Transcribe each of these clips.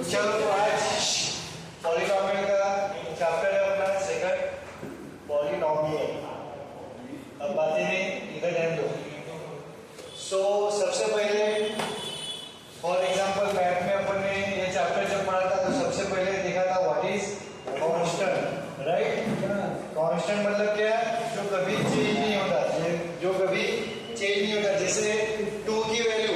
चलो आज पॉलिनॉमियल का चैप्टर है अपना सेकंड, पॉलिनॉमियल। अब बातें नहीं, इधर ध्यान दो। सो सबसे पहले फॉर एग्जांपल मैथ में अपन ने ये चैप्टर जब पढ़ा था तो सबसे पहले देखा था what is constant, right. Constant मतलब क्या, जो कभी चेंज नहीं होता, जो कभी चेंज नहीं होता। जैसे 2 की वैल्यू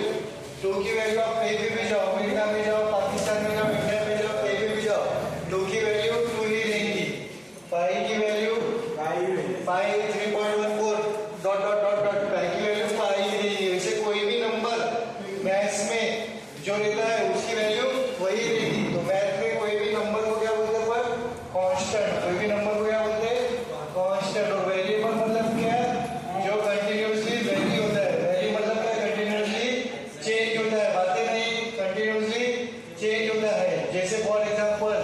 आप कहीं भी जाओ, अमेरिका में जाओ, पाकिस्तान में जाओ, इंडिया में जाओ, कहीं भी जाओ, 2 की वैल्यू 2 ही रहेगी। 5 की value 5, 3.14 dot dot dot dot 5 की वैल्यू 5 ही रहेगी। वैसे कोई भी नंबर मैथ्स में जो रहता है उसकी वैल्यू वही रहेगी। तो मैथ में कोई भी नंबर को क्या बोलते हैं पर कांस्टेंट, कोई भी नंबर को क्या बोलते हैं कांस्टेंट। और वेरिएबल मतलब क्या, जो कंटिन्यूअसली वेरी होता है। वेरी मतलब क्या, कंटिन्यूअसली चेंज होता है, बातें नहीं, कंटिन्यूअसली चेंज होता है। जैसे फॉर एग्जांपल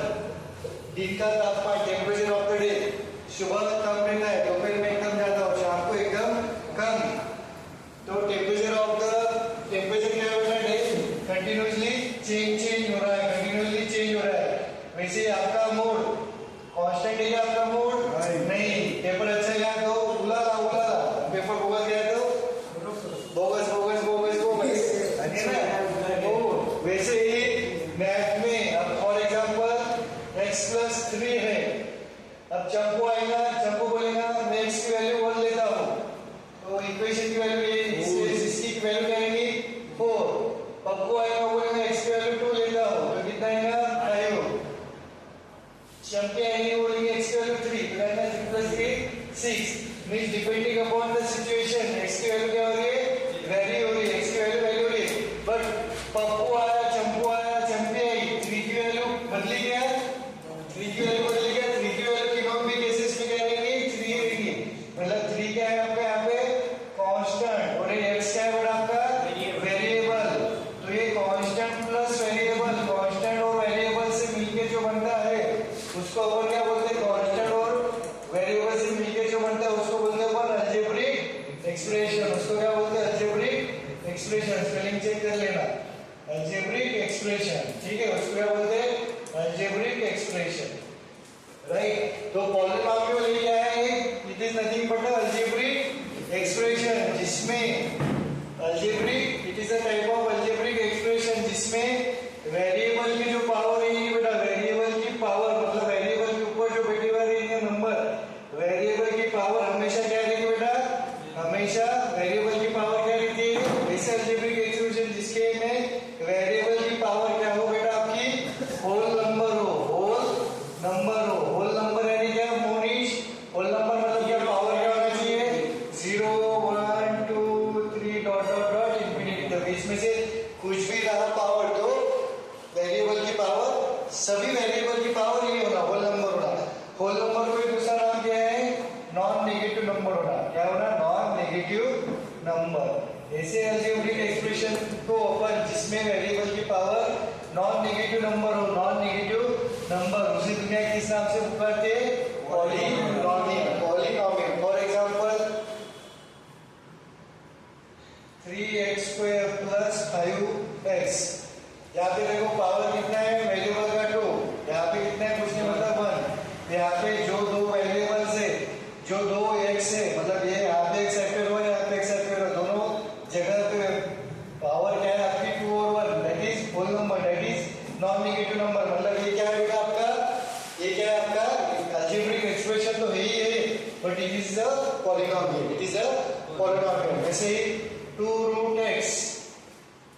दिन का तापमान, टेम्परेचर ऑफ द डे, सुबह कम रहता है, दोपहर में एकदम ज्यादा और शाम को एकदम कम। तो टेम्परेचर क्या हो रहा है, कंटिन्यूअसली चेंज हो रहा है, कंटिन्यूअसली चेंज हो रहा है। वैसे आपका मूड कांस्टेंट है, आपका मूड नहीं। पेपर अच्छा गया तो उलाला, पेपर बोगस गया तो बोगस है ना। वैसे ही मैथ में अब फॉर एग्जांपल x+3 है। अब चंपू आएगा, चंपू बोलेगा मैं x की वैल्यू 1 लेता हूँ, तो इक्वेशन की वैल्यू ये, इसकी वैल्यू क्या आएगी 4। पप्पू आएगा, बोलेगा x की वैल्यू 2 लेता हूँ, तो कितना आएगा 5। चंपी आएगी, बोलेंगे x की वैल्यू 3, तो आएगा 3+3 6। Means depending upon the situation x की वैल्यू क्या हो रही है, वेरी हो रही है, x की वैल्यू हो रही है। बट पप्पू आया, चंपू आया, चंपी आई, 3 की वैल्यू बदली गया, 3 की वैल्यू बदली गया, 3 की वैल्यू तीनों भी केसेस में क्या रहेगी 3 रहेगी। मतलब 3 क्या है आपका यहाँ पे कांस्टेंट, और ये x क्या है बड़ा आपका वेरिएबल। तो ये कांस्टेंट प्लस वेरिएबल, कांस्टेंट और वेरिएबल से मिलके जो बनता है उसको अपन क्या बोलते हैं, कांस्टेंट और वेरिएबल से मिलके जो बनता है उसको बोलते हैं अपन अलजेब्रिक एक्सप्रेशन। उसको क्या बोलते हैं, अलजेब्रिक एक्सप्रेशन। स्पेलिंग चेक कर लेना, अलजेब्रिक एक्सप्रेशन, ठीक है। उसको क्या बोलते हैं, अलजेब्रिक एक्सप्रेशन, राइट। तो पॉलिनॉमियल क्या है, it is nothing but algebraic expression, जिसमें algebraic, it is a type of algebraic expression जिसमें वेरिएबल की जो पावर रहेगी बेटा, वेरिएबल की पावर मतलब वेरिएबल के ऊपर जो बैठे हुए रहेंगे नंबर, वेरिएबल की पावर हमेशा क्या रहेगी बेटा, हमेशा वेरिएबल की पावर क्या रहती है। ऐसे अलजेब्रिक एक्सप्रेशन जिसके में वेरिएबल की पावर क्या हो बेटा, आपकी होल नंबर हो, होल नंबर यानी क्या मोनिश, होल नंबर मतलब क्या, पावर क्या होना चाहिए 0 1 2 3 डॉट डॉट डॉट इंफिनिटी तक। इसमें से कुछ भी रहा पावर तो वेरिएबल की पावर, सभी वेरिएबल की पावर ये होना, होल नंबर होना। होल नंबर को दूसरा नाम क्या है, नॉन नेगेटिव नंबर होना। क्या होना, नॉन नेगेटिव नंबर। ऐसे अलजेब्रिक एक्सप्रेशन को अपन जिसमें वेरिएबल की पावर नॉन नेगेटिव नंबर हो, नॉन नेगेटिव नंबर, उसी दुनिया किस नाम से पुकारते हैं, polynomial. For example 3x² + 5x, यहाँ पे देखो पावर कितना है, वेरिएबल का 2, यहाँ पे कितना है कुछ नहीं मतलब 1। यहाँ पे जो दो वेरिएबल्स है, जो दो x है, मतलब ये यहाँ पे x फैक्टर हो, यहाँ पे x फैक्टर हो, दोनों जगह पे पावर क्या है आपकी 2 और 1, that is whole number, that is non negative number. मतलब ये क्या है बेटा आपका, ये क्या है आपका अलजेब्रिक एक्सप्रेशन तो है ही है, but it is a polynomial, it is a polynomial. जैसे 2√x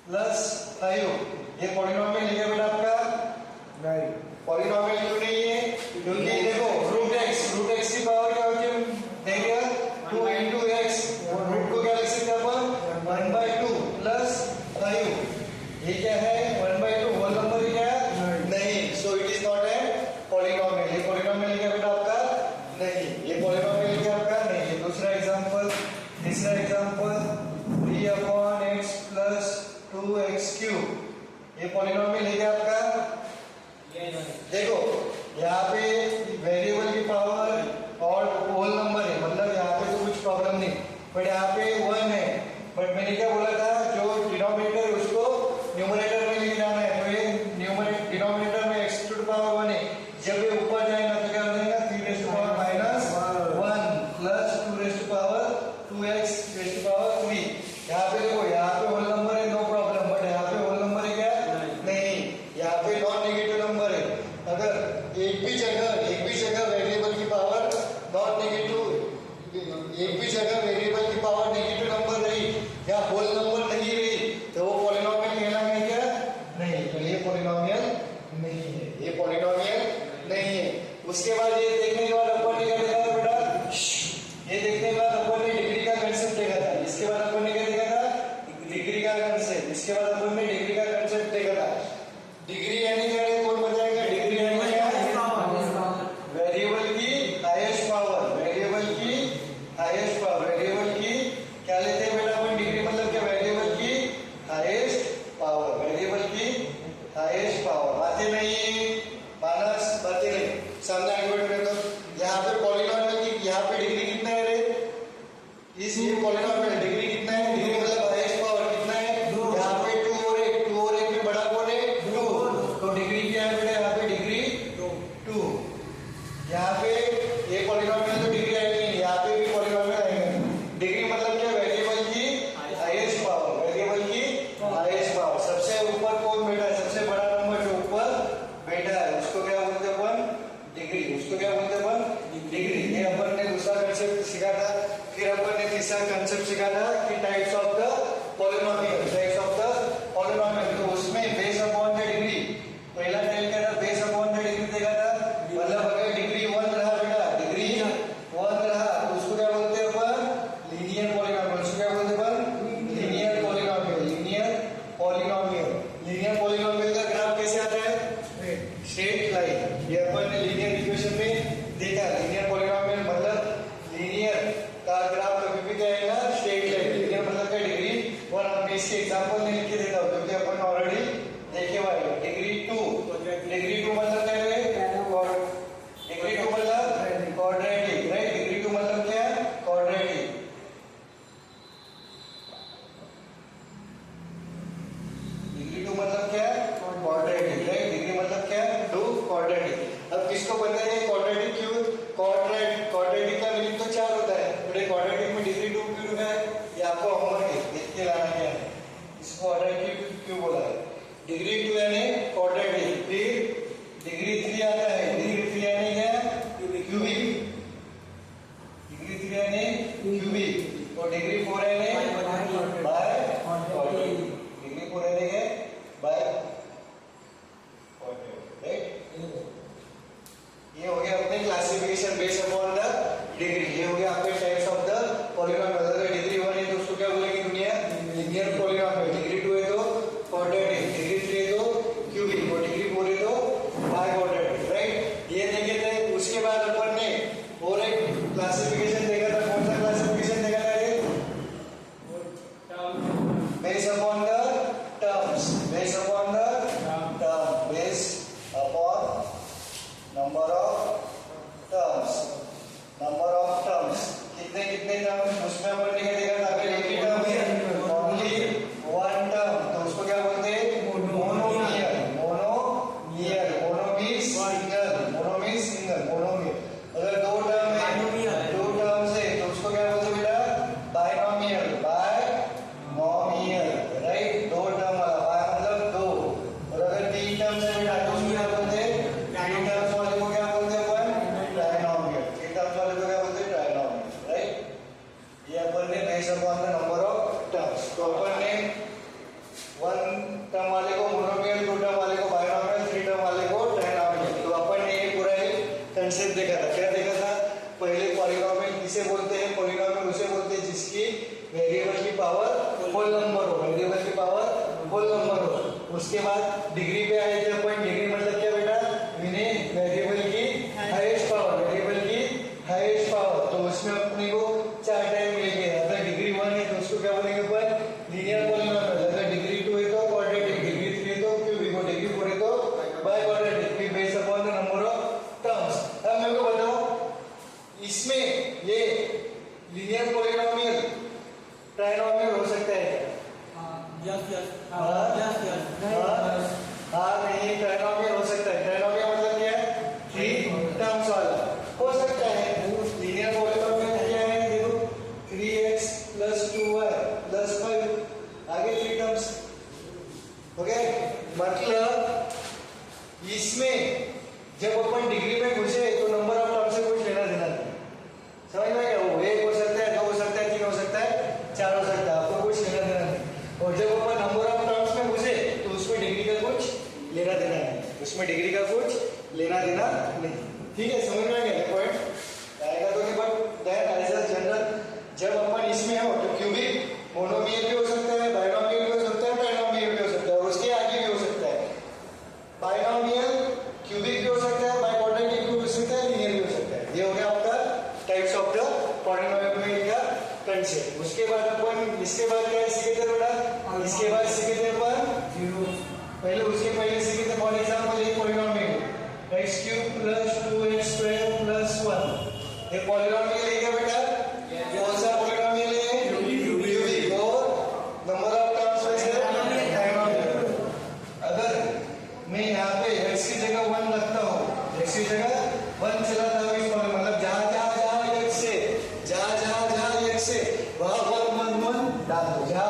+ 5, ये पॉलिनॉमियल है बेटा आपका नहीं, पॉलिनॉमियल क्यों नहीं है, क्योंकि देखो √x की पावर क्या होती है, देखिए 2 × x, रूट को क्या लिख सकते हैं अपन 1/2 + 5, ये क्या है 1/2, होल नंबर है क्या नहीं। So it is not a polynomial. ये पॉलिनॉमियल क्या बेटा आपका नहीं, ये पॉलिनॉमियल क्या आपका नहीं। तीसरा एग्जांपल 3/x + 2x³, ये पॉलिनॉमियल है क्या आपका, देखो यहाँ पे वेरिएबल की पावर और होल नंबर है, मतलब यहाँ पे तो कुछ प्रॉब्लम नहीं, बट यहाँ पे 1 है। बट मैंने क्या बोला था, जो डिनोमिनेटर उसको न्यूमरेटर में लेके जाना है, तो ये डिनोमिनेटर उसके बाद ये देखने के बाद अपन ने क्या देखा था बेटा, ये देखने के बाद अपन ने डिग्री का कंसेप्ट देखा था। इसके बाद अपन ने क्या देखा था, डिग्री का कंसेप्ट। इसके बाद अपन ने डिग्री का कंसेप्ट देखा था। डिग्री यानी क्या है, कौन बताएगा? डिग्री यानी क्या है? वेरिएबल की हाईएस्ट पावर, वेरिएबल की हाईएस्ट पावर, वेरिएबल की क्या लेते हैं बेटा अपन? डिग्री मतलब क्या? वेरिएबल की हाईएस्ट पावर, वेरिएबल की हाईएस्ट पावर। बातें नहीं मानस, बातें नहीं, सामने आगे बढ़ रहे तो यहाँ पे पॉलीनॉमियल की यहाँ पे डिग्री कितना है रे? इस ये पॉलीनॉमियल डिग्री कितना है? डिग्री मतलब हाईएस्ट पावर कितना है? यहाँ पे 2 और 1, 2 और 1 में बड़ा कौन है? 2। तो डिग्री क्या है बेटा? यहाँ पे डिग्री 2। यहाँ पे ये पॉलीनॉमियल तो डिग्री आएगी नहीं, यहाँ पे भी पॉलीनॉमियल आएगा। डिग्री मतलब क्या? वेरिएबल की हाईएस्ट पावर, वेरिएबल की हाईएस्ट पावर। सबसे ऊपर कौन बैठा है? सबसे बड़ा नंबर जो ऊपर बैठा है उसको क्या बोलते हैं अपन? डिग्री। उसको क्या बोलते हैं अपन? डिग्री। ये अपन ने दूसरा कंसेप्ट सीखा था। फिर अपन ने तीसरा कंसेप्ट सीखा था कि types of the polynomial, types of the polynomial. तो उसमें बेस अपॉन द डिग्री, पहला टाइप क्या था? बेस अपॉन द डिग्री देखा था। मतलब अगर डिग्री 1 रहा बेटा, डिग्री 1 रहा तो उसको क्या बोलते हैं अपन? Linear polynomial. उसको क्या बोलते हैं अपन? Linear polynomial, linear polynomial. Linear polynomial का ग्राफ कैसे आता है? Straight line. ये अपन ने लीनियर इक्वेशन में देखा। लीनियर पॉलीनॉमियल मतलब लीनियर का ग्राफ कभी भी क्या आएगा? Straight line. लीनियर मतलब क्या? डिग्री 1। अब इसके एग्जांपल में लिख के देता हूं क्योंकि अपन ऑलरेडी देखे हुए हैं। डिग्री 2, डिग्री 2 मतलब क्या है? डिग्री 2 मतलब क्वाड्रेटिक, राइट? डिग्री 2 मतलब क्या? क्वाड्रेटिक। डिग्री 2 मतलब क्या? Quadratic, right? डिग्री मतलब क्या? 2 क्वाड्रेटिक। अब किसको पता है क्वाड्रेटिक क्यों? क्वाड्रेटिक का मीनिंग तो 4 होता है। तो क्वाड्रेटिक में डिग्री 2 क्यों है? ये आपको होमवर्क है, देख के लाना क्या है। इसको क्वाड्रेटिक क्यों बोला है? डिग्री 2 यानी क्वाड्रेटिक। फिर डिग्री 3 आता है। डिग्री 3 यानी क्या? क्यूबिक। डिग्री 3 यानी क्यूबिक। और डिग्री 4 यानी बाय क्वाड्रेटिक। डिग्री 4 यानी क्या? By quadratic, right? ये हो गया अपने classification based upon the degree. ये हो गया आपके टाइप्स ऑफ द पॉलीनॉमियल। अगर डिग्री 1 है तो उसको क्या बोलेगी दुनिया? Linear polynomial. डिग्री 2 है तो क्वाड्रेटिक, डिग्री 3 है तो क्यूबिक, और डिग्री 4 है तो बाय क्वाड्रेटिक, राइट? ये देखे थे। उसके बाद अपन ने और एक क्लासिफिकेशन देखा था। कौन सा क्लासिफिकेशन देखा था? ये based upon the terms, based upon the term, based upon number of terms, number of terms. कितने कितने टर्म्स? उसमें अपन ने क्या देखा था? अगर एक ही टर्म है, ओनली 1 टर्म, तो उसको क्या बोलते हैं? Monomial. Monomial, mono means single, mono means single, monomial. अगर 2 टर्म है, 2 टर्म्स है तो उसको क्या बोलते हैं बेटा? Binomial, binomial, right? 2 टर्म वाला, बाय मतलब 2। और अगर 3 टर्म्स है बेटा तो उसको क्या बोलते हैं? 3 टर्म्स वाले को क्या बोलते हैं अपन? ट्राइनोमियल। 3 टर्म्स वाले को क्या बोलते हैं? Trinomial, right? ये अपन ने based upon the number of terms. तो अपन ने 1 टर्म वाले को मोनोमियल, 2 टर्म वाले को बायनोमियल, 3 टर्म वाले को ट्राइनोमियल। तो अपन ने ये पूरा एक कंसेप्ट देखा था। क्या देखा था? पहले पॉलीनॉमियल किसे बोलते हैं? पॉलीनॉमियल उसे बोलते हैं जिसकी वेरिएबल की पावर होल नंबर हो, वेरिएबल की पावर होल नंबर हो। उसके बाद डिग्री पे आए थे अपन। डिग्री मतलब क्या बेटा? वेरिएबल की हाईएस्ट पावर, वेरिएबल की हाईएस्ट पावर। तो उसमें अपने को 4 टाइप मिलेंगे। अगर डिग्री 1 है तो उसको क्या बोलेंगे अपन? Linear polynomial. अगर डिग्री 2 है तो क्वाड्रेटिक, डिग्री 3 है तो क्यूबिक, और डिग्री 4 है तो बाय क्वाड्रेटिक। फिर based upon the number of terms. अब मेरे को बताओ, इसमें ये लीनियर पॉलीनॉमियल ट्राइनोमियल हो सकता है क्या? हाँ नहीं, ट्राइनोमियल हो सकता है। ट्राइनोमियल मतलब क्या है? 3 टर्म्स वाला हो सकता है। लीनियर पॉलीनॉमियल क्या है? देखो 3x + 2y + 5, आगे 3 टर्म्स। ओके, मतलब इसमें जब अपन डिग्री में घुसे तो नंबर ऑफ टर्म से कुछ लेना देना नहीं। समझ में आया? वो 1 हो सकता है, 2 हो सकता है, 3 हो सकता है, 4 हो सकता है, आपको कुछ लेना देना नहीं। और जब अपन नंबर ऑफ टर्म्स में घुसे तो उसमें डिग्री का कुछ लेना देना नहीं, उसमें डिग्री का कुछ लेना देना नहीं। ठीक है, समझ में आ गया पॉइंट आएगा तो कि but that as a general जब अपन इसमें हो तो क्यूबिक मोनोमियल भी हो सकता है, बाइनोमियल भी हो सकता है, ट्राइनोमियल भी हो सकता है और उसके आगे भी हो सकता है। बाइनोमियल क्यूबिक भी हो सकता है, बाइक्वाड्रेटिक भी हो सकता है, लीनियर भी हो सकता है। ये हो गया आपका टाइप्स ऑफ द पॉलिनोमियल का कंसेप्ट। उसके बाद अपन इसके बाद क्या सीखे थे बेटा? इसके बाद सीखे थे अपन पहले उसके पहले सीखे थे फॉर एग्जांपल एक polynomial x cube plus 2x square plus 1। ये पॉलिनोमियल है क्या बेटा? ये कौन सा पॉलिनोमियल है? क्यूबिक। और नंबर ऑफ टर्म्स वैसे ट्राइनोमियल। अगर मैं यहाँ पे x की जगह 1 रखता हूँ, x की जगह 1 चलाता हूँ इस पॉलिनोमियल मतलब जहाँ x से जहाँ x से वहाँ 1 1 1 डाल दो, जहाँ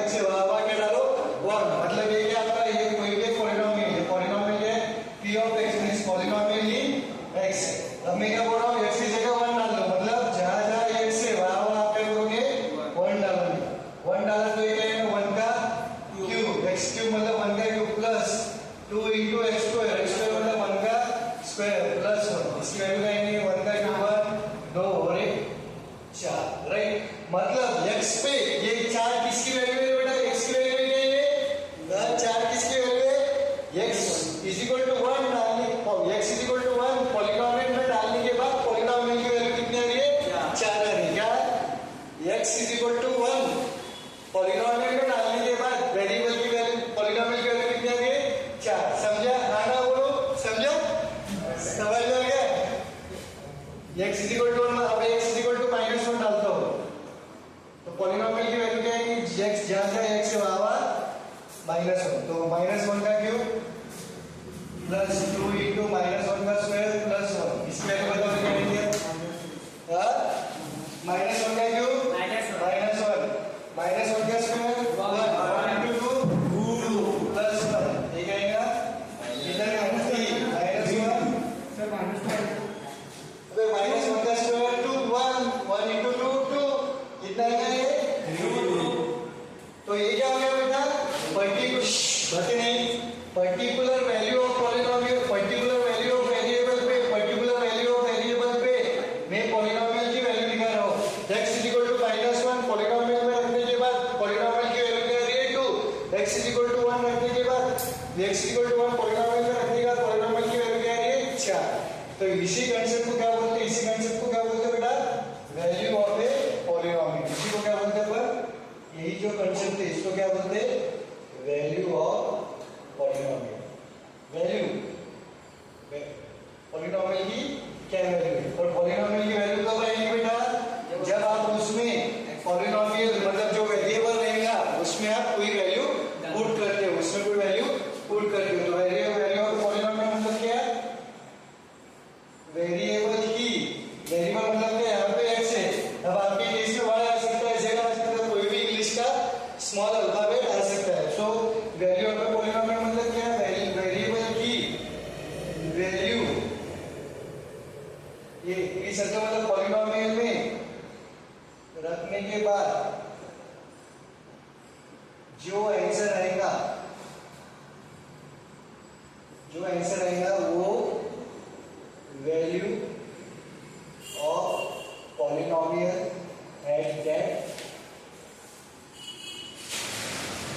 x से वहाँ क्या डालो 1। मतलब ये क्या आपका ये कोई भी पॉलिनोमियल है, पॉलिनोमियल है p of x means polynomial he x है। अब मैं क्या बोल रहा हूँ x की जगह 1 डाल दो मतलब जहाँ x से वहाँ आप क्या करोगे 1 डालोगे। 1 डाला तो ये क्या है 1 का क्यूब, x क्यूब मतलब 1 का cube plus 2 into x square, x square मतलब 1 का स्क्वायर प्लस 1। इसकी वैल्यू क्या है 1 का क्यूब 1 2 और 1 4 राइट। मतलब x पे ये 4 किसकी वैल्यू है बेटा? x की वैल्यू क्या है? 4 किसकी वैल्यू है? x इज इक्वल टू 1 डालने x is equal to 1 polynomial में डालने के बाद पॉलिनोमियल की वैल्यू कितनी आ रही है? 4 आ रही है। क्या x is equal to 1 polynomial में डालने के बाद वेरिएबल की वैल्यू पॉलिनोमियल की वैल्यू कितनी आ रही है? 4। समझा? हाँ ना बोलो, समझा? समझ में आ गया? x इज इक्वल टू 1 अब x इज इक्वल टू -1 डालता हूँ तो पॉलिनोमियल की वैल्यू क्या है कि x जहाँ x से वहाँ -1 तो -1 का क्यूब प्लस 2 into -1 का स्क्वायर प्लस 1। इसकी वैल्यू बताओ क्या है? -1 का क्यूब -1 का स्क्वायर 1 into 2 प्लस 1 ये क्या आएगा? इधर -1 अबे -1 का स्क्वायर 2 1 into 2 2 कितना आएगा ये? 2। तो ये क्या हो गया बेटा? Particular value of polynomial, particular value of variable पे, पर्टिकुलर वैल्यू ऑफ वेरिएबल पे मैं पॉलिनोमियल की वैल्यू निकाल रहा हूँ। x is equal to -1 polynomial में रखने के बाद पॉलिनोमियल की वैल्यू क्या आ रही है 2। x इज इक्वल टू 1 रखने के बाद x is equal to 1 polynomial में रखने के बाद पॉलिनोमियल की वैल्यू क्या आ रही है 4। तो इसी कंसेप्ट को क्या बोलते हैं? इसी कंसेप्ट को क्या बोलते हैं बेटा? Value of a polynomial. इसी को क्या बोलते हैं अपन? यही जो कंसेप्ट है इसको क्या बोलते हैं? Value of polynomial. Value polynomial की क्या वैल्यू है? और पॉलिनोमियल की वैल्यू कब आएगी बेटा? जब आप उसमें पॉलिनोमियल मतलब जो वेरिएबल रहेगा उसमें आप कोई वैल्यू पुट करते हो, उसमें कोई वैल्यू पुट करते हो तो वैल्यू ऑफ पॉलिनोमियल मतलब क्या है? वेरिएबल की वेरिएबल मतलब क्या? यहाँ पे x है, अब आपके केस में y आ सकता है, z आ सकता है, कोई भी इंग्लिश का स्मॉल अल्फाबेट आ सकता है। सो वैल्यू ऑफ पॉलिनोमियल मतलब क्या है? वेरिएबल की वैल्यू ये इस अर्थ में मतलब पॉलिनोमियल में रखने के बाद जो आंसर आएगा वो value of polynomial at that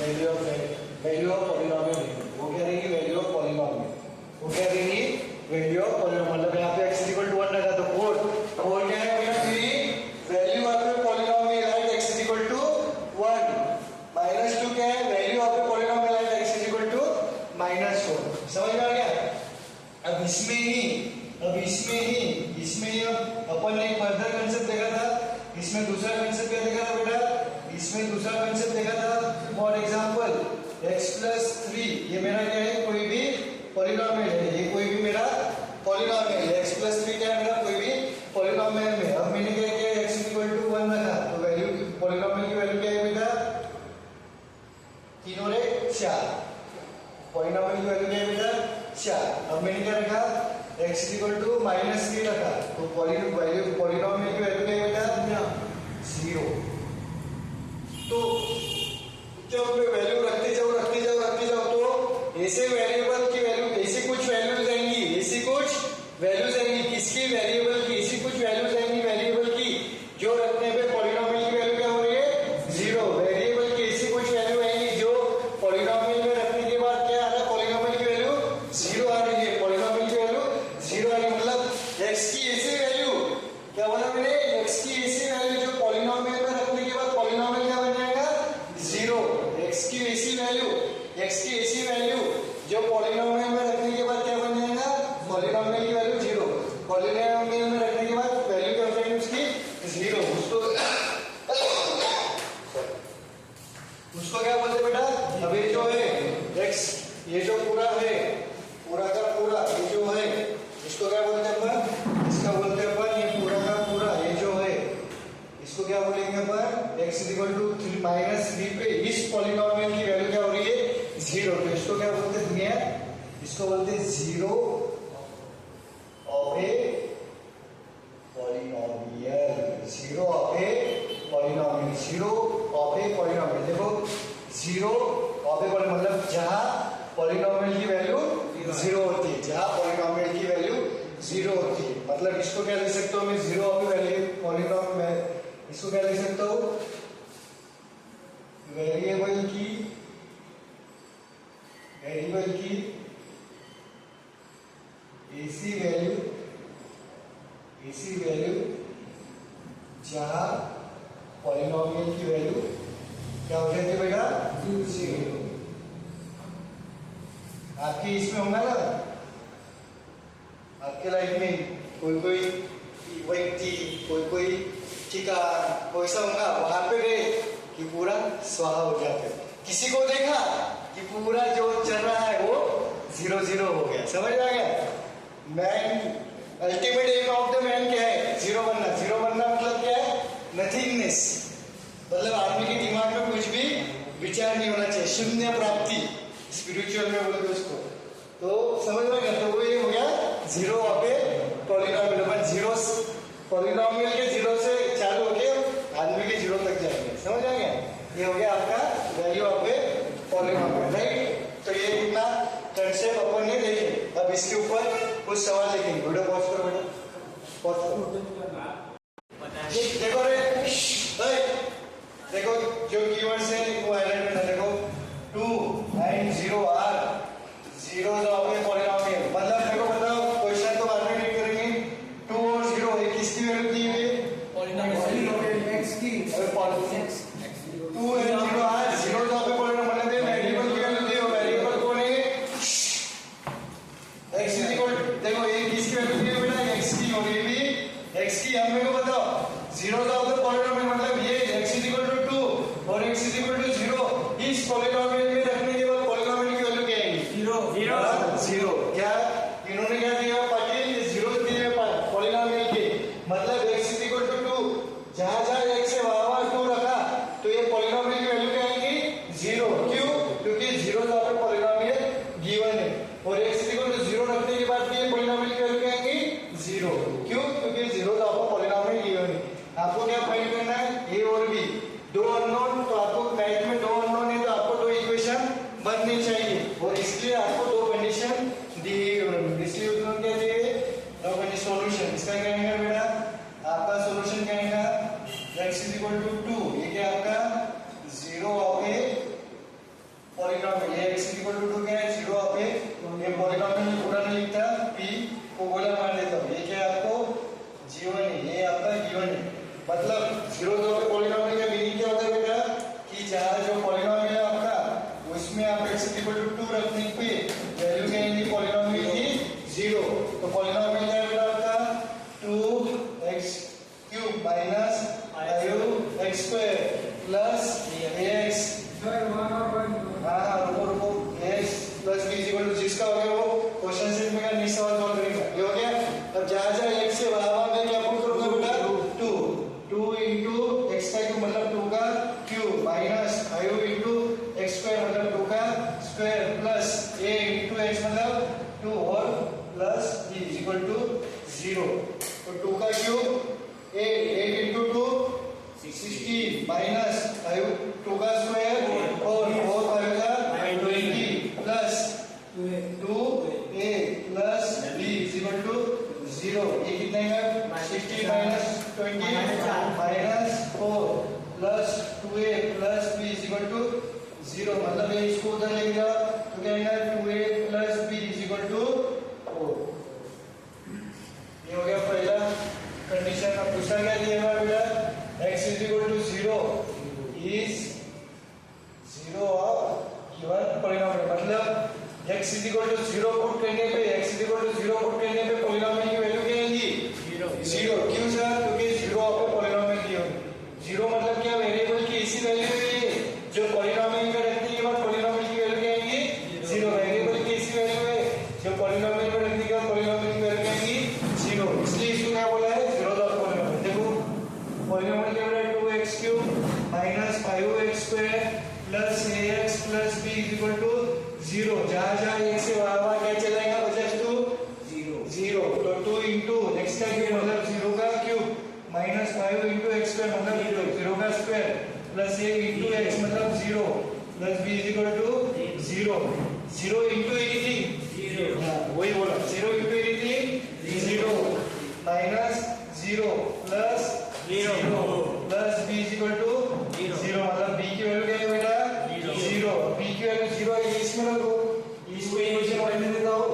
value of polynomial वो क्या रहेगी? वैल्यू ऑफ पॉलिनोमियल वो क्या रहेगी? वैल्यू ऑफ पॉलिनोमियल मतलब यहाँ पे x इज इक्वल टू 1 रखा तो 4 क्या है बेटा? Value of a polynomial at x is equal to 1 -2 क्या है? Value of a polynomial at x is equal to -4। समझ में आ गया? अब इसमें ही अपन ने एक फर्दर कंसेप्ट देखा था। इसमें दूसरा कंसेप्ट क्या देखा था बेटा? इसमें दूसरा कंसेप्ट देखा था फॉर एग्जांपल x प्लस 3 ये मेरा क्या है? कोई भी पॉलिनोमियल है, ये कोई भी मेरा पॉलिनोमियल है। x प्लस 3 क्या है मेरा? कोई भी पॉलिनोमियल में। अब मैंने क्या किया? x इक्वल टू 1 रखा तो वैल्यू पॉलिनोमियल की वैल्यू क्या है बेटा? 3 और 1 4। पॉलिनोमियल की वैल्यू क्या है बेटा? 4। अब मैंने क्या रखा? x इक्वल टू -3 रखा तो पॉलिनोमियल की वैल्यू क्या है बेटा? 0। तो जब मैं वैल्यू रखते जाओ तो ऐसे वेरिएबल की वैल्यू ऐसी कुछ वैल्यूज आएंगी, ऐसी कुछ वैल्यूज आएंगी किसकी, वेरिएबल की। इसी कुछ वैल्यूज आएंगी वेरिएबल की, जो रखने पे पॉलिनोमियल की वैल्यू क्या हो रही है, जीरो। वेरिएबल की ऐसी कुछ वैल्यू आएंगी जो पॉलिनोमियल में रखने के बाद क्या आ रहा है, पॉलिनोमियल की वैल्यू जीरो आ रही है। पॉलिनोमियल की वैल्यू जीरो आ रही है, मतलब x की ऐसी वैल्यू, क्या बोला मैंने, x की ऐसी वैल्यू जो पॉलिनोमियल में रखने के बाद पॉलिनोमियल क्या बन जाएगा, जीरो। x की ऐसी वैल्यू, x की ऐसी वैल्यू जो पॉलिनोमियल में रखने के बाद क्या बन जाएगा, पॉलिनोमियल की वैल्यू जीरो। पॉलिनोमियल में रखने के बाद वैल्यू क्या हो जाएगी उसकी, जीरो। उसको क्या बोलते बेटा, अभी जो है x, ये जो पूरा है, पूरा का पूरा ये जो है, इसको क्या बोलते हैं अपन, इसका बोलते हैं अपन ये पूरा का पूरा ये जो है, इसको क्या बोलेंगे अपन, x = 3 पे इस पॉलिनोमियल की वैल्यू क्या हो रही है, जीरो। तो इसको क्या बोलते हैं, इसको बोलते हैं zero of a polynomial. Zero of a polynomial, zero of a polynomial. देखो जीरो ऑफ ए पॉलिनोमियल मतलब जहां पॉलिनोमियल की वैल्यू जीरो होती है, जहां पॉलिनोमियल की वैल्यू जीरो होती है। मतलब इसको क्या लिख सकता हूं मैं, zero of A value polynomial में, इसको क्या लिख सकता हूं, वेरिएबल की ऐसी वैल्यू जहां पॉलिनोमियल की वैल्यू क्या हो जाती है बेटा, जीरो। आपकी इसमें होगा ना, आपके लाइफ में कोई व्यक्ति, कोई ठिकाना, कोई सा होगा, वहां पे गए कि पूरा स्वाहा हो जाते। किसी को देखा कि पूरा जो चल रहा है वो जीरो जीरो हो गया। समझ आ गया, man ultimate aim of the man क्या है, जीरो बनना। जीरो बनना मतलब क्या है, नथिंगनेस। मतलब आदमी के दिमाग में कुछ भी विचार नहीं होना चाहिए, शून्य प्राप्ति स्पिरिचुअल में बोलते उसको। तो समझ में गया, तो वो ये हो गया zero of a polynomial. Zero polynomial के जीरो से चालू होके आदमी के जीरो तक जाएंगे। समझ आ गया, ये हो गया आपका value of a polynomial, right. तो ये इतना कंसेप्ट अपन ने देखे। अब इसके ऊपर कुछ सवाल लिखेंगे। वीडियो पॉज करो बेटा, पॉज करो। देखो रे, देखो जो कीवर्ड्स है वो हाईलाइट करना। देखो 2 and 0 are zeros of a polynomial. मतलब देखो बताओ, क्वेश्चन तो बाद में रीड करेंगे। 2 और 0 ये किसकी वैल्यू दी है, पॉलिनोमियल x की। 2 and 0 are zeros of a polynomial, मतलब ये वेरिएबल की वैल्यू दी हो। वेरिएबल कौन है, x देखो ये किसकी वैल्यू दी है बेटा, x की। और ये भी x की। हम मेरे को बताओ जीरोस ऑफ द पॉलिनोमियल मतलब ये x = 2 और x = 0 इस पॉलिनोमियल में रखने के बाद पॉलिनोमियल की वैल्यू क्या आएगी, जीरो। क्या इन्होंने क्या दिया, पाटिल जीरो दिए पॉलिनोमियल के। मतलब x = 2, जहां x है वहां 2 रखा तो ये पॉलिनोमियल की वैल्यू क्या आएगी, जीरो। क्यों, क्योंकि zero of a polynomial given है। और x = 0 रखने के बाद ये पॉलिनोमियल की वैल्यू क्या आएगी, जीरो। क्यों, क्योंकि zero of a polynomial given है। आपको क्या फाइंड करना है, ए और बी, दो अननोन। तो आपको मैथ में दो अननोन है तो आपको दो इक्वेशन बननी चाहिए, और इसलिए आपको दो कंडीशन दी। इसलिए उन्होंने क्या दिए, दो कंडीशन सॉल्यूशन। इसका क्या आएगा बेटा, आपका सॉल्यूशन क्या आएगा, x = 2, ये क्या आपका जीरो ऑफ ए पॉलिनोमियल। ये x = 2 क्या है, जीरो ऑफ ए। ये पॉलिनोमियल पूरा नहीं लिखता, p को गोला मार देता हूं। ये क्या है आपको जीवन है, ये आपका गिवन है। मतलब जीरो ऑफ ए पॉलिनोमियल का मीनिंग क्या होता है बेटा, कि जहां जो पॉलिनोमियल है आपका उसमें आप x = 2 रखने पे वैल्यू क्या आएगी पॉलिनोमियल की, जीरो। तो पॉलिनोमियल क्या है बेटा आपका 2x³ - 5x² प्लस ax। रुको ax प्लस b = जिसका हो गया वो क्वेश्चन सेट में का नहीं सवाल सॉल्व करेगा। ये हो गया। अब जहां x से वहां मैं क्या पुट करूंगा बेटा, 2 × x² मतलब 2 का क्यूब माइनस 5 × x² मतलब 2 का स्क्वायर प्लस a × x मतलब 2 और प्लस b = 0। तो 2 का क्यूब 8 × 2 16 माइनस 5 2 का स्क्वायर और 4 5 का 20 प्लस 2a प्लस b = 0 ये कितने का 60 minus 20 minus 4 plus 2a plus b is equal to 0 मतलब ये इसको उधर ले गया तो क्या आएगा 2a plus b is equal to 4। ये हो गया पहला कंडीशन। अब दूसरा क्या दिया हुआ बेटा x is equal to 0 is 0 of given polynomial मतलब x is equal to 0 put करने पे x is equal to 0 put करने पे पॉलिनोमियल की वैल्यू क्या आएगी 0 क्यों सर क्योंकि 0 आपको पॉलिनोमियल दी होगी 0 मतलब क्या वेरिएबल की ऐसी वैल्यू है जो पॉलिनोमियल में रखने के बाद पॉलिनोमियल की वैल्यू क्या आएगी 0 वेरिएबल की ऐसी वैल्यू है जो पॉलिनोमियल में रखने के बाद पॉलिनोमियल की वैल्यू क्या आएगी 0 इसलिए इसको क्या बोला है 0 ऑफ पॉलिनोमियल। देखो पॉलिनोमियल क्या बोला है 2x³ minus 5x² plus ax plus b is equal to 0 जहां एक से वहां क्या चलेगा बचा 0 तो 2 इंटू x का क्यूब मतलब 0 का क्यूब माइनस 5 इंटू x² मतलब 0 का square plus a into x मतलब 0 plus b is equal to 0 into anything वही बोला 0 into anything 0 minus 0 plus 0 plus b is equal to 0 मतलब b की वैल्यू क्या है बेटा 0 b की वैल्यू 0 है इसमें रखो इसको इक्वेशन 1 में देता हूं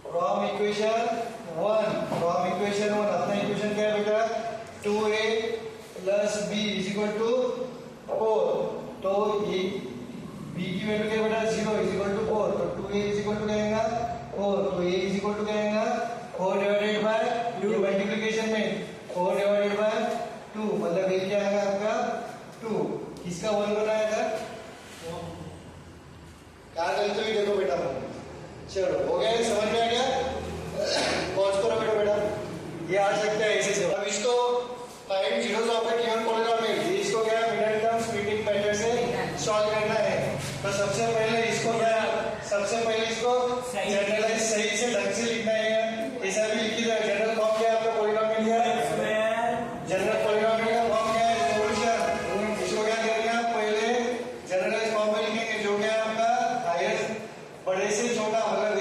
फ्रॉम इक्वेशन 1 अपना इक्वेशन क्या है बेटा 2a plus b is equal to 4 तो ये b की वैल्यू क्या है बेटा 0 इज इक्वल टू 4 तो 2a इज इक्वल टू क्या आएगा 4 तो a इज इक्वल टू क्या आएगा 4 डिवाइडेड बाय 2 मल्टीप्लिकेशन में 4 डिवाइडेड बाय 2 मतलब ये क्या आएगा आपका 2 किसका 1 बनाया था क्या गलती हुई देखो बेटा चलो हो गया समझ में आ गया पॉज करो बेटा ये आ सकता है ऐसे से। अब इसको find zeros of the given polynomial इसको क्या मिडिल टर्म स्प्लिटिंग मेथड से सॉल्व करना है तो सबसे पहले इसको जनरलाइज सही से ढंग से लिखना है ऐसा भी लिखी जाए जनरल फॉर्म क्या है आपका पॉलिनोमियल है जनरल पॉलिनोमियल का फॉर्म क्या है सॉल्यूशन इसको क्या करेंगे आप पहले जनरलाइज फॉर्म में लिखेंगे जो क्या है आपका हाईएस्ट बड़े से छोटा मतलब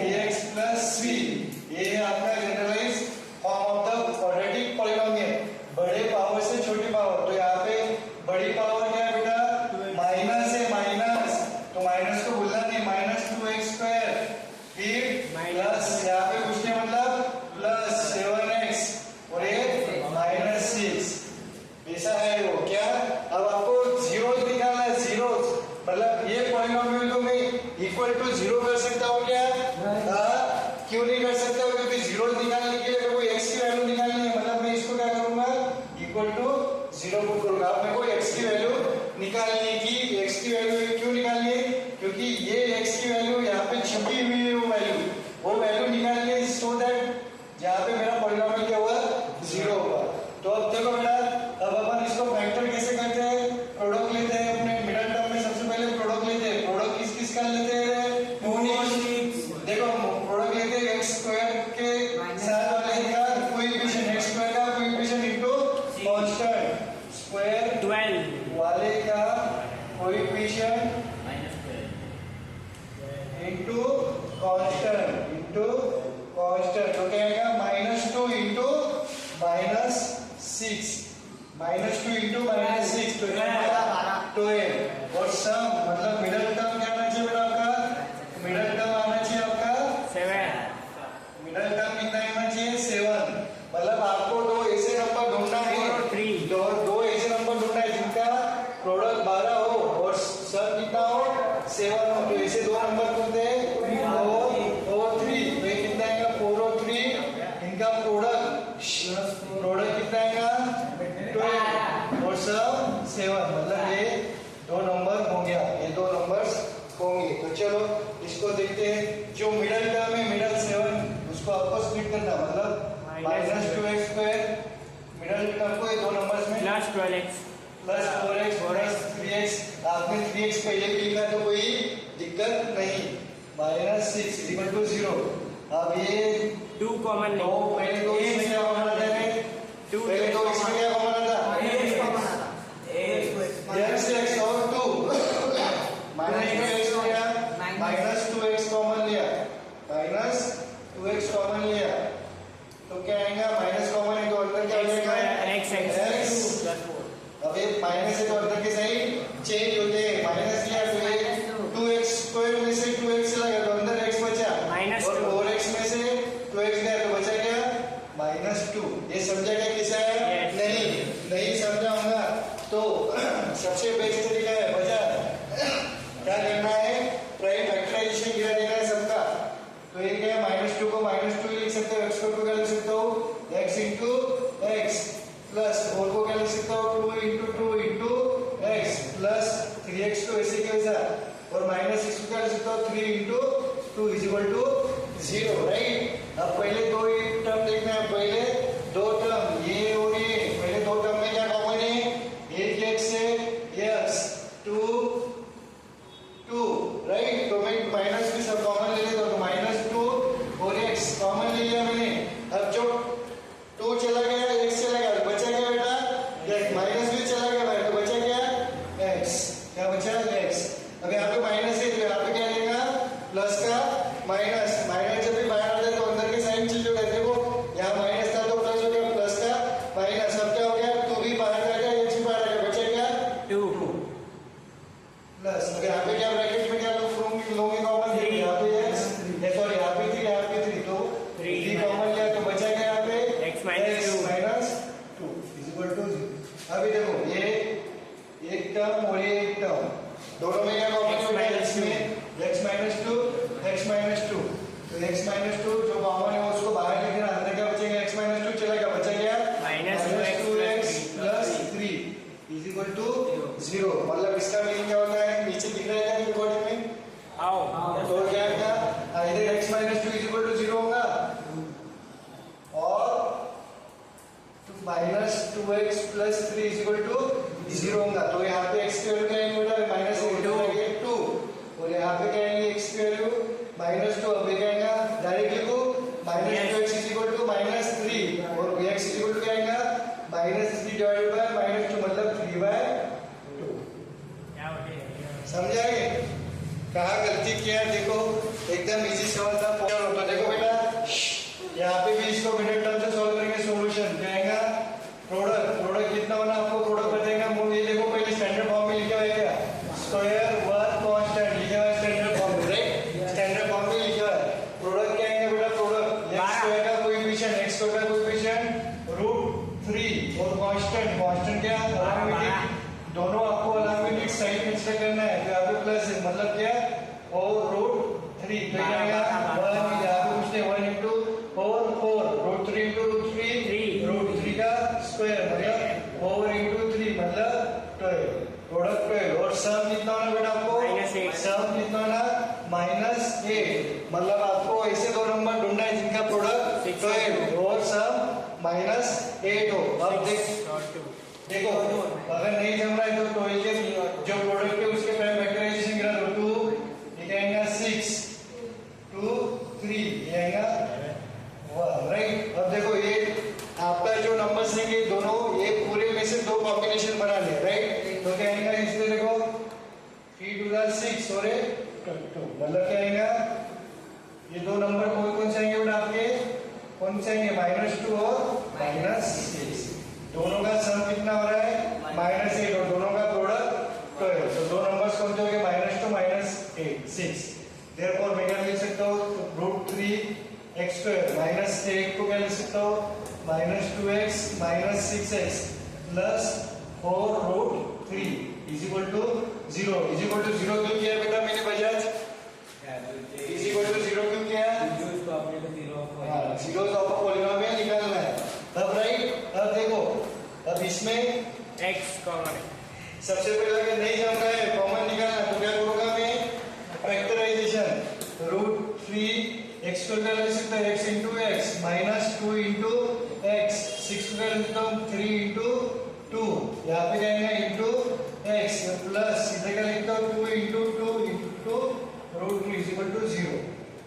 ax प्लस c ये है आपका generalise form of the quadratic polynomial बड़े पावर से छोटी पावर तो यहाँ पे बड़ी पावर क्या है बेटा माइनस है माइनस तो माइनस को भूलना नहीं माइनस 2x² फिर प्लस यहाँ पे कुछ नहीं मतलब प्लस 7x और ये माइनस 6 ऐसा है वो क्या अब आपको जीरोस निकालना है जीरोस मतलब ये पॉलिनोमियल को मैं इक्वल टू 0 कर सकता हूँ क्या क्यों नहीं कर सकता हूँ क्योंकि जीरोस निकालने के लिए अगर कोई x की वैल्यू निकालनी है मतलब मैं इसको क्या करूंगा इक्वल टू 0 पुट करूंगा अब मेरे को x की वैल्यू निकालने की x की वैल्यू क्यों निकालनी है क्योंकि ये x की वैल्यू यहाँ पे छुपी हुई है वो वैल्यू निकालनी है सो दैट जहाँ पे मेरा पॉलिनोमियल क्या हुआ 0 होगा। तो अब देखो बेटा अब अपन इसको फैक्टर कैसे करते हैं प्रोडक्ट लेते हैं अपने मिडिल टर्म में सबसे पहले प्रोडक्ट लेते हैं प्रोडक्ट किस का लेते हैं देखो प्रोडक्ट लेते हैं x² के साथ वाले का कोएफिशिएंट x² का कोएफिशिएंट इनटू कांस्टेंट स्क्वायर 12 वाले का कोएफिशिएंट इनटू कांस्टेंट तो क्या आएगा -2 इनटू -6 -2 इनटू -6 तो क्या आएगा 12 और सम मतलब मिडिल टर्म क्या आना चाहिए बेटा आपका मिडिल टर्म आना चाहिए आपका 7 मिडिल टर्म कितना आना चाहिए 7 मतलब आपको दो ऐसे नंबर ढूंढना है दो ऐसे नंबर ढूंढना है जिनका प्रोडक्ट 12 हो और सम कितना हो 7 हो तो ऐसे दो नंबर ढूंढते हैं 4 और 3 तो ये कितना आएगा 4 और 3 इनका प्रोडक्ट कितना आएगा 12 और सम 7 मतलब ये दो नंबर हो गया ये दो नंबर्स होंगे। तो चलो इसको देखते हैं जो मिडिल टर्म है मिडिल 7 उसको आपको स्प्लिट करना मतलब -2x² मिडिल टर्म को ये दो नंबर्स में +12x प्लस 4x 3x आपने 3x पहले भी लिखा तो कोई दिक्कत नहीं -6 = 0 अब ये 2 कॉमन नहीं पहले तो इसमें क्या कॉमन आता है पहले तो इसमें क्या कॉमन आता है x और 2 -2x हो गया -2x कॉमन लिया ऐसा, और माइनस इसको क्या लिख सकता हूँ 3 into 2 is equal to 0, right. अब पहले दो टर्म देखना है, पहले दो टर्म ये और ये, पहले दो टर्म में क्या कॉमन है, एक एक्स है, एक्स 2 2, राइट। तो मैं माइनस भी सब कॉमन ले लेता हूँ, तो माइनस 2 और एक्स कॉमन ले लिया मैंने। अब जो 2 चला गया, एक्स चला गया, बचा क्या बेटा, एक्स, माइनस भी चला गया भाई, तो बचा क्या, एक्स, क्या बचा, एक्स। अब यहाँ पे माइनस है, तो यहाँ पे क्या लेगा, प्लस का माइनस, माइनस जब भी बाहर आता है तो अंदर के साइन चेंज हो गया, देखो यहाँ माइनस था तो प्लस हो गया, प्लस का माइनस, अब क्या हो गया, 2 भी बाहर आ गया, एक्स भी बाहर आ गया, बचा क्या, 2 प्लस। अब यहाँ पे क्या ब्रैकेट में क्या लोगे कॉमन, यहाँ पे एक्स, सॉरी यहाँ पे 3, यहाँ पे 3, तो 3 कॉमन लिया, तो बचा क्या यहाँ पे, x minus 2 is equal to 0। अभी देखो ये एक टर्म और ये एक टर्म, दोनों में क्या कॉमन है, x में x माइनस 2, x माइनस 2, तो x माइनस 2 जो कॉमन है उसको बाहर लिखना, अंदर क्या बचेगा, x माइनस 2 चला गया, बचा गया minus 2x plus 3 is equal to 0। मतलब इसका मीनिंग क्या होता है, नीचे दिख रहा है क्या रिकॉर्डिंग में, तो क्या था, इधर x minus 2 is equal to 0 होगा और minus 2x plus 3 is equal to 0 होगा। तो यहाँ पे x की वैल्यू क्या है, माइनस 2, और यहाँ पे क्या है, x की वैल्यू माइनस 2, अब क्या आएगा, डायरेक्ट लिखो minus 2x is equal to minus 3, और x इज इक्वल टू क्या आएगा, माइनस 3 डिवाइडेड बाय माइनस 2, मतलब 3/2। समझाएंगे कहाँ गलती किया, देखो एकदम इजी सवाल था, तो देखो बेटा यहाँ पे भी इसको मिनट टर्म से सॉल्व करेंगे, सॉल्यूशन क्या आएगा, प्रोडक्ट कितना होना आपको प्रोडक्ट बताएगा, ये देखो पहले स्टैंडर्ड फॉर्म में लिखा हुआ है, स्क्वायर 1 कांस्टेंट लिखा हुआ है स्टैंडर्ड फॉर्म में, राइट, स्टैंडर्ड फॉर्म में लिखा हुआ है। प्रोडक्ट क्या आएगा बेटा, प्रोडक्ट x स्क्वायर का कोएफिशिएंट, x स्क्वायर का कोएफिशिएंट √3 और कांस्टेंट क्या, अरिथमेटिक, दोनों आपको अरिथमेटिक साइन कंसीडर करना है, तो यहाँ पे प्लस है, मतलब क्या, और √3, तो क्या आएगा 1, यहाँ पे कुछ नहीं, 1 इंटू 4 √3 इंटू √3 का स्क्वायर, मतलब 4 इंटू 3 मतलब 12, प्रोडक्ट 12, और सम कितना होना बेटा आपको, सम कितना होना, -8, मतलब आपको ऐसे दो नंबर ढूंढना है जिनका प्रोडक्ट 12 और सम -8 हो। अब देखो अगर नहीं जम रहा है तो 12 के जो प्रोडक्ट है उसके प्राइम फैक्टराइजेशन गिरा दो, 2 ये आएगा 6 2 3 ये आएगा 1, राइट। अब देखो ये आपका जो नंबर्स है ये दोनों, ये पूरे में से दो कॉम्बिनेशन बना ले, राइट, तो क्या आएगा, इसमें देखो 3 2 6 और 2, मतलब क्या आएगा, ये दो नंबर कौन से आएंगे बेटा आपके, कौन से आएंगे, -2 और -6, दोनों का सम कितना हो रहा है, -8, और दोनों का प्रोडक्ट 12, तो दो नंबर्स कौन से हो गए, -2 -8 6, देयरफॉर मैं क्या लिख सकता हूँ, √3x² -8 को क्या लिख सकता हूँ, -2x -6x plus 4√3 is equal to 0, is equal to 0 क्यों किया बेटा मैंने बजाज, इज इक्वल टू 0 क्यों किया, जीरोस ऑफ पॉलीनोमियल निकालना है। अब राइट, अब देखो अब इसमें x कॉमन है, सबसे पहले अगर नहीं जम रहा है कॉमन निकालना, तो क्या करूंगा मैं, फैक्टराइजेशन, √3x को क्या लिख सकता है, x into x, -2 into x, 6 को क्या लिख सकता हूँ, 3 इंटू 2, यहाँ पे क्या है इंटू एक्स, प्लस इधर क्या लिखता हूँ 2 into 2 into √3 is equal to 0,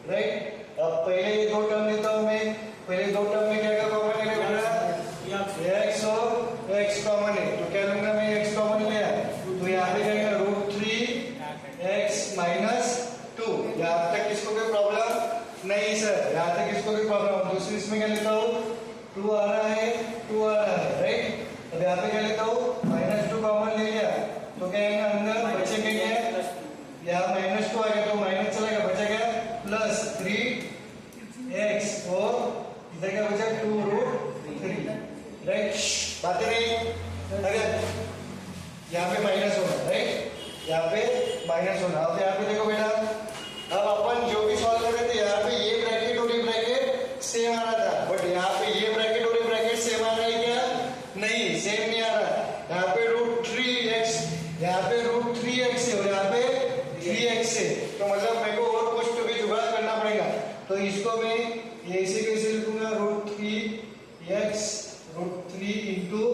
right. अब पहले ये दो टर्म लेता हूँ मैं, पहले दो टर्म में क्या क्या कॉमन है बेटा, x और x कॉमन है, तो क्या लूंगा मैं, x कॉमन लिया, तो यहाँ पे क्या √3x -2, यहाँ तक किसको कोई प्रॉब्लम नहीं सर, यहाँ तक किसको कोई प्रॉब्लम, दूसरी इसमें क्या लेता हूँ, 2 आ रहा है, 2 आ रहा है, राइट। अब यहाँ पे क्या लेता हूँ, -2 कॉमन ले लिया, तो क्या आएगा अंदर, बचेगा क्या, यहाँ -2 आ गया तो माइनस चला गया, बचा गया +3x, और इधर क्या बचा 2√3, राइट, बातें नहीं, अगर यहाँ पे माइनस होना, राइट, यहाँ पे माइनस होना। अब यहाँ पे देखो बेटा, अब अपन जो भी सॉल्व कर रहे थे यहाँ पे ये ब्रैकेट और ये ब्रैकेट सेम आ रहा था, बट यहाँ पे ये ब्रैकेट और ये ब्रैकेट सेम आ रहा है क्या, नहीं सेम नहीं आ रहा, यहाँ पे √3x, यहाँ पे √3x है और यहाँ पे तो मतलब मेरे को और कुछ तो भी जुगाड़ करना पड़ेगा। तो इसको मैं ये ऐसे कैसे लिखूंगा, √3x √3 इंटू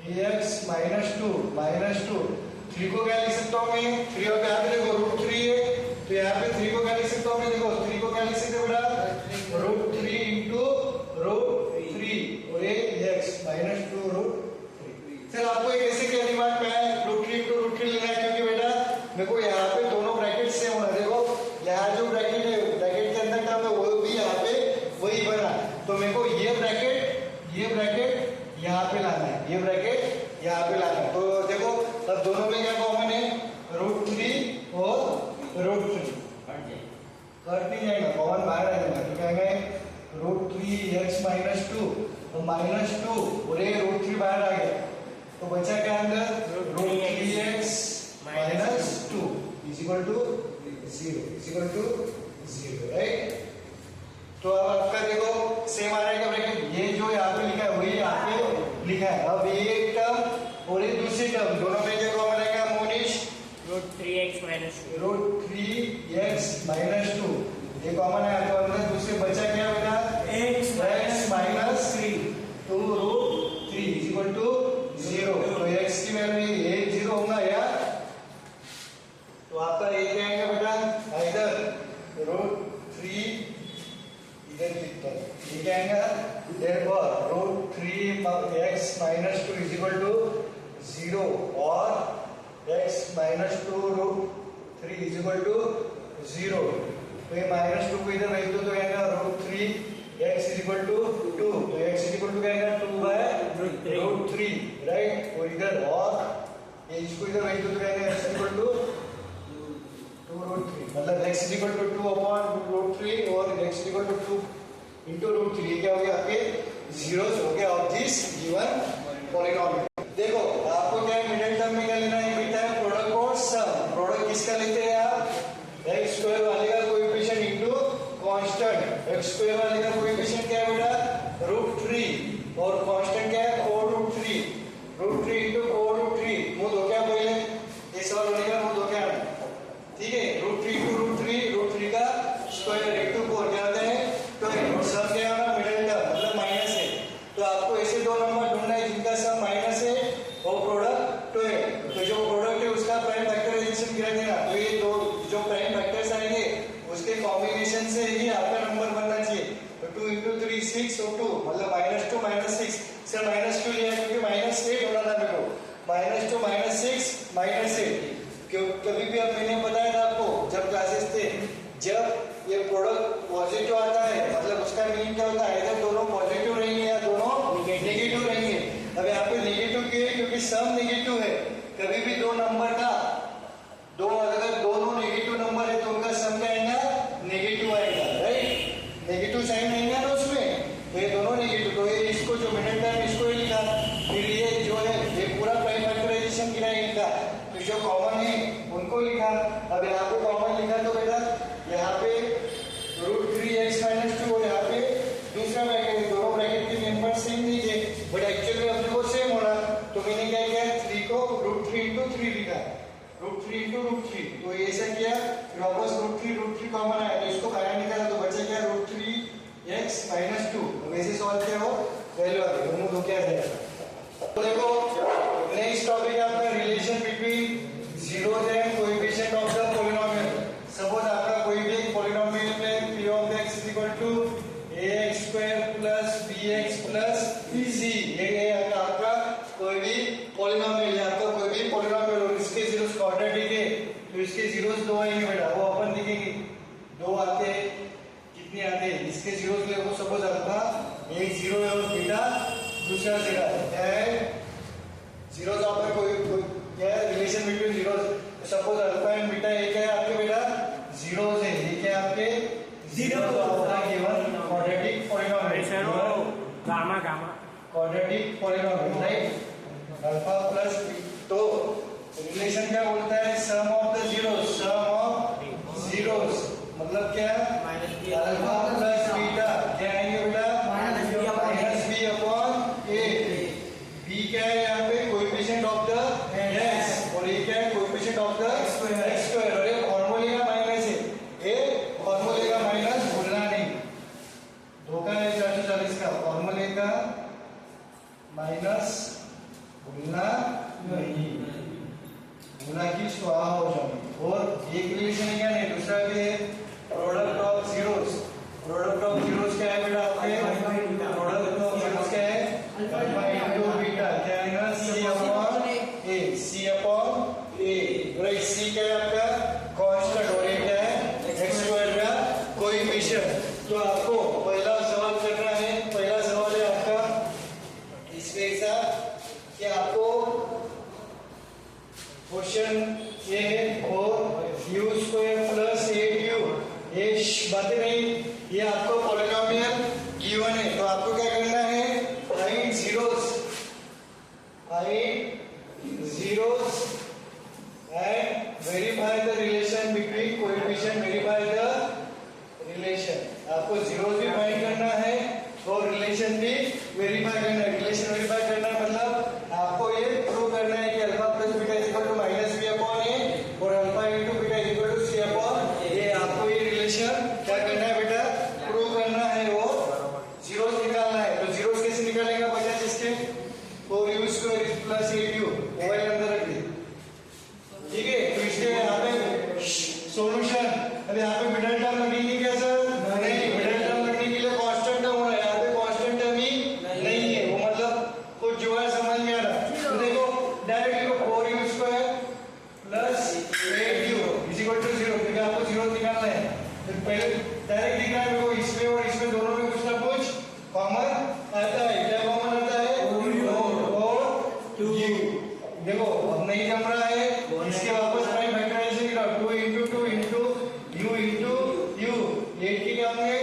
एक्स -2 3 को क्या लिख सकता हूँ मैं, 3 और यहाँ पे देखो √3 है, तो यहाँ पे 3 को क्या लिख सकता हूँ मैं, देखो 3 को क्या लिख सकते हैं बेटा, √3 इंटू √3 और ये x -2 √3। सर आपको एक ऐसे क्या दिमाग में है √3 इंटू √3 लेना है, क्योंकि बेटा मेरे को यहाँ पे दोनों ब्रैकेट सेम होना, देखो यहाँ जो ब्रैकेट है ब्रैकेट के अंदर टर्म है वो भी यहाँ पे वही बना, तो मेरे को ये ब्रैकेट यहाँ पे लाना है, ये ब्रैकेट यहाँ पे लाना है। तो देखो अब दोनों में क्या कॉमन है, √3 और √3 कट नहीं जाएगा, कॉमन बाहर आ जाएगा, तो क्या है √3x -2 तो -2 और ये √3 बाहर आ गया, तो बचा क्या अंदर, √3x -2 0 राइट। तो अब आपका देखो सेम आ रहेगा ब्रैकेट, ये जो यहाँ पे लिखा है वही यहाँ पे लिखा है। अब ये एक टर्म और ये दूसरी टर्म, दोनों में क्या कॉमन आएगा मोनिश, √3x -2 √3x -2 ये कॉमन है, तो अंदर दूसरे बचा क्या बेटा, x -3 तो √3 0, तो x की वैल्यू ये 0 होगा या, तो आपका ये क्या आएगा बेटा, इधर √3 इधर लिखता है, ये क्या आएगा, therefore √3x -2 0 और x -2 √3 0, तो ये -2 को इधर रख दो तो आएगा √3x 2, तो x क्या आएगा 2/√3 राइट, और इधर और ये इसको इधर रख दो तो क्या आएगा x 2/√3, मतलब x 2/√3 और x 2 into √3, ये क्या हो गया आपके जीरोस हो गया ऑफ दिस गिवन पॉलीनोमियल। देखो आपको क्या है, मिडिल टर्म में क्या लेना है बेटा, प्रोडक्ट और सम। प्रोडक्ट किसका लेते हैं आप, x स्क्वायर वाले का coefficient into constant, x square वाले का कोएफिशिएंट क्या है बेटा, √3 और कांस्टेंट क्या है 4√3, √3 इंटू 4√3, मुंह धो क्या पहले, ये सवाल होने का मुंह धो क्या, ठीक है, √3 इंटू √3 का स्क्वायर इंटू 4 क्या होता है, तो सम क्या होगा, मिडिल टर्म मतलब माइनस है, तो आपको ऐसे दो नंबर ढूंढना है जिनका सम माइनस है और प्रोडक्ट 2 है, तो जो प्रोडक्ट है उसका प्राइम फैक्टराइजेशन गिरा देना, तो ये दो जो प्राइम फैक्टर्स आएंगे उसके कॉम्बिनेशन से ही आपका नंबर बनना चाहिए, तो 2 इंटू 3 6 और 2 मतलब -2 -6, सर -2 लिया क्योंकि -8 होना था मेरे को, -2 -6 -8, क्यों कभी भी अब मैंने बताया था आपको जब क्लासेस थे, जब ये प्रोडक्ट पॉजिटिव आता है मतलब उसका मीनिंग क्या होता है, इधर दोनों पॉजिटिव रहेंगे या दोनों नेगेटिव रहेंगे। अब यहाँ पे नेगेटिव क्यों है, क्योंकि सम नेगेटिव है, कभी भी दो नंबर का अगर दोनों नेगेटिव नंबर है तो उनका सम क्या आएगा, नेगेटिव आएगा राइट, नेगेटिव साइन आएगा ना उसमें, तो ये दोनों नेगेटिव, तो ये इसको जो मिडिल टर्म इसको ही लिखा, फिर ये जो है ये पूरा प्राइम फैक्टराइजेशन गिरा इनका, तो जो कॉमन है उनको लिखा। अब यहाँ पे कॉमन लिखा तो बेटा यहाँ पे √3x -2 और यहाँ पे दूसरा ब्रैकेट, दोनों ब्रैकेट के नंबर सेम नहीं थे बट एक्चुअली में अपने को सेम होना, तो मैंने क्या किया 3 को √3 इंटू 3 लिखा, √3 इंटू √3, तो ये ऐसा किया, फिर वापस √3 कॉमन आया तो इसको बाहर निकाला तो बचा क्या √3x -2, अब ऐसे सॉल्व किया हो वैल्यू आ गई, दोनों दो क्या है। तो देखो नेक्स्ट टॉपिक है आपका relation between zeros and coefficient of the polynomial. Suppose आपका कोई भी एक पॉलीनोमियल है p of x ax² + bx + c, ये आपका कोई भी पॉलीनोमियल है, आपका कोई भी पॉलीनोमियल और इसके जीरोस क्वाड्रेटिक है तो इसके जीरोस 2 आएंगे बेटा, वो अपन दिखेंगे 2 आते हैं, कितने आते हैं इसके जीरोस ले, वो सपोज आपका एक 0 है और बीटा दूसरा 0 है, जीरोस आपका कोई क्या है relation between zeros, suppose alpha and beta एक है आपके बेटा जीरोस है, ये क्या आपके जीरोस आपका given quadratic polynomial, quadratic polynomial right, alpha plus, तो रिलेशन क्या बोलता है, सम ऑफ द जीरोस मतलब क्या अल्फा प्लस बीटा क्या आएंगे बेटा -b अपॉन a, b क्या है यहाँ पे कोएफिशिएंट ऑफ द x और ये क्या है coefficient of the x square, और ये फॉर्मूला एक रिलेशन क्या नहीं, दूसरा भी है product of zeros. Product of zeros क्या है बेटा आपके? प्रोडक्ट ऑफ जीरोस क्या है? अल्फा इनटू बीटा, क्या है ना? सी अपॉन ए, सी अपॉन ए। राइट, सी क्या है आपका? कांस्टेंट, और ये क्या है? एक्स स्क्वायर का कोएफिशिएंट। तो आपको पहला सवाल करना है, पहला सवाल है आपका इसमें ऐसा कि आपको क्वेश्चन ये है और यू स्क्वायर प्लस 8u, ये बातें नहीं, ये आपको पॉलिनोमियल गिवन है। तो आपको क्या करना है? Find zeros and verify the relation between coefficient, verify the relation. आपको जीरोस भी फाइंड करना है और रिलेशन भी वेरीफाई करना है। रिलेशन वेरीफाई करना मतलब आपको ये प्रूव करना है कि alpha plus beta is equal to minus B upon A और alpha into beta is equal to C upon A. आपको ये रिलेशन क्या करना है बेटा? प्रूव करना है, वो जीरोस निकालना है। तो जीरोस कैसे निकालेगा बच्चा? जिसके 4u square plus 8u mobile अंदर रख दी, ठीक है। तो इसके यहाँ पे सॉल्यूशन, अभी यहाँ पे मिडिल टर्म लगेगी क्या सर? नहीं, मिडिल टर्म लगने के लिए कांस्टेंट टर्म होना है, यहाँ पे कांस्टेंट टर्म ही नहीं है, वो मतलब कुछ जो है समझ में आ रहा। तो देखो डायरेक्ट लिखो 4u square plus 8u is equal to 0, क्योंकि आपको 0 निकालना है। तो पहले डायरेक्ट लिखना है देखो, इसमें और इसमें दोनों में कुछ ना कुछ कॉमन आता है। क्या कॉमन आता है? और 2u। देखो अब नहीं जम रहा है, इसके वापस प्राइम फैक्टराइजेशन करो, 2 into 2 into u into u, 8 की क्या होंगे?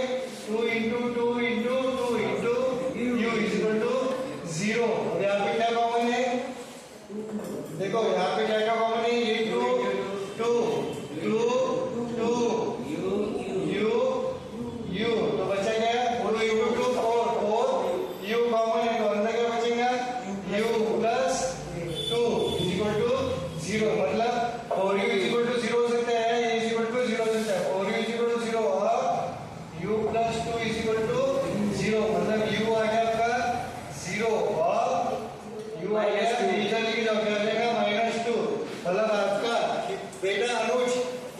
2 into 2 into 2 into u is equal to 0। अब यहाँ पे क्या कॉमन है? देखो यहाँ पे क्या क्या कॉमन है? ये 2 2 2 2 u u, तो बचा क्या? 2 into 2 4 4 u कॉमन है, तो अंदर क्या बचेगा? u plus 2 is equal to 0। मतलब 4u is equal to 0 हो सकता है, ये is equal to 0 हो सकता है। 4u is equal to 0 और u plus 2 is equal to 0, मतलब u आ गया आपका 0 और u आ गया इधर लेके जाओ, क्या आ जाएगा? -2। मतलब आपका बेटा अनुज,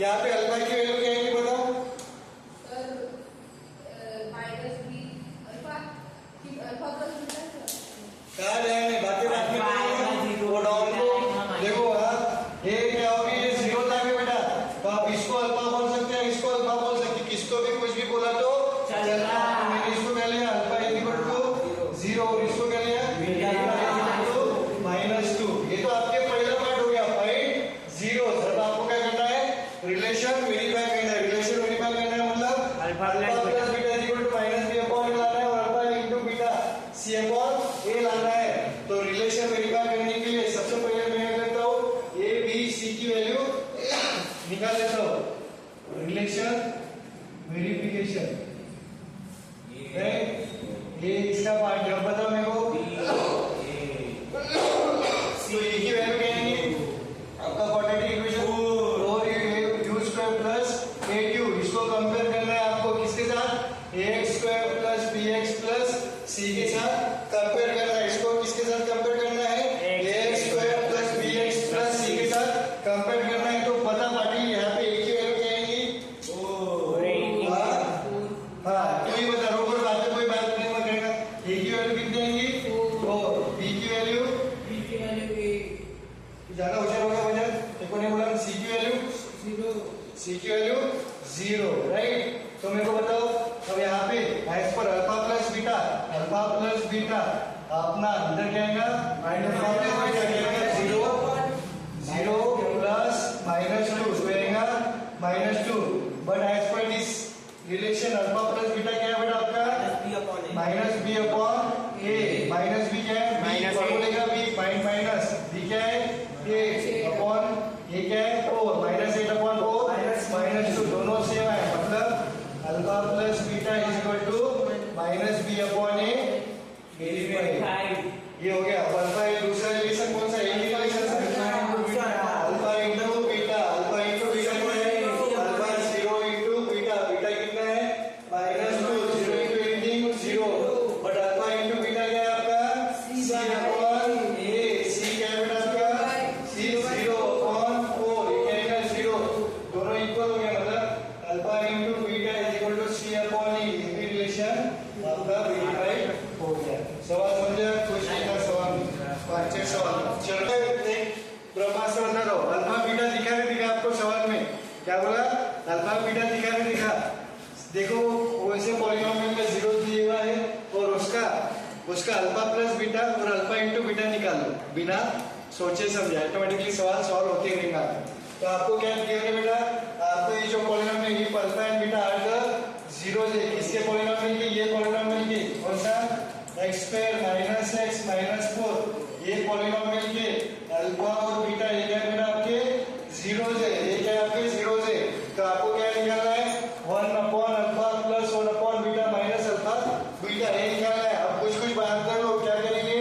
यहाँ पे अल्फा की वैल्यू क्या है बताओ? कहाँ जाएंगे? बातें बात में वो डाउन को देखो। आप ये क्या होगी? ये 0 था बेटा, तो आप इसको अल्फा बोल सकते हैं, इसको अल्फा बोल सकते हैं, किसको भी कुछ भी बोला तो चलता। मैंने इसको क्या लिया? अल्फा इज इक्वल टू 0 और इसको क्या लिया? Beta is equal to -2। ये तो आपके पहला पार्ट हो गया, फाइंड जीरोस। अब आपको क्या करना है? रिलेशन वेरीफाई करना है। रिलेशन वेरीफाई करना है मतलब alpha plus beta is equal to minus B upon A लाना है और alpha into beta C upon A लाना है। तो रिलेशन वेरीफाई करने के लिए सबसे पहले मैं क्या करता हूँ? ए बी सी की वैल्यू निकाल लेता हूँ। रिलेशन वेरिफिकेशन, ये इसका पार्ट है। अब बताओ मेरे को, तो ए की वैल्यू क्या है? आपका quadratic equation 4u square plus 8u, इसको कंपेयर करना है आपको किसके साथ? ax square plus bx plus c के साथ कंपेयर करना है। इसको किसके साथ कंपेयर करना है? ax square plus bx plus c के साथ कंपेयर करना है। तो पता पाटिल यहाँ पे a की वैल्यू क्या आएगी? हाँ, तू ही बता, रोक बात में कोई बात नहीं मत करना। a की वैल्यू कितनी आएगी? 4। b की वैल्यू ज्यादा होशियार होगा वजन, देखो ने बोला c की वैल्यू 0, राइट। तो मेरे को बताओ अब यहाँ पे as per alpha plus beta अपना अंदर क्या आएगा? -0 प्लस -2 तो आएगा -2। But as per this relation alpha plus beta क्या है बेटा आपका? -b upon a। Minus b क्या है? b बोलेगा b माइनस b क्या है? a अपॉन ये क्या है? 4 -8 अपॉन 4 -2 दोनों सेम है, मतलब alpha plus beta is equal to -b upon a। ये हो गया। अल्फा दूसरा रिलेशन कौन सा? यही relation alpha into beta. Alpha into beta क्या है? Alpha 0 into beta. बीटा कितना है? -8 देखो वैसे पॉलिनोमियल में जीरो दिया हुआ है और उसका अल्फा प्लस बीटा और अल्फा इंटू बीटा निकालो बिना सोचे समझे, ऑटोमेटिकली सवाल सॉल्व होते ही रहेगा। तो आपको क्या दिया है बेटा, आपको ये जो पॉलिनोमियल ये अल्फा एंड बीटा आर का जीरो है, किसके पॉलिनोमियल के, ये पॉलिनोमियल के कौन सा x square minus x minus 4, ये पॉलिनोमियल के अल्फा और बीटा ये क्या बेटा आपके जीरो है, ये क्या आपके जीरो है। तो आपको क्या निकालना है 1 upon alpha plus 1 upon beta minus alpha beta, ये निकालना है। अब कुछ बात कर लो, क्या करेंगे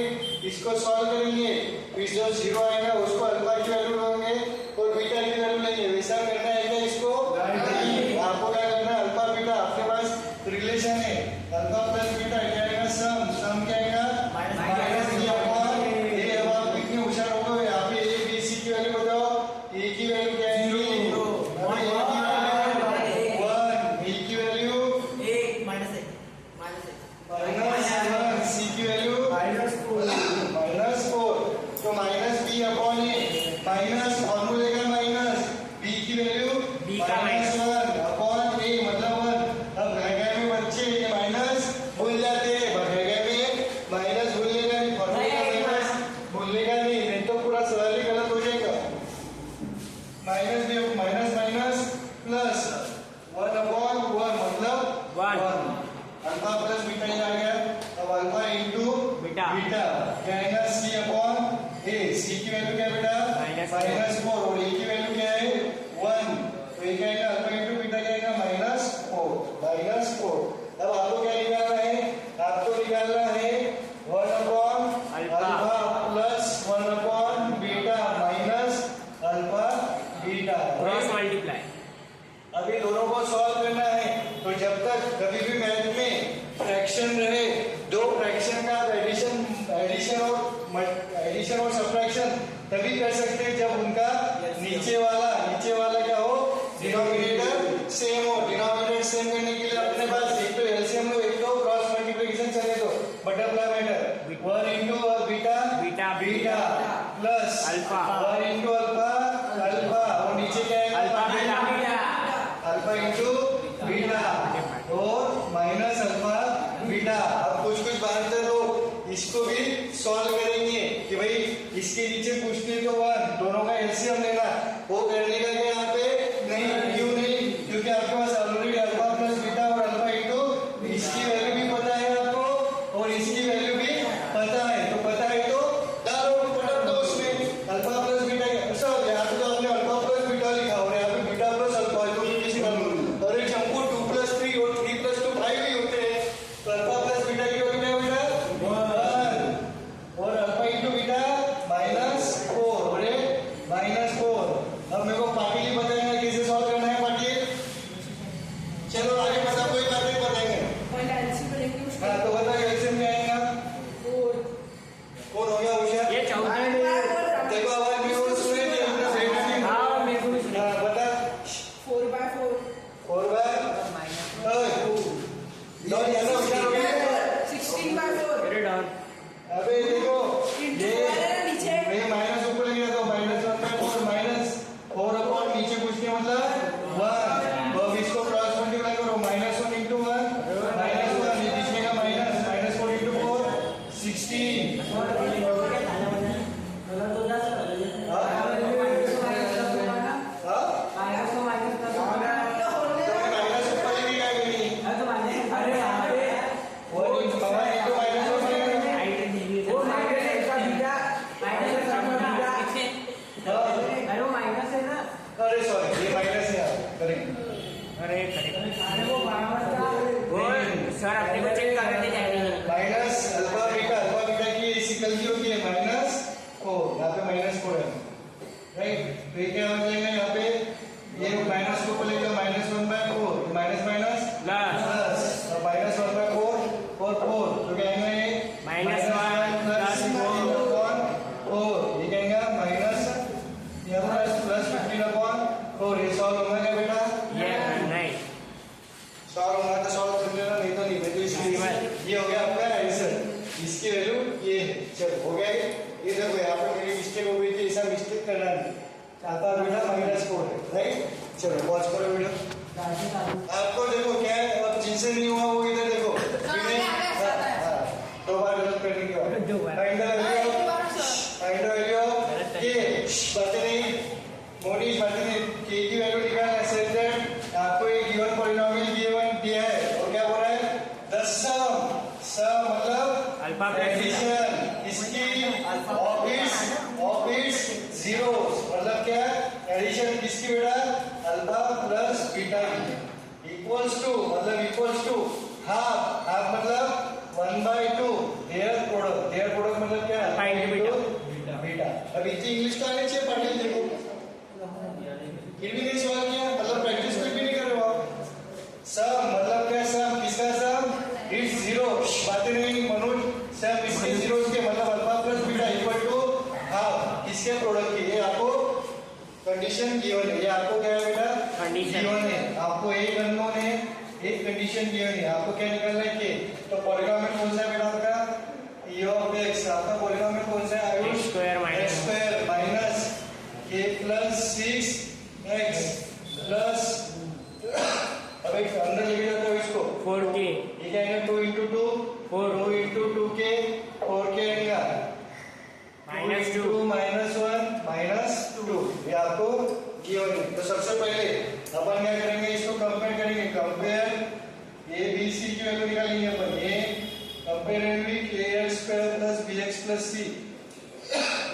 इसको सॉल्व करेंगे, फिर जो जीरो आएगा उसको अल्फा की वैल्यू लेंगे और बीटा की वैल्यू लेंगे, वैसा करना है क्या इसको नहीं। आपको क्या करना है अल्फा बीटा आपके पास रिलेशन है, अल्फा प्लस बीटा क्या आएगा सम क्या आएगा माइनस बी अपॉन ए। अब आप कितने होशियार हो गए, यहाँ पे ए बी सी की वैल्यू बताओ, ए की वैल्यू क्या आएगी 1, बी की वैल्यू माइनस 1, सी की वैल्यू माइनस 4। तो माइनस बी अपॉन ए माइनस फॉर्मूले का माइनस बी की वैल्यू माइनस 1 अपॉन ए मतलब 1। अब घाय में बच्चे ये माइनस भूल जाते हैं, घाय में माइनस भूलने का नहीं, फॉर्मूले का माइनस भूलने का नहीं तो पूरा सवाल ही गलत हो जाएगा। Minus b minus minus plus 1 upon 1 मतलब 1, अल्फा प्लस बीटा ही आ गया। अब अल्फा इंटू बीटा क्या आएगा सी अपॉन ए, सी की वैल्यू क्या बेटा माइनस 4 और ए की वैल्यू क्या है 1, तो ये क्या आएगा अल्फा इंटू बीटा क्या आएगा माइनस 4। अब आपको क्या निकालना है, आपको निकालना है 1 upon alpha plus 1 upon beta minus alpha beta cross multiply. अभी दोनों को सॉल्व करना है। तो जब तक कभी भी मैथ में फ्रैक्शन रहे, दो फ्रैक्शन का एडिशन और सब्ट्रैक्शन तभी कर सकते हैं जब उनका नीचे वाला क्या हो डिनोमिनेटर सेम हो। डिनोमिनेटर सेम करने के लिए अपने पास एक तो एलसीएम लो, एक तो क्रॉस मल्टीप्लिकेशन चले तो butterfly method 1 into beta plus alpha 1 into alpha और नीचे क्या है अल्फा इंटू बीटा और माइनस अल्फा बीटा। अब कुछ बात कर लो, इसको भी सॉल्व करेंगे कि भाई इसके नीचे कुछ नहीं तो 1, दोनों का एलसीएम लेना, वो करने का क्या यहाँ पे नहीं, क्यों नहीं, क्योंकि आपके पास ऑलरेडी अल्फा प्लस बीटा और अल्फा इंटू इसकी वैल्यू भी पता है आपको और इसकी वैल्यू भी पता है, तो डालो पटक दो उसमें अल्फा प्लस बीटा। सब यहाँ पे तो आपने अल्फा प्लस बीटा लिखा और यहाँ पे बीटा प्लस अल्फा, और एक शंकु 2 + 3 और 3 + 2 5 भी होते हैं। तो अल्फा प्लस बीटा की वैल्यू क्या होगा 1 और अल्फा इंटू बीटा -4 और -4। अब मेरे को पाटिल बताएंगे कैसे सॉल्व करना है पाटिल, चलो आगे बता, कोई बात नहीं बताएंगे। हाँ तो बताओ एलसीएम क्या आएगा, कौन हो गया होशियार, ये 14 देखो आवाज में वो सुने थे इतना बेटा नहीं। हाँ मेरे को भी सुना। हाँ बता 4/4 4 बार लो ज्यादा होशियार हो गए 16/4 मेरे डाउन। अबे देखो इंटू ये वाला नीचे नहीं माइनस ऊपर लग गया तो -1/4 -4 अपॉन नीचे कुछ नहीं मतलब 1। अब इसको क्रॉस मल्टीप्लाई करो -1 इंटू 1 -1 ये बीच में का -4 इंटू 4 16। अरे सॉरी ये माइनस है करेक्ट। अरे वो सर अपने को चेक कर रहे थे माइनस अल्फा बीटा की ऐसी गलती होती है -4, यहाँ पे -4 है राइट। तो ये क्या हो जाएगा यहाँ पे ये माइनस को बोलेगा -1/4 माइनस माइनस प्लस और -1/4 और 4 तो क्या आएगा ये -1 प्लस 4 ये क्या आएगा माइनस यहाँ प्लस 15/4। ये सॉल्व होगा क्या बेटा, ये नहीं सॉल्व होगा तो सॉल्व कर लेना, नहीं तो नहीं। तो इसलिए ये हो गया आपका आंसर, इसकी वैल्यू ये है। चलो हो गया ये देखो यहाँ पे मेरी मिस्टेक हो गई थी, ऐसा मिस्टेक करना नहीं चाहता बेटा -4 है राइट। चलो पॉज करो वीडियो। आपको देखो क्या है, अब जिनसे नहीं हुआ वो इधर देखो। दो बार गलत करने के बाद दो बार। फाइंड द वैल्यू के बातें नहीं मोनिश बातें नहीं के की वैल्यू निकालना है। सेट दैट आपको एक गिवन पॉलिनोमियल गिवन दिया है और क्या बोल रहा है द सम मतलब अल्फा प्लस एडिशन इसकी ऑफ इट्स जीरोस मतलब क्या एडिशन किसकी बेटा अल्फा प्लस बीटा की इक्वल्स टू हाफ मतलब 1/2 देयर प्रोडक्ट मतलब क्या Alpha into बीटा। अब इतनी इंग्लिश का आने चाहिए पाटिल देखो फिर भी नहीं सवाल किया मतलब प्रैक्टिस कुछ भी नहीं कर रहे हो आप। सम मतलब क्या सम किसका सम इट्स जीरो बातें नहीं मनोज सम इसके जीरो के मतलब alpha plus beta equal to half किसके प्रोडक्ट की। ये आपको कंडीशन गिवन है। ये आपको क्या है बेटा Condition। गिवन है। आपको एक अननोन है एक कंडीशन गिवन है। आपको क्या निकालना है के तो पॉलीनोमियल कौन सा है बेटा आपका e of x आपका पॉलीनोमियल कौन सा है Ayush x square minus k plus 6x plus अब एक अंदर लेके जाते हो इसको 4k ये क्या है 2 into 2 2 into 2k 4k आएगा -2 2 minus 1 minus 2 ये आपको गिवन है। तो सबसे पहले अपन क्या करेंगे इसको कंपेयर करेंगे कंपेयर a b c की वैल्यू निकालेंगे अपन a comparatively kx square plus bx plus c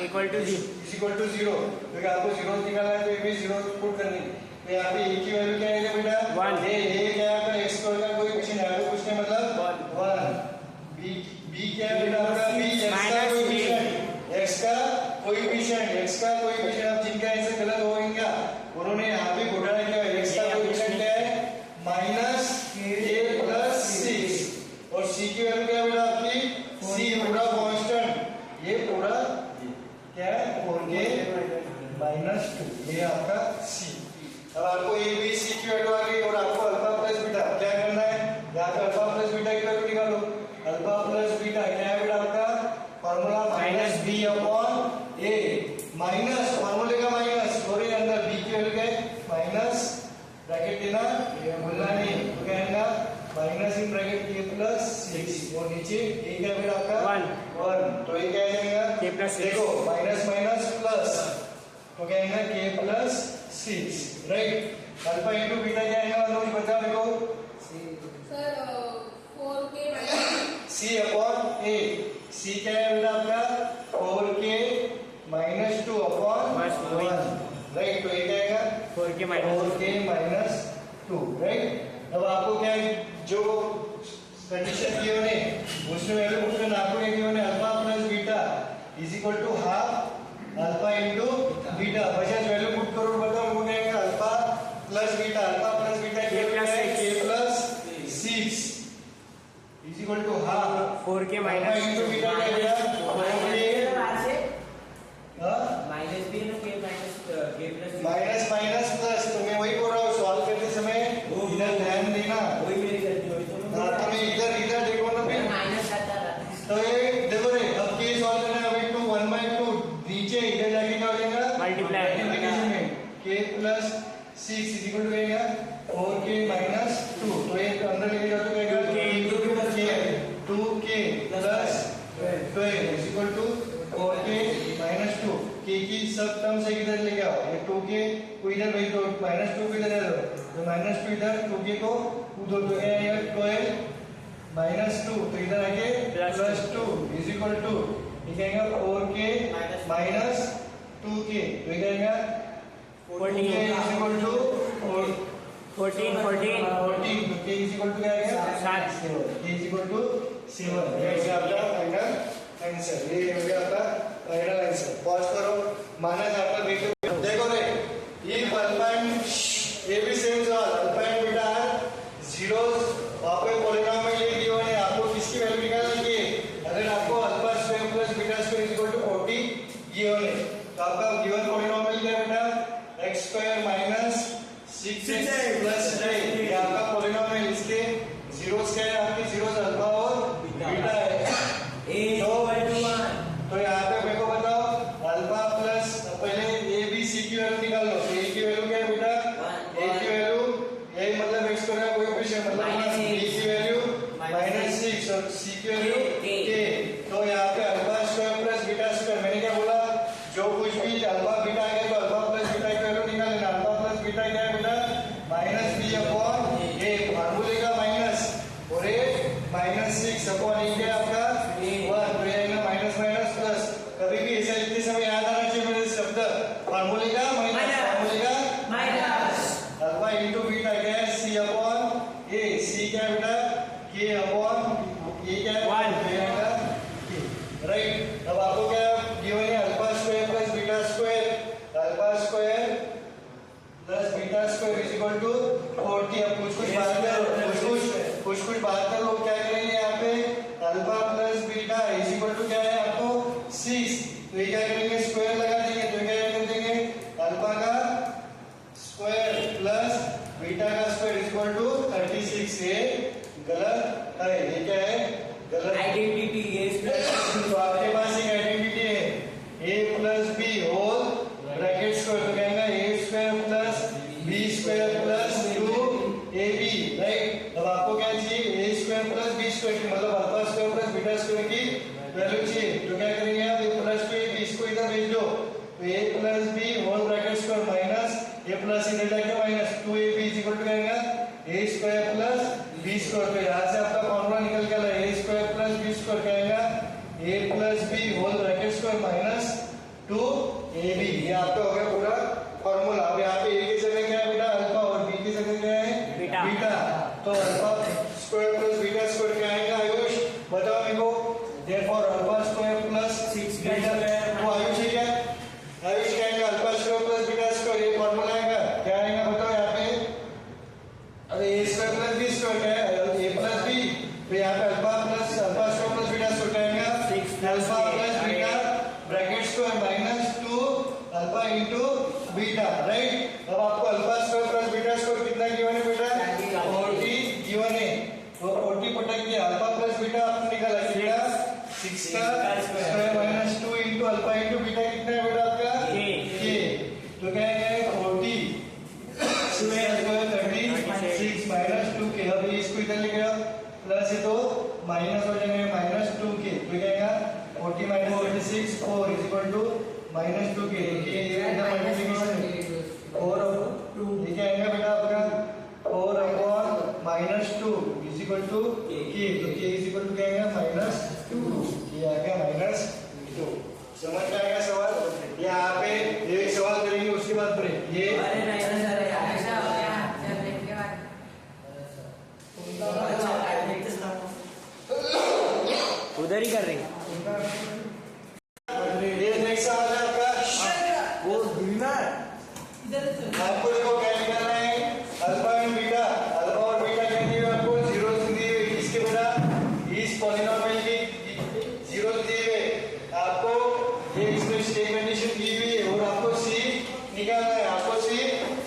equal to 0 is equal to 0 क्योंकि आपको 0 निकालना है तो ये भी 0 पुट करनी है। तो यहाँ पे a की वैल्यू क्या है बेटा 1 a क्या है आपका x स्क्वायर का कोई क्वेश्चन है आपको पूछने मतलब 1 b क्या है बेटा आपका b x का कोएफिशिएंट आप जिनका आंसर गलत होगा उन्होंने यहाँ पे घोटाला किया है। x का कोएफिशिएंट क्या है -k plus 6 और c की वैल्यू क्या है बेटा आपकी c पूरा कांस्टेंट ये पूरा क्या है 4k -2 ये आपका c। अब आपको a b c की वैल्यू आ गई और आपको अल्फा प्लस बीटा क्या करना है यहाँ पे अल्फा प्लस बीटा की वैल्यू निकालो। अल्फा प्लस बीटा क्या है बेटा आपका formula -b upon a minus फॉर्मूले का माइनस और ये अंदर b की वैल्यू क्या है माइनस ब्रैकेट देना बोलना नहीं तो क्या आएगा minus in bracket k plus 6 और नीचे a क्या बेटा आपका 1 तो ये क्या आ जाएगा k plus 6 देखो माइनस माइनस प्लस तो क्या आएगा k plus 6 right. Alpha into beta क्या आएगा लोग बताओ देखो sir 4k minus c upon a c क्या है बेटा आपका 4k -2 अपॉन बस 1 राइट। तो ये क्या आएगा 4k minus 4k -2 राइट। अब आपको क्या है जो कंडीशन गिवन है उसमें वैल्यू पुट करना आपको ये गिवन है alpha plus beta is equal to half alpha into beta बजाय वैल्यू पुट करो बताओ वो क्या आएगा alpha plus beta K plus k plus 6 is equal to half 4k alpha minus into beta क्या आएगा माइनस भी ना के प्लस माइनस माइनस प्लस तो मैं वही बोल रहा हूँ सॉल्व करते समय इधर ध्यान देना वही मेरी गलती हुई तो तो मैं इधर देखो ना फिर माइनस आता था तो ये देखो रे अब के सॉल्व करना है अभी 2 1/2 नीचे इधर जाके क्या हो जाएगा Multiply। मल्टीप्लिकेशन में k plus 6 is equal to क्या 4k माइनस 2 तो ये अंदर लेके जाओ तो क्या आएगा 2k plus 12 is equal to 4k minus 2 k की सब टर्म से इधर लेके आओ ये 2k को इधर भेज दो -2 को इधर ले लो तो -2 इधर 2k को उधर तो क्या आएगा 12 -2 तो इधर आके प्लस 2 इज इक्वल टू ये क्या आएगा 4k माइनस 2k तो ये क्या आएगा 14 इज इक्वल टू 14 14 तो k इज इक्वल टू क्या आएगा 7 k इज इक्वल टू 7 ये आपका फाइनल आंसर ये हो गया आपका फाइनल आंसर। पॉज करो माइनस आफ्टर वीडियो देखो रे if alpha and A B same सवाल alpha and beta are zeros आपको पॉलीनोमियल ये गिवन है आपको किसकी वैल्यू निकालनी है। अगर आपको alpha square plus beta square is equal to 40 given है तो आपका गिवन पॉलीनोमियल क्या है बेटा x square minus 6x plus 3 ये आपका पॉलीनोमियल इसके जीरोस क्या है आपके जीरोस अल्फा और बीटा है। तो यहाँ पे मेरे को बताओ अल्फा प्लस पहले ए बी सी की वैल्यू निकाल लो। ए की वैल्यू क्या है बेटा ए की वैल्यू a ए सी क्या है बेटा के अपॉन ए क्या है One. राइट। अब आपको क्या गिवन है alpha square plus beta square, alpha square plus beta square is equal to 40। अब कुछ बात करो, कुछ बात कर लो। क्या करेंगे यहाँ पे alpha plus beta is equal to क्या है आपको 6। तो ये क्या करेंगे स्क्वायर लगा देंगे। तो क्या कर देंगे अल्फा का स्क्वायर प्लस बीटा का स्क्वायर इज इक्वल टू 36। ये गलत है, ये क्या है गलत आइडेंटिटी ए तो आपके पास एक आइडेंटिटी है a plus b whole bracket square. तो कहेंगे a square plus b square plus 2ab। Right. अब आपको क्या चाहिए a square plus b square की मतलब alpha square plus beta square की वैल्यू चाहिए। तो क्या करेंगे आप a प्लस 2ab इसको इधर भेज दो। तो a plus b whole bracket square minus a plus इधर जाके minus 2ab is equal to कहेंगे a square plus b square. तो यहाँ से आपका फॉर्मूला निकल के आया a square plus b square कहेगा a plus b whole bracket square minus 2ab। ये आपका हो गया पूरा फॉर्मूला। अब यहाँ पे a की जगह क्या है बेटा अल्फा और b की जगह क्या है बीटा। तो alpha square plus beta square क्या आएगा आयुष बताओ मेरे को। Therefore alpha square plus 6 beta. तो आयुष है क्या आयुष क्या आएगा alpha square plus beta square ये फॉर्मूला आएगा क्या आएगा बताओ यहाँ पे। अरे a square plus b square क्या है a प्लस b। तो यहाँ पे alpha square plus beta square क्या आएगा alpha plus beta bracket square minus 2 alpha into beta. Right. अब आपको alpha square plus beta square कितना गिवन है बेटा 40 गिवन है। तो 40 पटक के अल्फा प्लस बीटा आपने निकाला कितना 6 का square minus 2 into alpha into beta कितना है बेटा आपका k। तो क्या है 40 स्क्वायर 36 माइनस 2k। अब इसको इधर ले गया प्लस है तो माइनस हो जाएगा माइनस 2k। तो क्या आएगा 40 minus 36 4 is equal to minus 2k। ये इधर मल्टीप्लिकेशन 4 और 2 ये क्या आएगा बेटा आपका 4 upon minus 2 is equal to k। तो k इज इक्वल टू क्या आएगा माइनस 2। ये आ गया माइनस 2। समझ में आएगा सवाल। यहाँ पे एक सवाल करेंगे उसके बाद ब्रेक। ये अरे नहीं सर ऐसा हो गया उधर ही कर रहे हैं। ये नेक्स्ट सवाल है आपका वो आपको देखो क्या निकालना है अल्फा एंड बीटा। अल्फा और बीटा क्या दिए हुए आपको जीरो दिए हुए किसके बेटा इस पॉलिनोमियल की जीरो दिए हुए आपको ये इसमें स्टेट कंडीशन दी हुई है और आपको सी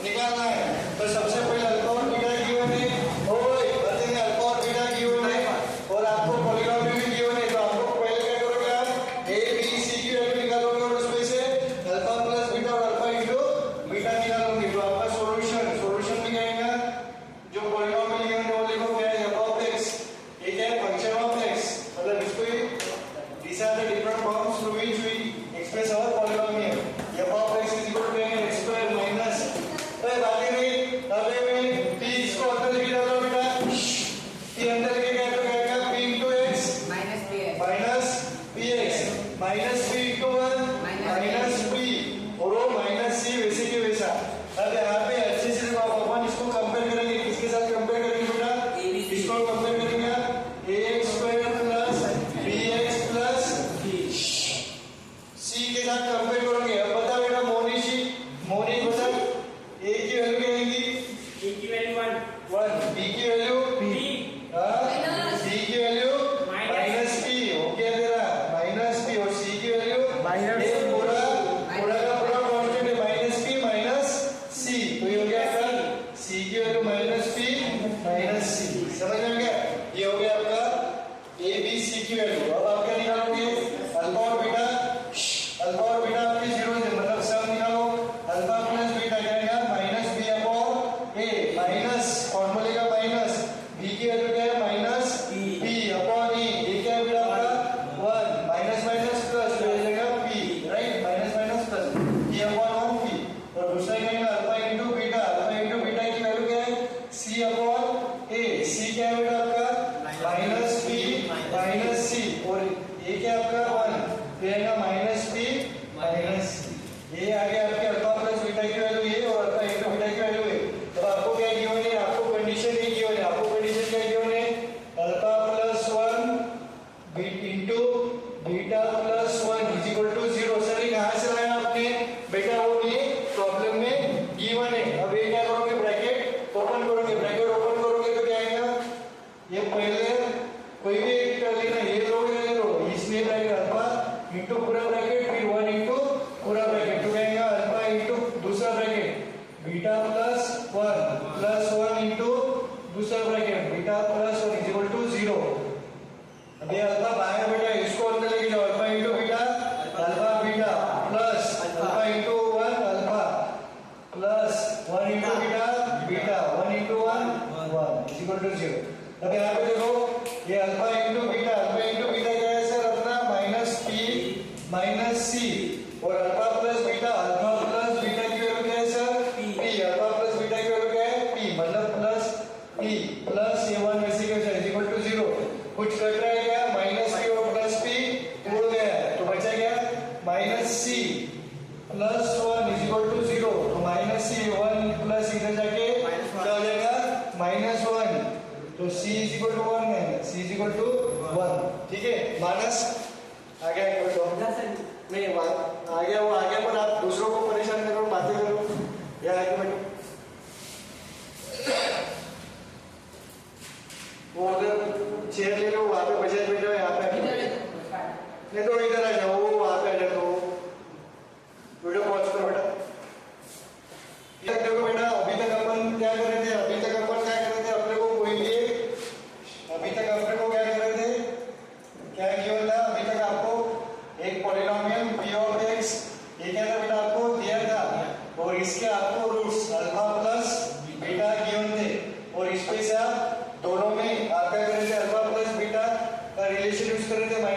निकालना है तो सबसे पहले अल्फा और बीटा गिवन है ओए बताइए अल्फा और बीटा गिवन है और आपको पॉलिनोमियल भी गिवन है। तो आपको पहले क्या करोगे आप a b c की वैल्यू निकालोगे और उसमें से अल्फा प्लस बीटा और अल्फा इनटू बीटा निकालोगे। तो आपका सॉल्यूशन भी क्या आएगा जो पॉलिनोमियल गिवन है वो लिखो क्या है f of x। ये क्या है फंक्शन ऑफ x मतलब इसको these are the different forms through which we express our polynomial। f of x is equal to x square minus बातें नहीं अबे में p इसको अंदर लेके डालो बेटा p अंदर लेके गया तो क्या आएगा p into x minus px minus p into 1 minus p और वो माइनस c वैसे के वैसा। अब यहाँ पे अच्छे से अपन इसको कंपेयर करेंगे किसके साथ कंपेयर करेंगे बेटा इसको कंपेयर करेंगे ax square plus bx plus c के साथ कंपेयर करेंगे। अब बता बेटा मोनी बता a की वैल्यू क्या आएगी A की वैल्यू 1 b की वैल्यू P c की वैल्यू माइनस p हो गया तेरा माइनस p और c की वैल्यू माइनस ये पूरा का पूरा कांस्टेंट है माइनस p माइनस c। तो ये हो गया आपका c की value minus p minus c। समझ में आ गया ये हो गया आपका a b c की वैल्यू। अब आप क्या निकालोगे अल्फा और बीटा आपके जीरो है मतलब सब निकालो अल्फा प्लस बीटा क्या आएगा minus b upon a minus फॉर्मूले का माइनस b की वैल्यू क्या है माइनस b अपॉन e। ये क्या है बेटा आपका 1 माइनस माइनस प्लस तो ये जाएगा p right minus minus plus e upon 1 p। और दूसरा क्या है अल्फा इनटू बीटा की वैल्यू क्या है c अपॉन a। c क्या है बेटा आपका माइनस p माइनस c और ये क्या आपका 1 तो आएगा माइनस p माइनस c। ये आगे आपके अल्फा प्लस बीटा की वैल्यू ये और अल्फा इनटू बीटा की वैल्यू है। तो आपको क्या गिवन है आपको कंडीशन नहीं गिवन है आपको +1 इंटू दूसरा bracket beta +1 is equal to 0। अभी अल्फा बाहर बेटा इसको अंदर लेके जाओ, alpha into beta alpha beta plus alpha into 1 alpha plus 1 into beta beta 1 into 1 1 is equal to 0। अब यहाँ पे देखो ये अल्फा इंटू बीटा क्या है सर अपना माइनस पी माइनस सी, और अल्फा प्लस बीटा की वैल्यू क्या है sir P, alpha plus beta की वैल्यू क्या है पी, मतलब प्लस पी प्लस ये 1 वैसे क्या है इक्वल टू 0। कुछ कट रहा है क्या, माइनस पी और प्लस पी उड़ गया है तो बचा क्या minus c plus 1 is equal to 0। तो माइनस सी 1 प्लस इधर जाके क्या हो जाएगा -1, तो c इज इक्वल टू 1 है, c इज इक्वल टू 1। ठीक है माइनस आ गया इक्वल टू नहीं आ गया, वो आ गया, पर आप दूसरों को परेशान करो, बातें करो या आगे बैठो। वो अगर चेयर ले लो वहां पे बजाय बैठो, यहाँ पे नहीं तो इधर आ जाओ, वो वहां पे आ जाओ, तो वीडियो पॉज करो बेटा। देखो बेटा अभी तक अपन क्या कर रहे थे, अपने को कोई भी अभी तक अपने को क्या कर रहे थे, क्या किया था अभी तक आपको एक पॉलिनोमियल p ऑफ x, ये क्या था बेटा आपको दिया था, और इसके आपको roots alpha plus beta given थे, और इस पे से आप दोनों में आप क्या कर रहे थे अल्फा प्लस बीटा का रिलेशन यूज कर रहे थे -b/a,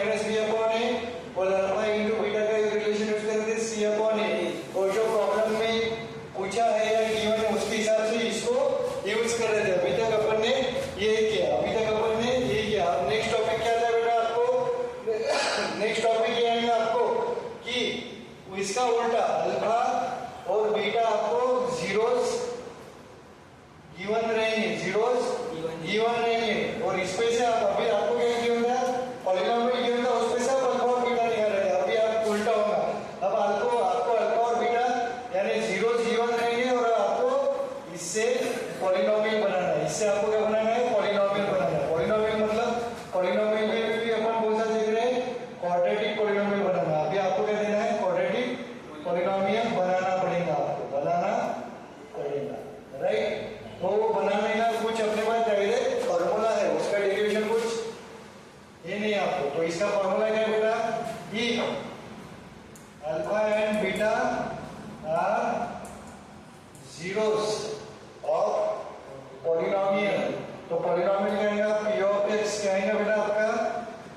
और अल्फा इंटू बीटा का रिलेशन यूज कर रहे थे c/a, और जो प्रॉब्लम में पूछा है या गिवन है उसके हिसाब से इसको यूज कर रहे थे। अभी तक अपन ने ये किया, अब नेक्स्ट टॉपिक क्या था बेटा आपको, नेक्स्ट टॉपिक ये है आपको कि इसका उल्टा अल्फा और बीटा आपको जीरोस गिवन रहेंगे, और इस पे से आप अभी आपको क्या गिवन था पॉलिनोमियल गिवन था, उस पे से आप अल्फा और बीटा निकाल रहे थे, अभी आप उल्टा होगा, अब आपको अल्फा और बीटा यानी जीरोस गिवन रहेंगे, और आपको इससे पॉलिनोमियल बनाना है, इससे आपको क्या बनाना है पॉलिनोमियल बनाना है। पॉलिनोमियल मतलब पॉलिनोमियल में भी अपन कौन सा देख रहे हैं क्वाड्रेटिक पॉलिनोमियल बनाना, अभी आपको क्या देना है क्वाड्रेटिक पॉलिनोमियल बनाना पड़ेगा, आपको बनाना पड़ेगा, राइट। तो वो बनाने का कुछ अपने पास डायरेक्ट फॉर्मूला है, उसका डेरिवेशन कुछ ये नहीं आपको, तो इसका फॉर्मूला क्या है बेटा ई alpha and beta are zeros of polynomial, तो पॉलिनोमियल क्या आएगा p ऑफ x क्या आएगा बेटा आपका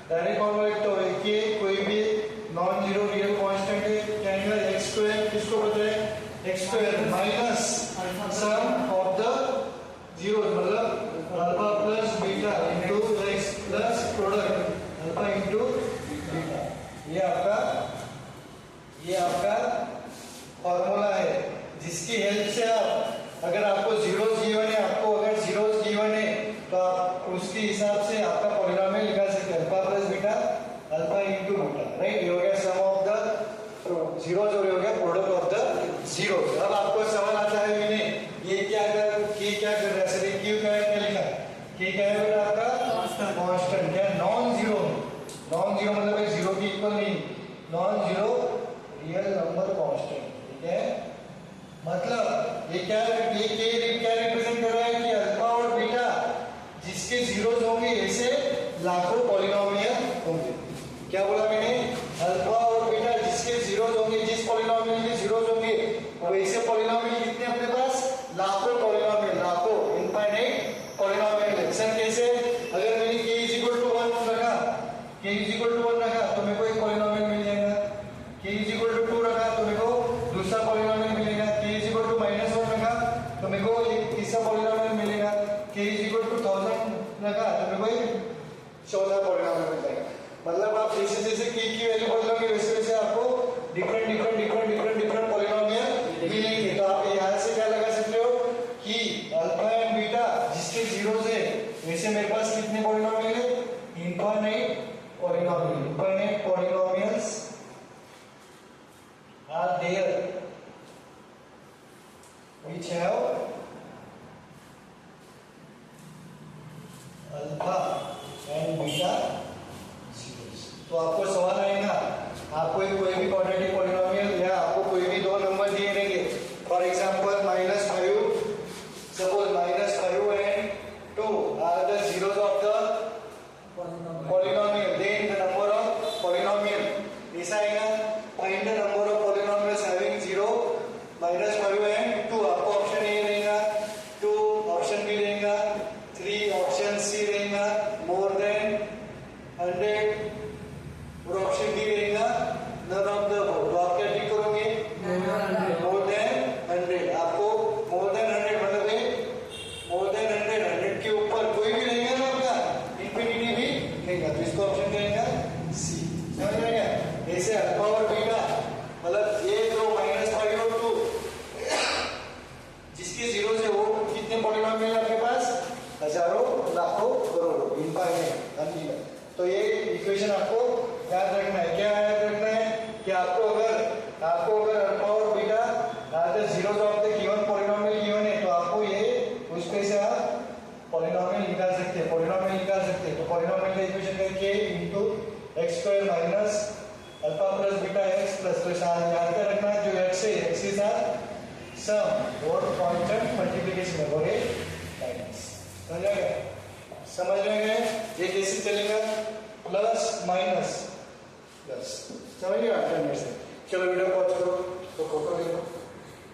डायरेक्ट फॉर्मूला, तो ये कोई भी नॉन जीरो रियल कांस्टेंट है क्या आएगा x² किसको पता है x² minus sum of the zero, मतलब alpha plus beta into x plus product alpha into beta, ये आपका फॉर्मूला है, जिसकी हेल्प से आप अगर आपको जीरोस गिवन है, तो आप उसके हिसाब से आपका पॉलिनोमियल निकाल सकते हैं alpha plus beta alpha into beta, right. ये हो गया सम ऑफ द जीरोस और ये हो गया प्रोडक्ट ऑफ द जीरोस। अब आपको सवाल आता है विनय ये क्या कर रहा है सर, क्यू क्या लिखा k क्या है बेटा आपका कांस्टेंट, क्या नॉन जीरो मतलब एक जीरो की इक्वल नहीं, non zero real number constant, ठीक है। मतलब ये क्या रिप्रेजेंट कर रहा है कि अल्फा और बीटा जिसके जीरोस होंगे ऐसे लाखों पॉलिनोमियल होंगे। क्या बोला मैंने, अल्फा और बीटा जिसके जीरोस होंगे, जिस पॉलिनोमियल के जीरोस होंगे वैसे पॉलिनोमियल कितने अपने पास लाखों पॉलिनोमियल, लाखों इनफाइनाइट पॉलिनोमियल। सर कैसे, अगर मैंने k = 1 रखा तो मेरे को एक पॉलिनोमियल मिल जाएगा, k = 2 रखा तो मेरे को दूसरा पॉलिनोमियल मिलेगा, k = -1 रखा तो मेरे को एक तीसरा पॉलिनोमियल मिलेगा, k = 1000 रखा तो मेरे को एक चौथा पॉलिनोमियल मिल जाएगा। मतलब आप जैसे जैसे k की वैल्यू बदलोगे वैसे वैसे आपको डिफरेंट पॉलिनोमियल मिलेंगे। तो आप यहाँ से क्या लगा सकते हो कि अल्फा एंड बीटा जिसके जीरोस है वैसे मेरे पास कितने पॉलिनोमियल है, infinite polynomials are there which have alpha and beta zeros. तो आपको सवाल आएगा, आपको कोई भी क्वाड्रेटिक पॉलिनोमियल या आपको कोई भी दो नंबर दिए रहेंगे, फॉर एग्जांपल -5, सपोज हजारों लाखों करोड़ों इनफाइनाइट। तो ये इक्वेशन आपको याद रखना है। क्या याद रखना है कि आपको अगर अल्फा और beta the zeros of the given polynomial given है तो आपको ये उसमें से आप पॉलिनोमियल निकाल सकते हैं, तो पॉलिनोमियल का इक्वेशन करके into x square minus alpha plus beta x plus, तो याद कर रखना जो x है x के साथ सम और कांस्टेंट मल्टीप्लिकेशन है, और ये माइनस। समझ गए ये कैसे चलेगा, प्लस माइनस प्लस, समझ गए आप से। चलो वीडियो पॉज करो तो फोटो देखो।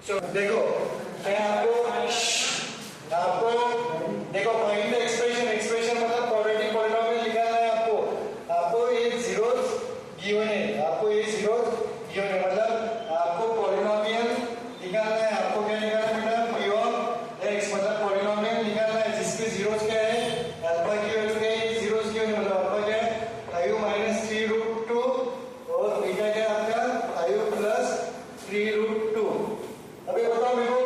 चलो देखो क्या आपको देखो फाइंड द एक्सप्रेशन मतलब क्वाड्रेटिक पॉलिनोमियल निकालना है आपको ये जीरोस गिवन है, मतलब आपको पॉलिनोमियल निकालना है। आपको क्या निकालना है बेटा, p ऑफ x मतलब पॉलिनोमियल निकालना है जिसके जीरोस क्या है, अल्फा की वैल्यू क्या है, जीरोस की वैल्यू मतलब अल्फा क्या है 5 माइनस 3 रूट 2 और बीटा क्या है आपका 5 प्लस 3 रूट 2। अभी बताओ मेरे को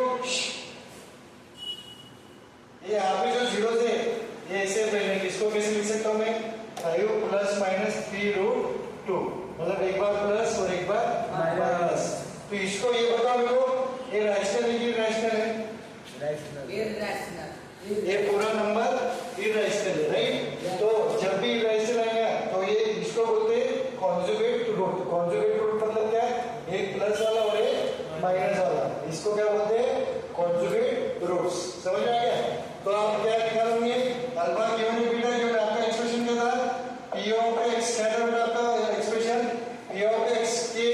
ये यहाँ पे जो जीरोस है ये ऐसे पहले इसको कैसे लिख सकता हूँ मैं, 5 प्लस माइनस 3 रूट 2 मतलब एक बार प्लस और एक बार माइनस। तो इसको ये बताओ मेरे को ये रैशनल है कि इरैशनल है, ये पूरा नंबर इरैशनल है राइट। तो जब भी इरैशनल आएगा तो ये इसको बोलते हैं कॉन्जुगेट रूट। कॉन्जुगेट रूट मतलब क्या है, एक प्लस वाला और एक माइनस वाला, इसको क्या बोलते हैं कॉन्जुगेट रूट्स। समझ में आ गया। तो आप क्या निकालोगे, अल्फा गिवन है बीटा गिवन, आपका एक्सप्रेशन क्या था, p ऑफ x क्या था आपका एक्सप्रेशन, p ऑफ x के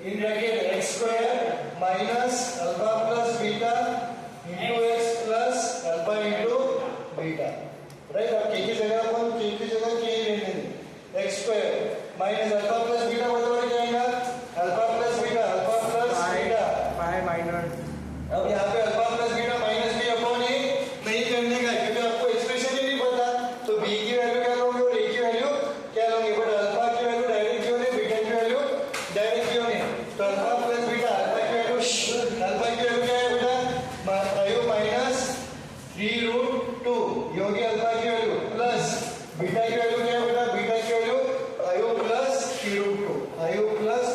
in bracket x square minus alpha plus beta into x plus alpha into beta right. अब k की जगह अपन k की जगह k ले लेंगे, x square minus alpha plus beta बराबर क्या आएगा, अल्फा प्लस बीटा 5 माइनस। अब यहाँ पे alpha plus beta minus b upon a नहीं करने का क्योंकि आपको एक्सप्रेशन ही नहीं पता, तो b की वैल्यू क्या लोगे और a की वैल्यू क्या लोगे, बट अल्फा की वैल्यू डायरेक्ट क्यों है, बीटा की वैल्यू डायरेक्ट क्यों है, तो अल्फा प्लस बीटा अल्फा की वैल्यू क्या है बेटा 5 माइनस 3 रूट 2 ये होगी अल्फा की वैल्यू, प्लस बीटा की वैल्यू क्या है बेटा, बीटा की value 5 plus 3 root 2 5 plus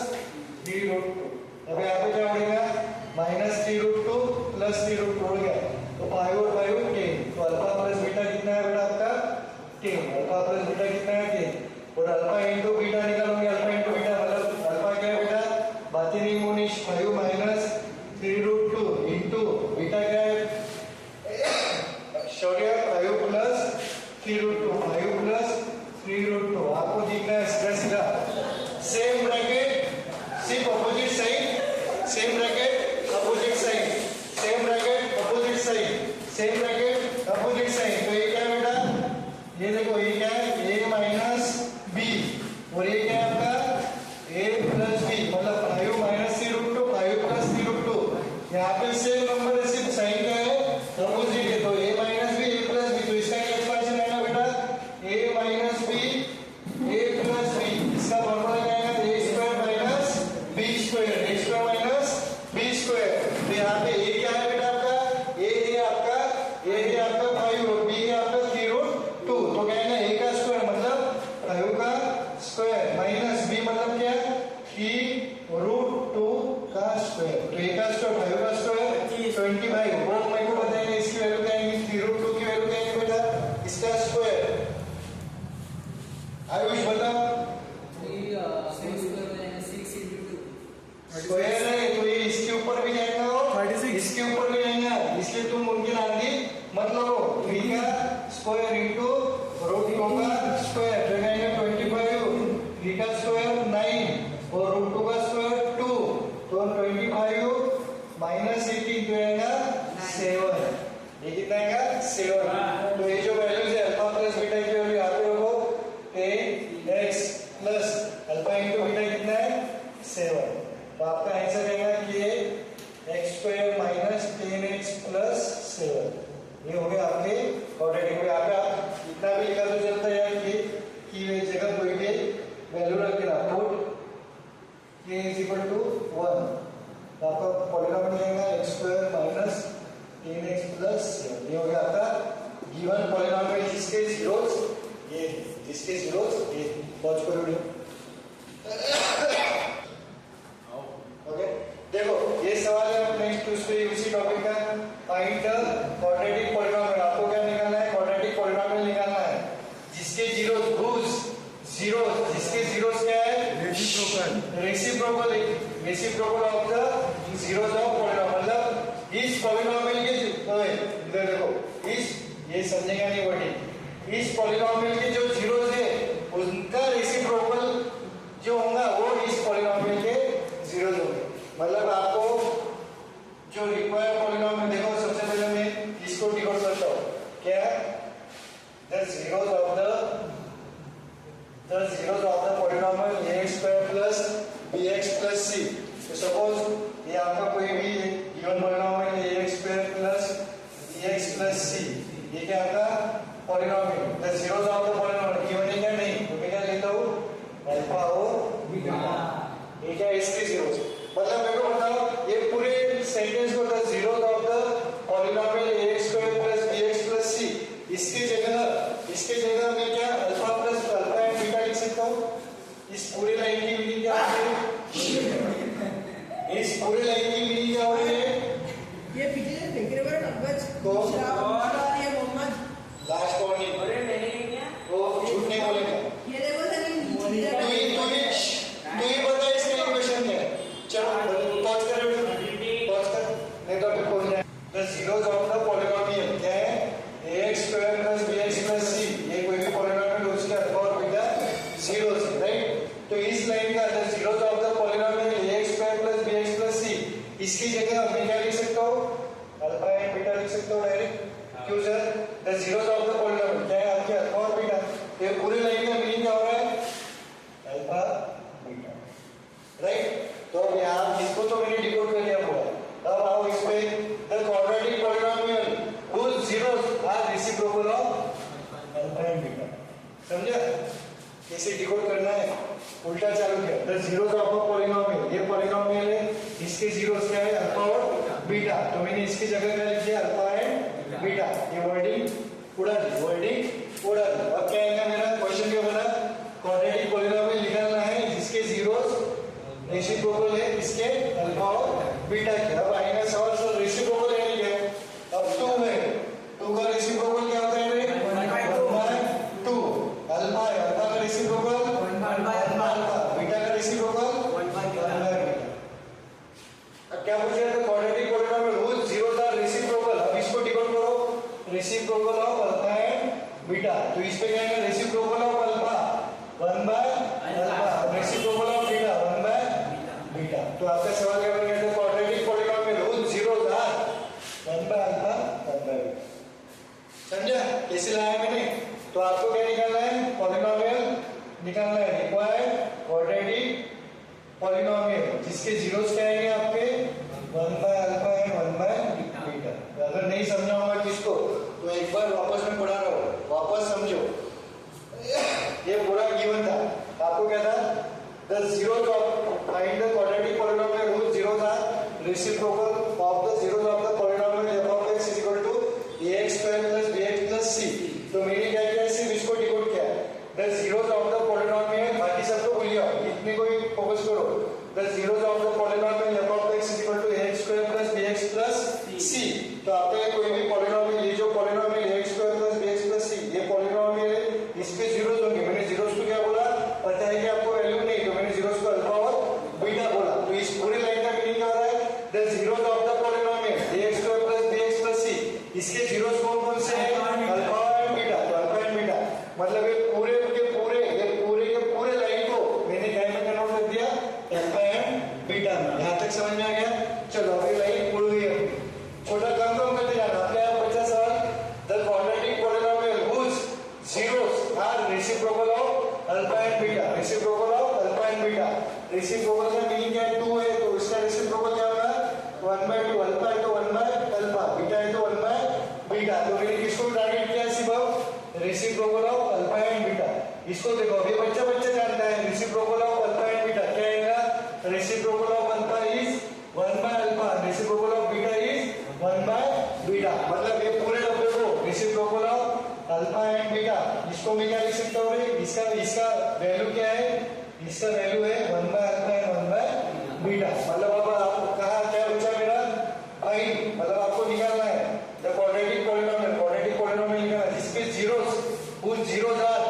3 root 2। अब यहाँ पे क्या बढ़ेगा माइनस 3 रूट 2 प्लस 3 रूट 2 हो गया, तो 5 और 5 10, तो अल्फा प्लस बीटा कितना है बेटा आपका 10, अल्फा प्लस बीटा कितना है 10, और अल्फा इंटू बीटा निकालोगे, अल्फा इंटू बीटा मतलब अल्फा क्या है बेटा बातें नहीं Monish 5 minus 3 root 2 into beta क्या है Shaurya 5 plus 3 root 2 5 plus 3 root 2। आपको दिखना है सीधा सेम ब्रैकेट सिर्फ opposite side, same bracket opposite side, same bracket opposite side, same bracket opposite side. तो ये क्या है बेटा, ये देखो ये क्या है a माइनस b और ये क्या है आपका a प्लस b मतलब 5 माइनस 3 रूट 2 5 प्लस 3 रूट 2। यहाँ पे सेम नंबर है सिर्फ साइन क्या है अपोजिट है, तो a minus b a plus b, तो इसका क्या एक्सप्रेशन आएगा बेटा a minus b a plus b, इसका फॉर्मूला क्या आएगा a square minus b square, a square minus b square. तो यहाँ पे a क्या है बेटा आपका a है आपका 5 और b है आपका 3 रूट 2, तो क्या है ना a का स्क्वायर मतलब 5 का स्क्वायर माइनस b मतलब क्या 3 रूट 2 का स्क्वायर, तो a का स्क्वायर 5 का स्क्वायर 25। वो मेरे को बताएंगे इसकी वैल्यू क्या आएगी, 3 रूट 2 की वैल्यू क्या आएगी बेटा इसका स्क्वायर। आयुष बताओ स्क्वायर है तो ये इसके ऊपर भी जाएगा और इसके ऊपर भी जाएगा, इसलिए तुम उनकी नानी मत लो, 3 का स्क्वायर इंटू रूट 2 का स्क्वायर तो जाएगा 25, 3 का स्क्वायर 9 और रूट 2 का स्क्वायर 2, तो 25 माइनस 18 तो आएगा 7, ये कितना आएगा 7। तो ये जो वैल्यूज है अल्फा प्लस बीटा की वैल्यू यहाँ पे रखो x plus alpha into beta कितना है 7, तो आपका आंसर रहेगा कि x square minus 10x plus 7। ये हो गया आपके क्वाड्रेटिक। यहाँ पे आप इतना भी लिखा तो चलता है यार कि जगह कोई भी वैल्यू रख देना, put k is equal to 1, तो आपका पॉलिनोमियल आएगा x square minus 10x plus 7। ये हो गया आपका गिवन पॉलिनॉमियल जिसके जीरोस ये जिसके जीरोस ये पॉज करो वीडियो। ओके देखो ये सवाल है नेक्स्ट उसपे उसी टॉपिक का फाइंड द क्वाड्रेटिक पॉलिनॉमियल। आपको क्या निकालना है? क्वाड्रेटिक पॉलिनॉमियल निकालना है जिसके जीरोस हुज जीरोस जिसके जीरोस क्या है? Reciprocal reciprocal of the zeros of polynomial. मतलब इस पॉलिनॉमियल के इधर देखो इस ये समझेगा नहीं वर्डिंग इस पॉलिनॉमियल के जो जीरोस है उनका रेसिप्रोकल जो होगा वो इस पॉलिनॉमियल के जीरोस होंगे। मतलब आपको जो रिक्वायर्ड पॉलिनॉमियल देखो सबसे पहले मैं इसको डिकोड करता हूँ क्या the zeros of the polynomial ax square plus bx plus c। तो सपोज ये आपका कोई भी given polynomial ax square plus bx plus c ये क्या आपका polynomial the zeros of the polynomial given है क्या? नहीं तो मैं क्या लेता हूँ अल्फा और बीटा। ये क्या इसके जीरोस मतलब मेरे को बताओ ये पूरे सेंटेंस को the zeros of the polynomial ax square plus bx plus c इसके जगह मैं क्या alpha plus alpha and beta लिख सकता हूँ। इस पूरे लाइन की मीनिंग क्या होती है? इस पूरे लाइन की मीनिंग क्या होती है? ये पीछे देख रहे हो नब्बज तो और ये मोहम्मद लास्ट पॉइंट अरे मैंने नहीं किया वो झूठ नहीं बोलेगा। ये देखो सर ये तू ही बता इसका इक्वेशन क्या है? चलो पॉज कर नहीं तो फिर पहुंच जाए। The zeros of the polynomial क्या है? ax square plus bx plus c ये कोई भी पॉलिनॉमियल उसके अल्फा और बीटा जीरोस है राइट। तो इस लाइन का the zeros of the polynomial ax square plus bx plus c इसकी जगह मैं क्या लिख सकता हूँ? अल्फा एंड बीटा लिख सकता हूँ डायरेक्ट। क्यों sir? The zeros of the polynomial क्या है? आपके अल्फा और बीटा। ये पूरे लाइन का मीनिंग क्या हो रहा है? Alpha beta right. तो अब यहाँ इसको तो मैंने डिकोड कर दिया पूरा। अब आओ इस पे the quadratic polynomial whose zeros are reciprocal of alpha and beta. समझा कैसे डिकोड करना है? उल्टा चालू किया the zeros of a polynomial ये पॉलिनॉमियल है इसके जीरोस क्या है? अल्फा और बीटा। तो मैंने इसकी जगह क्या लिख दिया? Alpha and beta. ये वर्डिंग उड़ा दी। अब क्या आएगा मेरा क्वेश्चन क्या बना? क्वाड्रेटिक पॉलिनॉमियल निकालना है जिसके जीरोस रेसिप्रोकल है इसके अल्फा और बीटा के। अब आएगा सवाल सर रेसिप्रोकल है क्या? अब 2 है 2 का रेसिप्रोकल क्या होता है? 1/2 अल्फा है अल्फा का रेसिप्रोकल 1/अल्फा बीटा का रेसिप्रोकल 1/बीटा। अब क्या पूछ रहे थे? Quadratic polynomial whose zeros are reciprocal। अब इसको डिकोड करो reciprocal of alpha and beta. तो इस पे क्या है? रेसिप्रोकल ऑफ अल्फा 1/अल्फा रेसिप्रोकल ऑफ बीटा 1/बीटा। तो आपका सवाल क्या बनेगा? Quadratic polynomial whose zeros are 1/अल्फा 1/बीटा। समझा कैसे लाया मैंने? तो आपको क्या निकालना है? पॉलिनॉमियल निकालना है रिक्वायर्ड क्वाड्रेटिक पॉलिनॉमियल जिसके जीरोस क्या आएंगे आपके? 1/अल्फा एंड 1/बीटा। अगर नहीं समझा होगा किसको तो एक बार वापस में पढ़ा रहा हूँ वापस समझो। ये पूरा गिवन था आपको क्या था? The zeros of find the quadratic polynomial whose zeros are reciprocal of the zeros of the polynomial f of x is equal to ax square plus bx plus c। तो मैंने क्या किया? सिर्फ इसको डिकोड किया the zeros of the polynomial. बाकी सबको भूल जाओ इतने को ही फोकस करो। The zeros of the polynomial f of x is equal to ax square plus bx plus c। तो आपका कोई भी पॉलिनॉमियल ये जो polynomial ax square plus bx plus c ये पॉलिनॉमियल है इसके जीरोस होंगे। मैंने जीरोस को क्या बोला पता है कि आपको वैल्यू नहीं तो मैंने जीरोस को अल्फा और बीटा बोला। तो इस पूरे लाइन का मीनिंग क्या हो रहा है? The zeros of the polynomial ax square plus bx plus c इसके जीरोस कौन से हैं? Alpha and beta. तो अल्फा एंड बीटा मतलब ये पूरे के पूरे लाइन को मैंने क्या में कन्वर्ट कर दिया? अल्फा एंड बीटा में। यहाँ तक समझ में आ गया? चलो अभी लाइन उड़ गई। छोटा कम करते जाना। आपके यहाँ 50 सवाल the quadratic polynomial whose zeros are reciprocal of alpha and beta. Reciprocal of alpha and beta. Reciprocal का मीनिंग क्या है? 2 है तो इसका रेसिप्रोकल क्या होगा? 1/2 अल्फा है तो 1/अल्फा बीटा है तो 1/बीटा। तो मैंने किसको टारगेट किया? सिर्फ reciprocal of alpha and beta. इसको देखो अभी बच्चा जानता है reciprocal of alpha and beta क्या आएगा? रेसिप्रोकल ऑफ अल्फा इज 1/अल्फा रेसिप्रोकल ऑफ बीटा इज 1/बीटा। मतलब ये पूरे डब्बे को reciprocal of alpha and beta, इसको मैं क्या लिख सकता हूँ रे? इसका वैल्यू क्या है? इसका वैल्यू है 1 by alpha and 1 by beta. मतलब अब आप कहा क्या बचा मेरा आई, मतलब आपको निकालना है the quadratic polynomial, quadratic polynomial निकालना है जिसके जीरोस, उस zeros are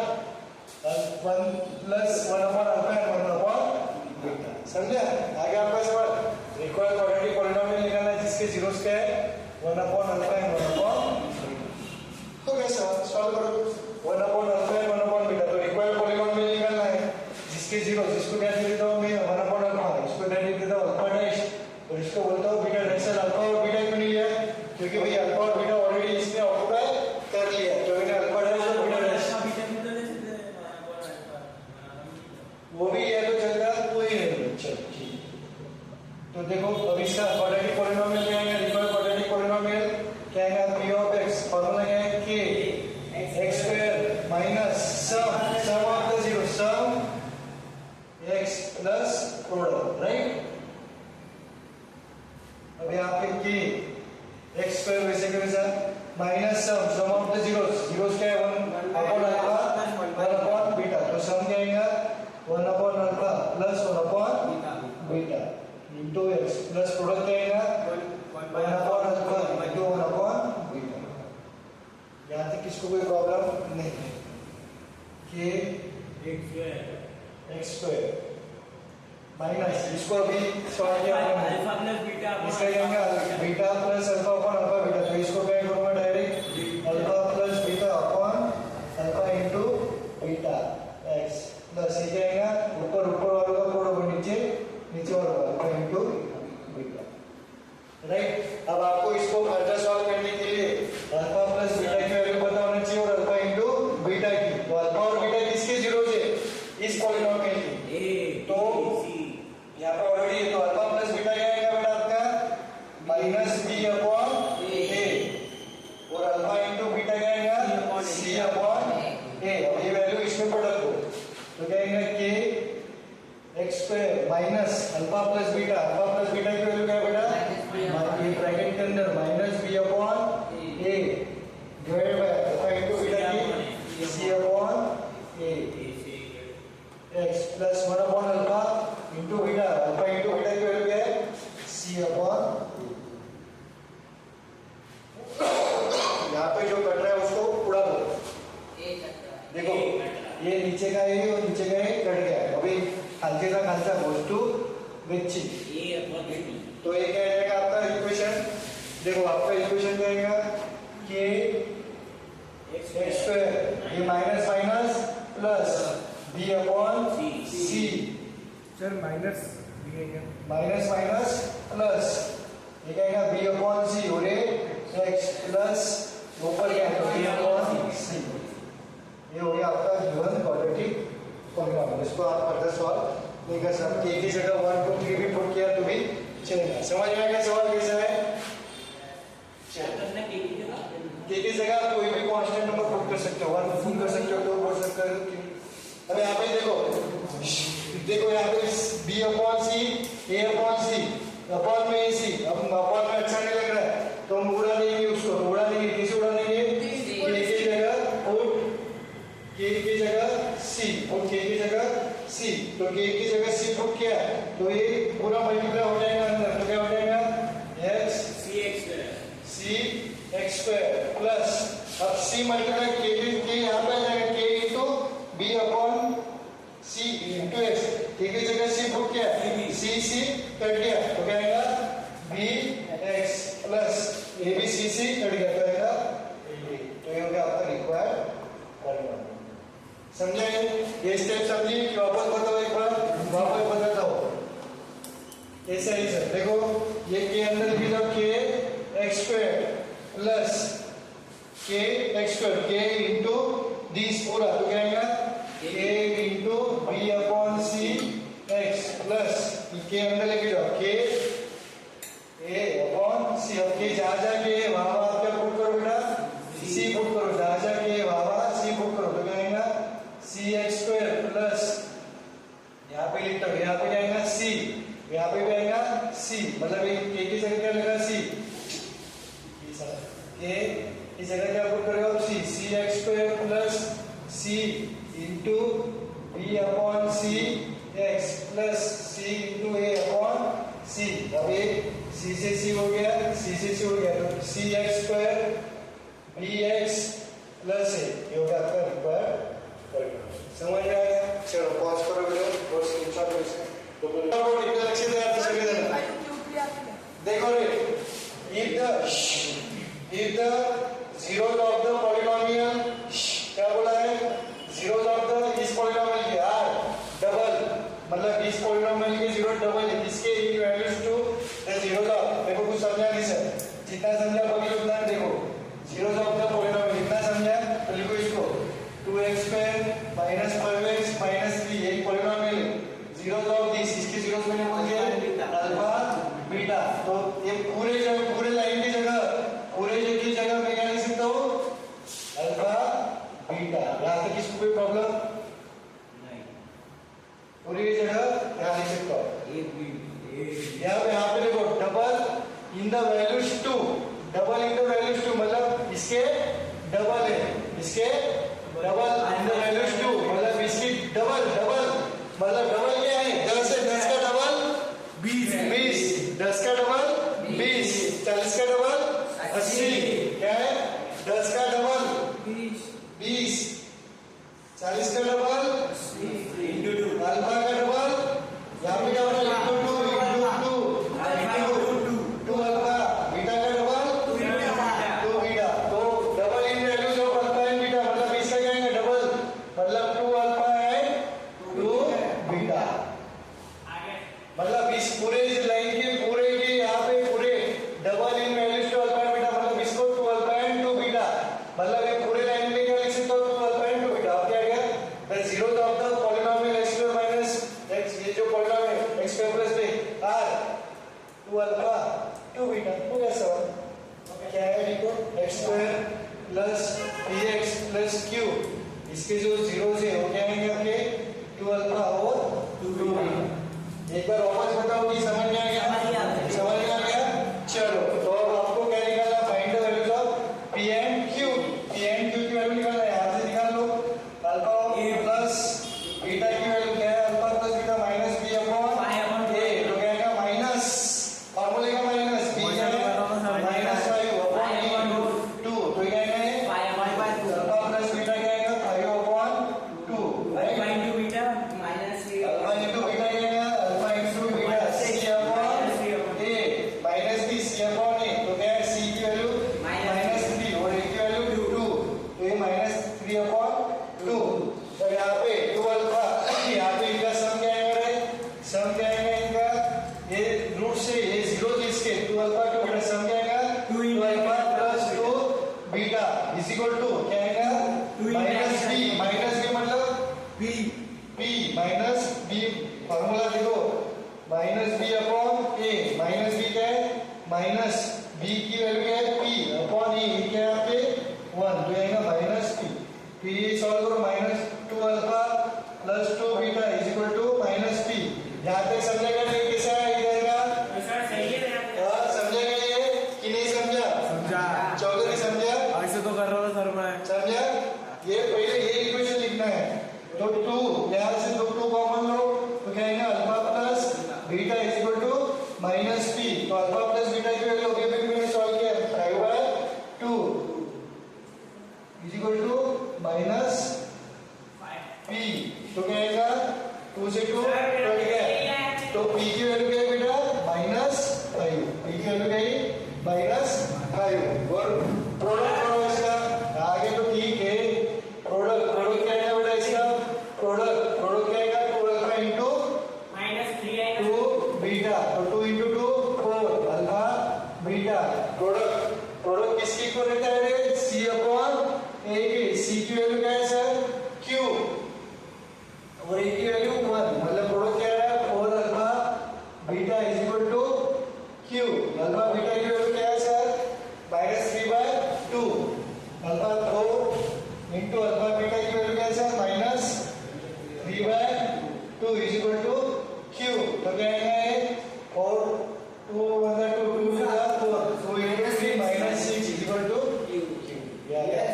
1 plus 1 upon alpha and 1 upon beta. समझे? आगे आपका सवाल, रिक्वायर्ड क्वाड्रेटिक पॉलिनोमियल निकालना है जिसके जीरोस क्या है 1 अपॉन अल्फा एंड 1 अपॉन, तो कैसे सॉल्व करो 1 upon alpha and 1 upon beta. तो रिक्वायर्ड पॉलिनोमियल निकालना है जिसके जीरो, जिसको क्या दे देता हूं मैं 1 अपॉन अल्फा, इसको क्या दे देता हूं अल्फा डैश, और इसको बोलता हूं बीटा डैश। अल्फा और बीटा क्यों नहीं लिया? क्योंकि भाई अल्फा और बीटा ऑलरेडी इसने ऑक्यूपाई कर लिया, तो मैंने अल्फा डैश और बीटा डैश वो भी है तो चल रहा, कोई नहीं। चल ठीक, तो देखो अब इसका क्वाड्रेटिक पॉलिनोमियल क्या है? रिक्वायर्ड क्वाड्रेटिक पॉलिनोमियल क्या है? p ऑफ x, फार्मूला क्या है? k x square minus sum of the zero, sum x plus product, right? अब यहाँ पे k x स्क्वायर वैसे के वैसा minus sum of the zeros, zeros क्या है 1 अपॉन अल्फा 1 अपॉन बीटा, तो सम क्या आएगा 1 upon alpha plus 1 upon beta into x plus product क्या आएगा 1 upon alpha into 1 upon beta. यहाँ तक किसको कोई प्रॉब्लम नहीं है? k x स्क्वायर माइनस, इसको अभी सॉल्व किया हमने, अल्फा प्लस बीटा इसका क्या आएगा beta plus alpha upon alpha beta, तो इसको क्या करूंगा direct alpha plus beta upon alpha into beta x plus ये क्या आएगा ऊपर वालों का प्रोडक्ट, नीचे वालों का अल्फा इंटू बीटा, राइट? अब आपको इसको फर्दर सॉल्व करने के लिए अल्फा प्लस बीटा की वैल्यू पता होना चाहिए और अल्फा इंटू बीटा की, तो अल्फा और बीटा किसके जीरो से? इस पॉलिनोमियल की, तो यहाँ पर ऑलरेडी है, तो अल्फा प्लस बीटा क्या आएगा बेटा आपका माइनस बी अपॉन ए, और अल्फा इंटू बीटा क्या आएगा सी अपॉन ए। अब ये वैल्यू इसमें प्रोडक्ट हो तो क्या आएगा K x square minus alpha plus beta, alpha plus beta की वैल्यू क्या है बेटा ये ब्रैकेट के अंदर minus B upon A divided by alpha into beta की C upon A x plus 1 upon alpha into beta, alpha into beta की value क्या है सी अपॉन, यहाँ पे जो कट रहा है उसको उड़ा दो, देखो ये नीचे का है और नीचे का है कट गया है, अभी हल्के का खालचा वस्तु विच्छी, तो ये क्या आएगा आपका इक्वेशन? देखो आपका इक्वेशन क्या आएगा के एक्स स्क्वायर ये minus minus plus B upon C, sir minus minus minus plus ये क्या आएगा बी अपॉन सी, और ये एक्स प्लस ऊपर क्या है तो बी अपॉन सी, ये हो गया आपका गिवन क्वाड्रेटिक पॉलिनोमियल। इसको आप फर्दर सॉल्व नहीं कर सकते, एक ही जगह 1 2 3 भी पुट किया तो भी चलेगा। समझ में आ गया सवाल कैसा है? के की जगह आप कोई भी कांस्टेंट नंबर पुट कर सकते हो, 1 पुट कर सकते हो, 2 पुट सकते हो। अब यहाँ पे देखो यहाँ पे b upon c a upon c upon में ac, अब अपॉन में अच्छा नहीं लग रहा है तो हम उड़ा देंगे उसको, तो उड़ा देंगे, किसे उड़ा देंगे k की जगह पुट k की जगह c और k की जगह c, तो k की जगह c पुट किया तो ये पूरा मल्टीप्लाई हो जाएगा अंदर, तो क्या हो जाएगा x स्क्वायर प्लस अब c मल्टीप्लाई k यहाँ पे आ जाएगा k into b upon c into x, k की जगह c पुट किया c कट गया तो क्या आएगा bx प्लस abc कट गया तो आएगा ab, तो ये हो गया आपका रिक्वायर्ड पॉलिनोमियल। समझे? ये स्टेप समझिए कि वापस बताओ, एक बार वापस बताता हूँ ऐसा ही सर। देखो ये के अंदर लिख दो के एक्स स्क्वायर प्लस के एक्स स्क्वायर के इंटू दिस पूरा, तो क्या आएगा के इंटू बी अपॉन सी एक्स प्लस के अंदर लेके जाओ के ए अपॉन सी, अब के जहाँ जाके वहां आप क्या पुट करो बेटा सी पुट करो, जहाँ जाके वहां सी पुट करो, तो क्या आएगा सी एक्स स्क्वायर प्लस यहाँ पे लिखता हूँ, यहाँ पे क्या आएगा सी, यहाँ पे भी आएगा सी, मतलब के की जगह क्या लगा सी, के की जगह क्या पुट करोगे आप सी x square plus c into b upon c x plus c into a upon c। अब ये c से c हो गया, c से c हो गया, तो c x square bx plus a ये हो गया आपका रिक्वायर्ड पॉलीनॉमियल। समझ में आया? चलो पॉज करो वीडियो और स्क्रीनशॉट लो इसका। तो बोलो इतना अच्छे से याद सभी देना। देखो रे, if the zeros of the polynomial क्या बोला है? zeros of the इस polynomial के are double, मतलब इस polynomial के जीरो डबल है, इसके values to the zeros of, देखो कुछ समझा नहीं सर? जितना समझा बाकी उतना देखो। zeros of the polynomial इतना समझा तो लिखो इसको 2x square minus 5x minus 3 एक polynomial है। zeros of this इसके zeros मैंने बोल दिया अल्फा बीटा, तो ये पूरे जगह पूरे लाइन की जगह मैं क्या लिख सकता हूँ? Alpha beta. यहाँ तक किसको कोई प्रॉब्लम नहीं? पूरी जगह यहाँ लिख सकता हूँ। यहाँ पे देखो double in the values 2, double in the values 2 मतलब इसके डबल है, इसके डबल इन द वैल्यूज 2 मतलब इसकी डबल मतलब डबल क्या है? 10 है, 10 का डबल 20, 10 का डबल 20, 40 का डबल 80, क्या है? 10 का डबल 20, 40 का डबल अल्फा का डबल, यहाँ पे क्या होगा? टू अल्फा, बीटा का डबल 2 बीटा। तो डबल इन values of alpha and beta मतलब इसका क्या है? डबल मतलब 2 अल्फा एंड 2 बीटा। मतलब इस पूरे लाइन के पूरे के यहाँ पे पूरे डबल इन values to alpha and beta मतलब इसको 2 अल्फा एंड 2 बीटा, मतलब ये पूरे लाइन में क्या लिख सकते हो? 2 अल्फा एंड 2 बीटा। अब क्या गया? The zeros of the polynomial x square minus x, ये जो polynomial x square plus b are 2 alpha 2 beta हो गया सवाल। क्या है? देखो x square plus bx plus q, इसके जो जीरोस है वो क्या आएंगे आपके? 2 अल्फा और 2 बीटा। एक बार वापस बताओ कि समझ में आ गया? समझ में आ गया? चलो तो अब आपको क्या निकालना? Find the values of p and q। p and q की वैल्यू निकालना है, यहाँ से निकाल लो। अल्फा प्लस बीटा की वैल्यू क्या है? Alpha plus beta minus b upon a, तो क्या आएगा? माइनस फॉर्मूले का माइनस b क्या है? माइनस 5 अपॉन 2, तो क्या आएगा? अल्फा प्लस बीटा क्या आएगा? 5 upon 2, right? Alpha into beta क्या आएगा? Alpha into beta c upon a minus b c upon a, तो क्या है? c की वैल्यू माइनस 3 और a की वैल्यू 2, तो ये माइनस 3 अपॉन 2। तो यहाँ पे 2 अल्फा, यहाँ पे इनका सम क्या आएगा? सम क्या आएगा इनका? ये रूट से ये जीरो इसके 2 अल्फा 2 बीटा, सम क्या आएगा? 2 alpha plus 2 beta is equal to क्या आएगा? माइनस b मतलब p माइनस b, फॉर्मूला देखो minus b upon a, minus b क्या है? माइनस b की वैल्यू क्या है? p अपॉन e, क्या है आपके 1, तो आएगा माइनस p। फिर ये सॉल्व करो, minus 2 alpha plus 2 beta is equal to minus p। यहाँ तक समझेगा नहीं? कैसे आएगा? समझेगा ये कि नहीं समझा? चौधरी समझा? ऐसे तो कर रहा था सर मैं। समझा? ये पहले ये इक्वेशन लिखना है, तो 2 यहाँ से 2 कॉमन लो, तो क्या आएगा? Alpha plus beta is equal to minus p, तो अल्फा प्लस बीटा की वैल्यू अभी भी मैंने सॉल्व किया 5/2 is equal to minus p, तो क्या आएगा? 2 से 2 कट गया, तो p की वैल्यू क्या है बेटा? -5, p की वैल्यू क्या है? -5। और प्रोडक्ट करो इसका, आगे तो ठीक है, प्रोडक्ट क्या है बेटा इसका? प्रोडक्ट क्या आएगा? 2 अल्फा इंटू -3 2 बीटा, तो 2 इंटू 2 4 अल्फा बीटा। प्रोडक्ट किसकी को रहता है? c अपॉन a की, c की वैल्यू क्या है सर? q और a की वैल्यू 1, मतलब प्रोडक्ट क्या है? 4 alpha beta is equal to q। Alpha beta की वैल्यू क्या है sir? -3/2 alpha 4 into alpha beta की वैल्यू क्या है sir? -3/2 is equal to q, तो क्या है? 4 2 1 2 2 4 2 into 3 -6 is equal to q। ये आ गया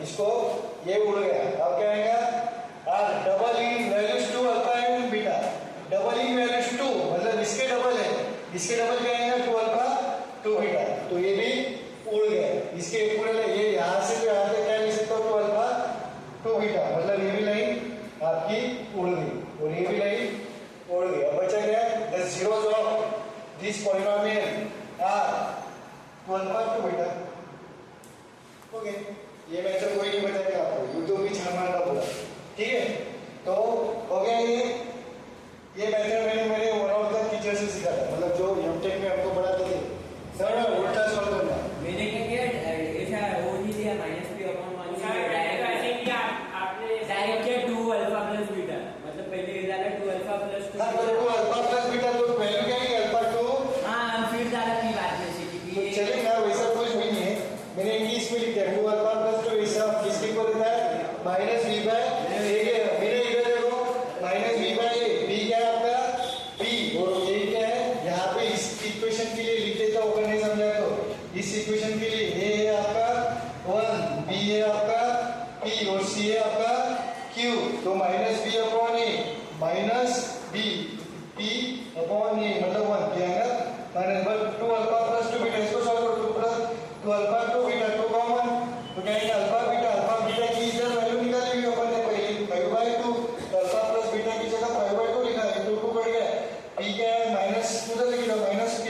इसको ये उड़ गया, अब क्या आएगा are double the values 2 alpha and beta, double the values 2 मतलब इसके डबल है, इसके डबल क्या आएगा 2 अल्फा 2 बीटा, तो ये भी उड़ गया, इसके पूरे ये यहाँ से जो यहाँ तक क्या लिख सकते हो 2 अल्फा 2 बीटा, मतलब ये भी लाइन आपकी उड़ गई और ये भी लाइन उड़ गई। अब बचा क्या the zeros of this polynomial are 2 alpha 2 beta. Okay, ये मैथड कोई नहीं बताएगा आपको, यूट्यूब भी छान मारना पूरा, ठीक है। तो हो गया ये मैथड मैंने मेरे वन ऑफ द टीचर से सीखा था, मतलब जो एमटेक में हमको पढ़ाते थे सर उल्टा सॉल्व करना। मैंने क्या किया ऐसा वो नहीं दिया -p/1 डायरेक्ट ऐसे किया आपने डायरेक्ट किया 2 अल्फा प्लस बीटा, मतलब पहले ये डाला 2 अल्फा प्लस 2 हाँ तो 2 अल्फा प्लस बीटा तो वैल्यू क्या है अल्फा 2। हाँ फिर डाला p बाद में से तो कि चलेगा, वैसा कुछ भी नहीं है, मैंने इंग्लिश में लिखा है 2 अल्फा प्लस 2 ऐसा किसके को देता है माइनस v बाय a, मेरे इधर देखो minus v by a, b क्या है आपका p और a क्या है, यहाँ पे इस इक्वेशन के लिए लिख देता हूँ अगर नहीं समझाया तो, इस इक्वेशन के लिए a है आपका 1, b है आपका p और c है आपका q, तो minus b upon a minus b p upon a मतलब 1 क्या है माइनस 2 अल्फा प्लस 2 बीटा, इसको सॉल्व करो 2 प्लस 2 अल्फा 2 बीटा 2 कॉमन, तो क्या है अल्फा बीटा की इधर वैल्यू निकाली हुई अपन ने पहले 5/2, तो अल्फा प्लस बीटा की जगह 5/2 लिखा है, 2 बढ़ गया, p क्या है माइनस उधर लिख दो माइनस p,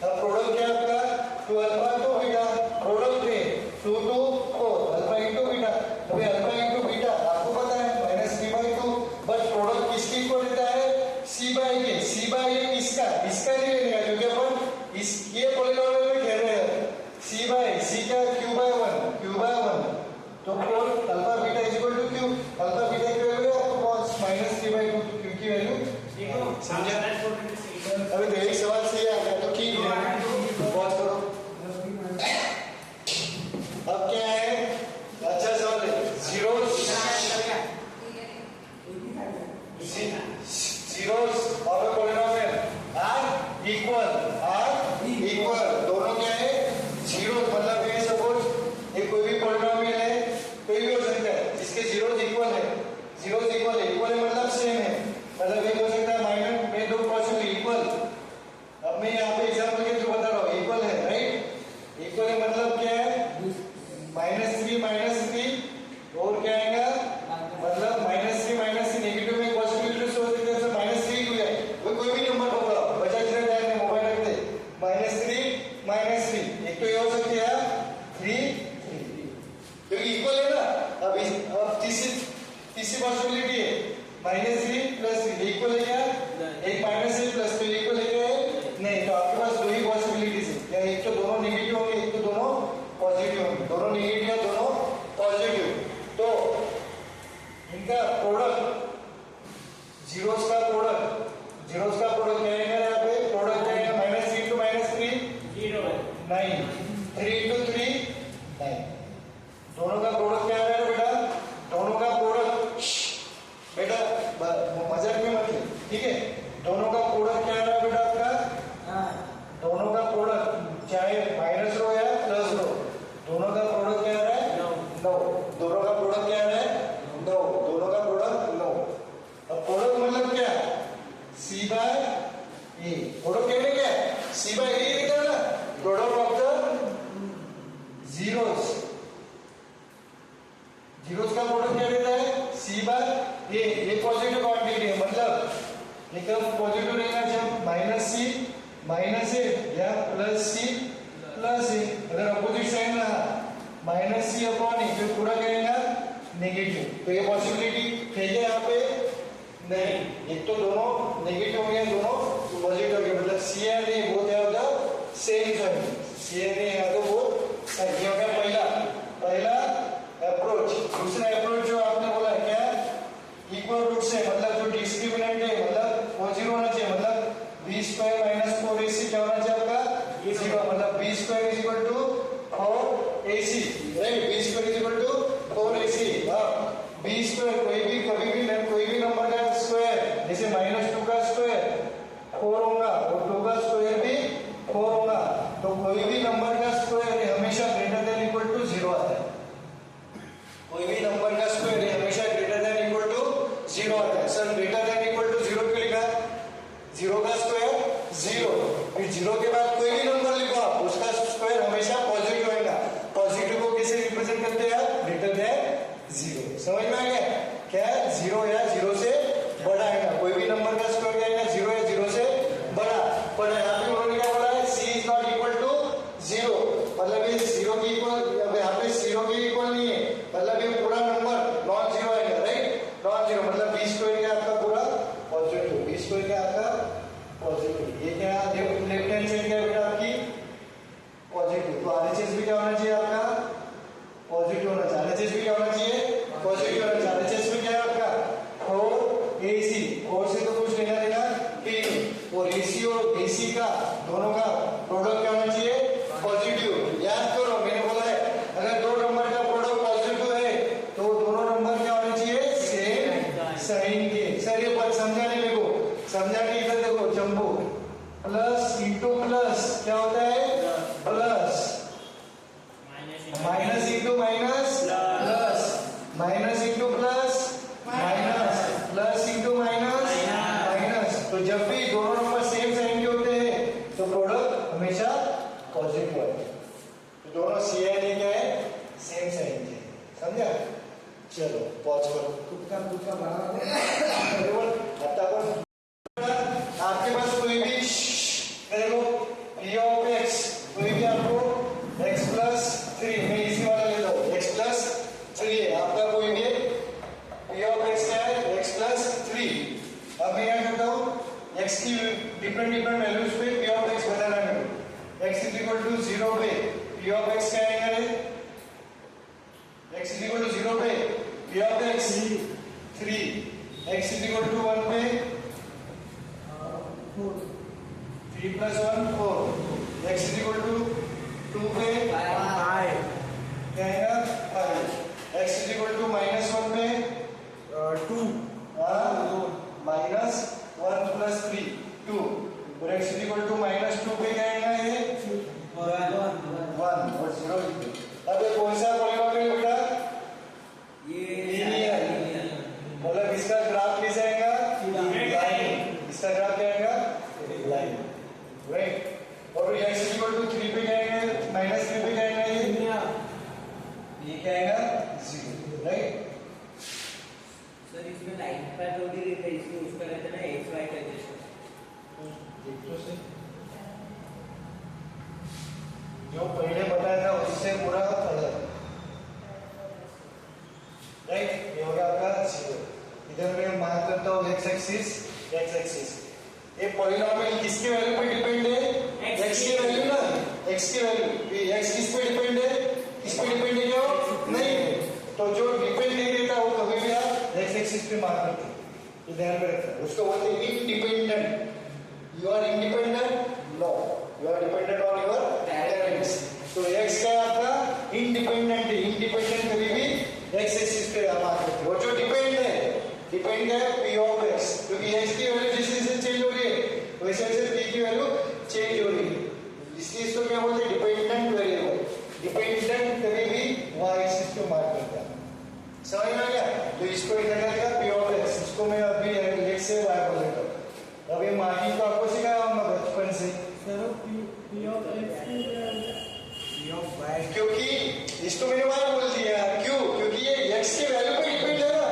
अब प्रोडक्ट क्या है आपका 2 अल्फा 2 बीटा, प्रोडक्ट है 2 to 4 अल्फा इनटू बीटा, अभी अल्फा इनटू बीटा आपको पता है -p/2, बट प्रोडक्ट किसकी को देता है c/a, c/a इसका नहीं लेगा क्योंकि अपन इस ये पॉलीनॉमियल में खेल रहे हैं, c क्या q/1 तो 4 alpha beta is equal to q, alpha beta की वैल्यू आपको -p/2 q की वैल्यू देखो समझा। अभी तो एक सवाल सही आ गया तो ठीक है, पॉज करो। अब क्या है अच्छा सवाल है zeros of a polynomial are equal, दोनों क्या है zeros, मतलब ये सपोज ये कोई भी polynomial है, कोई भी हो सकता है जिसके zeros इक्वल है मतलब सेम है, मतलब ये हो सकता है माइनस में दो पॉसिबल इक्वल, अब मैं यहाँ पे एग्जाम्पल के थ्रू बता रहा हूँ इक्वल है राइट, इक्वल है मतलब क्या है -3 और क्या आएगा मतलब -3 नेगेटिव में पॉसिबिलिटी से हो सकता है -3 हो जाए, कोई भी नंबर पकड़ो बचा जितना टाइम में मोबाइल रख दे -3 एक तो ये हो सकती है 3 क्योंकि इक्वल है ना। अब तीसरी पॉसिबिलिटी है -3 प्लस 3 इक्वल है क्या, एक -3 प्लस 3 इक्वल है क्या नहीं, तो आपके पास दो ही पॉसिबिलिटीज है, या एक तो दोनों नेगेटिव होंगे एक तो दोनों पॉजिटिव होंगे, दोनों नेगेटिव या दोनों पॉजिटिव, तो इनका प्रोडक्ट जीरोस का प्रोडक्ट क्या है यहाँ पे प्रोडक्ट क्या है -3 to -3 0 9 3 into 3 9, दोनों का प्रोडक्ट क्या है बेटा, दोनों का प्रोडक्ट बेटा मजाक में मत ले ठीक है, दोनों का प्रोडक्ट क्या है बेटा आपका, दोनों का प्रोडक्ट चाहे माइनस रो या प्लस रो, दोनों का प्रोडक्ट क्या है 9, दोनों का प्रोडक्ट क्या है 9, दोनों का प्रोडक्ट 9। अब प्रोडक्ट मतलब क्या c/a, प्रोडक्ट कहने क्या c/a लिखा है ना, प्रोडक्ट ऑफ द जीरोस का प्रोडक्ट क्या देता है c/a, ये पॉजिटिव क्वांटिटी है, मतलब ये कब पॉजिटिव रहेगा जब -c या +c अगर अपोजिट साइन रहा -c अपॉन a तो पूरा कहेगा नेगेटिव, तो ये पॉसिबिलिटी है क्या यहाँ पे नहीं, एक तो दोनों नेगेटिव हो गए दोनों पॉजिटिव हो गए, मतलब c and a both have the same sign, c and a है तो वो साइन, ये हो गया पहला अप्रोच। दूसरा अप्रोच जो आपने बोला क्या इक्वल रूट से, मतलब जो डिस्क्रिमिनेंट है मतलब वो 0 होना चाहिए, मतलब b² - 4ac क्या होना चाहिए आपका 0, मतलब b² = 4ac right, b² = 4ac। अब b² कोई भी नंबर का स्क्वायर जैसे -2 का स्क्वायर 4 होगा और 2 का स्क्वायर भी 4 होगा, तो कोई भी नंबर का स्क्वायर हमेशा > 0 आता है, रिप्रेजेंट करते हैं आप ग्रेटर देन 0। समझ में आ गया क्या है? 0 या 0 से बड़ा आएगा, कोई भी नंबर का स्क्वायर आएगा 0 या 0 से बड़ा। पर यहाँ पे उन्होंने क्या बोला है? c is not equal to 0, मतलब ये 0 के इक्वल, यहाँ पे 0 के इक्वल नहीं है, मतलब ये पूरा नंबर नॉन जीरो आएगा, राइट? नॉन जीरो मतलब b स्क्वायर क्या आपका पूरा पॉजिटिव, b स्क्वायर क्या आपका पॉजिटिव। ये क्या लेफ्ट हैंड साइड क्या है बेटा आपकी पॉजिटिव, तो RHS भी क्या होना चाहिए आपका पॉजिटिव होना चाहिए। RHS भी क्या होना चाहिए पॉजिटिव होना चाहिए। RHS में क्या है आपका 4AC, 4 से तो कुछ लेना देना ही नहीं, और AC और AC का दोनों का प्रोडक्ट क्या होना चाहिए पॉजिटिव। याद करो मैंने बोला है अगर दो नंबर का प्रोडक्ट पॉजिटिव है तो दोनों नंबर क्या होने चाहिए सेम साइन के। सर ये बात समझाने मेरे को, समझाने इधर देखो जंबो प्लस इंटू प्लस क्या होता है plus, minus into minus plus, minus into plus minus, plus into minus minus. तो जब भी दोनों नंबर सेम साइन के होते हैं तो प्रोडक्ट हमेशा पॉजिटिव है। तो दोनों CN क्या है सेम साइन के, समझा? चलो पॉज करो, तुझका बड़ा आपके पास कोई भी देखो p ऑफ x, कोई भी आपको x प्लस 3, मैं इसी वाला लेता हूँ x प्लस 3 है आपका, कोई भी p ऑफ x क्या है x प्लस 3। अब मैं क्या करता हूँ x की डिफरेंट वैल्यूज पे p ऑफ x बताना है मेरे को। x इज इक्वल टू 0 पे p ऑफ x क्या आएगा रे? x इज इक्वल टू 0 पे p of x 3, x is equal to 1 पे 3 plus 1 4, x is equal to 2 पे 5 क्या आएगा 5, x is equal to minus 1 पे 2 माइनस 1 प्लस 3 2, और x is equal to minus 2 पे क्या आएगा ये 1 और 0 लिखते। अब ये कौन सा पॉलीनोमियल बेटा? लीनियर, मतलब इसका ग्राफ कैसे आएगा लाइन, इसका ग्राफ क्या आएगा लाइन, राइट? और x इज इक्वल टू 3 पे क्या आएगा माइनस 3 पे क्या आएगा ये क्या आएगा 0, राइट? सर इसमें लाइन का थोड़ी रहता है, इसमें उसका रहता है ना एक्स वाई का जैसे। देखो से जो पहले बताया था उससे पूरा अलग, राइट? ये हो गया आपका 0। इधर मैं मार्क करता हूँ x एक्सिस। ये पॉलीनोमियल किसके वैल्यू पे डिपेंड है? x की वैल्यू ना, x की वैल्यू, ये x किस पे डिपेंड है? किस पे डिपेंड है क्या नहीं? तो जो डिपेंड नहीं रहता वो कभी भी आप x एक्सिस पे मार्क करते हैं, ये ध्यान में रखना। उसको बोलते हैं independent. You are independent? No, you are dependent on your parents. तो x का आपका इंडिपेंडेंट है, इंडिपेंडेंट कभी भी x एक्सिस पे आप मार्क करते हो। और जो डिपेंड है p ऑफ x, क्योंकि x की वैल्यू जिस जैसे चेंज हो रही है वैसे वैसे p की वैल्यू चेंज हो रही है, इसलिए इसको क्या बोलते हैं डिपेंडेंट वेरिएबल। डिपेंडेंट कभी भी y एक्सिस पे मार्क करता है, समझ में आ गया? तो इसको इधर क्या p ऑफ x, इसको मैं अभी x से y बोल देता हूँ। अब ये मार्किंग तो आपको सिखाया हमने बचपन से, p of x p of y, क्योंकि इसको मैंने y बोल दिया, क्यों? क्योंकि ये x की वैल्यू पे डिपेंड है ना,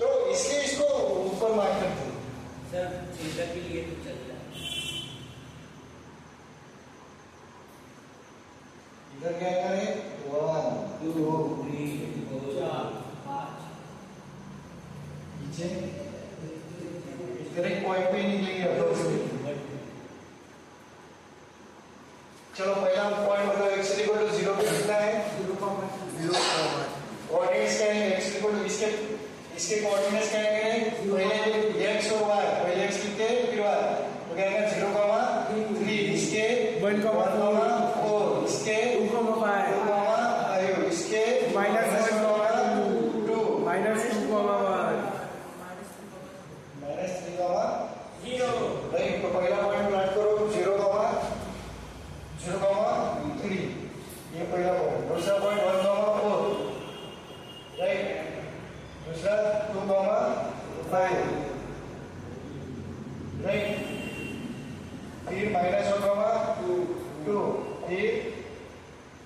तो इसलिए इसको ऊपर मार्क करते हैं। सर थीटा के लिए तो चलता है। इधर क्या करें 1 2 3 4 5 नीचे इधर एक पॉइंट पे निकलेंगे अप्रोक्सीमेटली। चलो पहला पॉइंट बताओ, x इज इक्वल टू 0 पे कितना है 0, कोऑर्डिनेट्स क्या है? x इज इक्वल टू इसके कोऑर्डिनेट्स क्या है? पहले x और y, पहले x लिखते हैं फिर y, तो क्या है 0,3, इसके 1,4, इसके 2,5, इसके माइनस 1,2, माइनस 2,1 माइनस 3,0, राइट? तो पहला पॉइंट नोट करो 0,3, ये पहला पॉइंट। दूसरा पॉइंट 1,4, राइट? दूसरा 2,5, राइट? फिर माइनस 1,2, फिर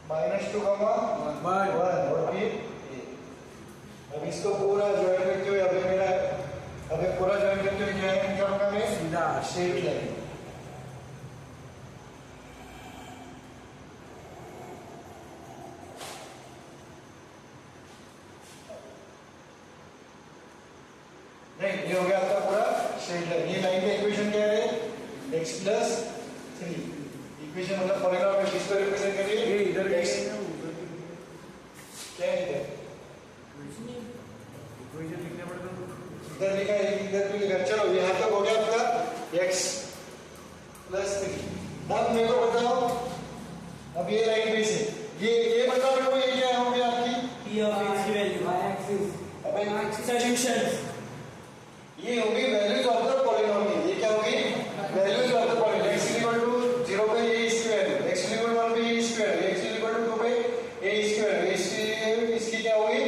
माइनस 2,1, वन और फिर ए। अब इसको पूरा ज्वाइन करते हुए अभी पूरा ज्वाइन करते हुए ज्वाइन करूंगा मैं सीधा स्ट्रेट लाइन। नहीं, ये हो गया आपका पूरा स्ट्रेट लाइन। ये लाइन का इक्वेशन क्या है? x plus 3। इक्वेशन मतलब पॉलीनॉमियल किसको रिप्रेजेंट करिए? ये इधर भी x। है ना, उधर भी है। क्या है इधर? इक्वेशन लिखने पड़ता है। इधर लिखा है, इधर भी लिखा है। चलो यहाँ तक हो गया आपका x प्लस 3। अब मेरे को बताओ, अब ये लाइन पे से ये बताओ मेरे को, ये क्या होगी आपकी? P of x की वैल्यू y एक्सिस अबे सॉल्यूशंस ये होगी वैल्यूज ऑफ द पॉलीनॉमियल। ये क्या होगी? Values of the polynomial. x equal to 0 पे ये इसकी वैल्यू, x इक्वल 1 पे ये इसकी वैल्यू, x इक्वल टू 2 पे ये इसकी वैल्यू, इसकी क्या होगी?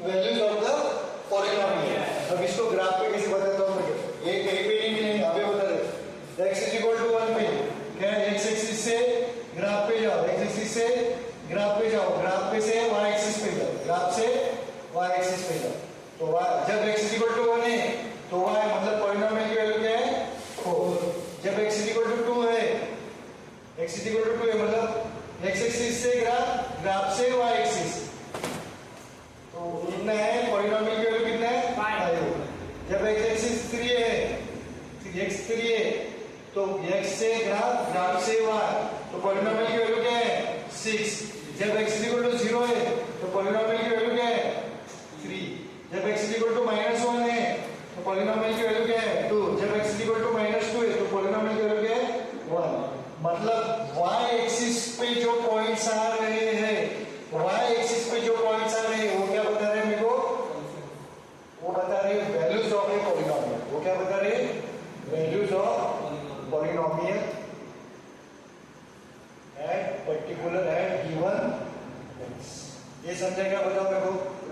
Values of the polynomial. अब इसको ग्राफ पे कैसे बताता हूं मैं? ये कहीं पे नहीं मिलेंगे, अभी बता रहे। x इक्वल टू 1 पे क्या है? x एक्सिस से ग्राफ पे जाओ, x एक्सिस से ग्राफ पे जाओ, ग्राफ पे से y एक्सिस पे जाओ, ग्राफ से y एक्सिस पे जाओ। तो जब x इक्वल टू 1 है तो y मतलब पॉलीनॉमियल की वैल्यू क्या है? 4। जब x इक्वल टू 2 है, x इक्वल टू 2 है मतलब x एक्सिस से ग्राफ से y एक्सिस, तो कितना है? पॉलीनॉमियल की वैल्यू कितना है? 5। जब x एक्सिस 3 है, x 3 है तो x से ग्राफ से y, तो पॉलीनॉमियल की वैल्यू क्या है? 6। जब x इक्वल टू 0 है तो पॉलीनॉमियल की वैल्यू क्या है? 3। जब x इक्वल टू -1 है तो पॉलीनॉमियल की वैल्यू क्या है? 2। जब x इक्वल टू -2 है तो पॉलीनॉमियल की वैल्यू क्या है? 1। मतलब y एक्सिस पे जो पॉइंट्स आ रहे हैं, y एक्सिस पे जो पॉइंट्स आ रहे हैं वो क्या बता रहे हैं मेरे को? वो बता रहे हैं वैल्यूज ऑफ ए पॉलीनॉमियल। वो क्या बता रहे हैं? Values of polynomial at particular at given x। ये समझा क्या? बताओ मेरे को,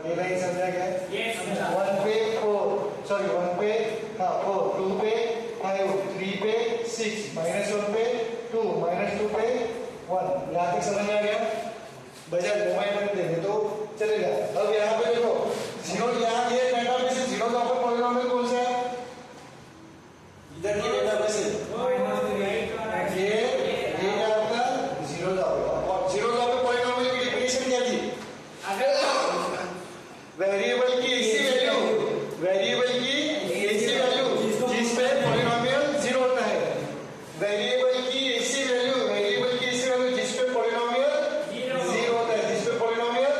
ये लाइन समझा क्या? Yes, 1 पे 4, सॉरी 1 पे 4, 2 पे 5, 3 पे 6, -1 पे 2, -2 पे 1। यहाँ तक समझ में आ गया? बजाय मोबाइल में देंगे तो चलेगा। अब यहाँ पे देखो 0, यहाँ ये डेटा में से 0 का आपका पॉलीनॉमियल कौन सा है? इधर की डेटा में से ये आपका 0 का होगा। और 0 का आपका पॉलीनॉमियल की डेफिनेशन क्या थी? वेरिएबल की ऐसी वैल्यू, वेरिएबल की ऐसी वैल्यू जिस पे पॉलीनॉमियल 0 होता है। वेरिएबल की ऐसी वैल्यू, वेरिएबल की ऐसी वैल्यू जिस पे पॉलीनॉमियल 0 होता है, जिस पे पॉलीनॉमियल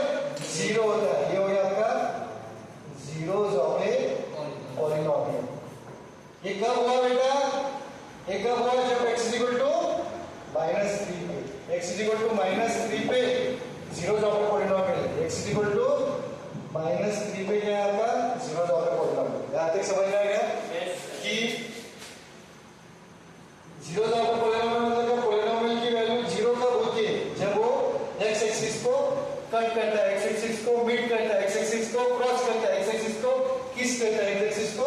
0 होता है। ये हो गया आपका जीरोस ऑफ ए पॉलीनॉमियल। ये कब हुआ बेटा? ये कब हुआ? जब x इक्वल टू -3 पे, x इक्वल टू -3 पे zeros of a polynomial, x equal to -3 पे क्या है आपका? Zeros of a polynomial. यहां तक समझ में आ गया कि जीरोस ऑफ ए पॉलीनॉमियल मतलब पॉलीनॉमियल की वैल्यू 0 कब होती है? जब वो x एक्सिस को कट करता है, x एक्सिस को मीट करता है, x एक्सिस को क्रॉस करता है, x एक्सिस को किस करता है, x एक्सिस को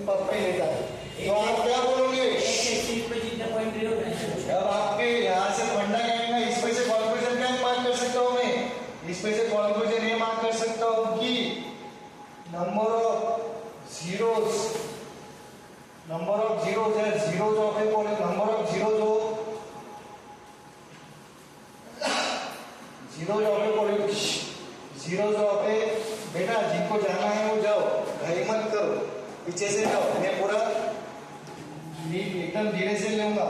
पप्पी लेता है। तो आप क्या बोलोगे? x एक्सिस पे जितना पॉइंट रहे होगा अब आपके यहाँ से फंडा क्या है ना, इस पे से कॉन्क्लूजन क्या मार्क कर सकता हूँ मैं? इस पे से कॉन्क्लूजन ये मार्क कर सकता हूँ कि नंबर ऑफ जीरोस है, zeros of a polynomial, number of zeros हो, zeros of a polynomial, zeros of a. बेटा जिनको जाना है वो जाओ, घाई मत करो, पीछे से जाओ, मैं पूरा एकदम धीरे से लूंगा।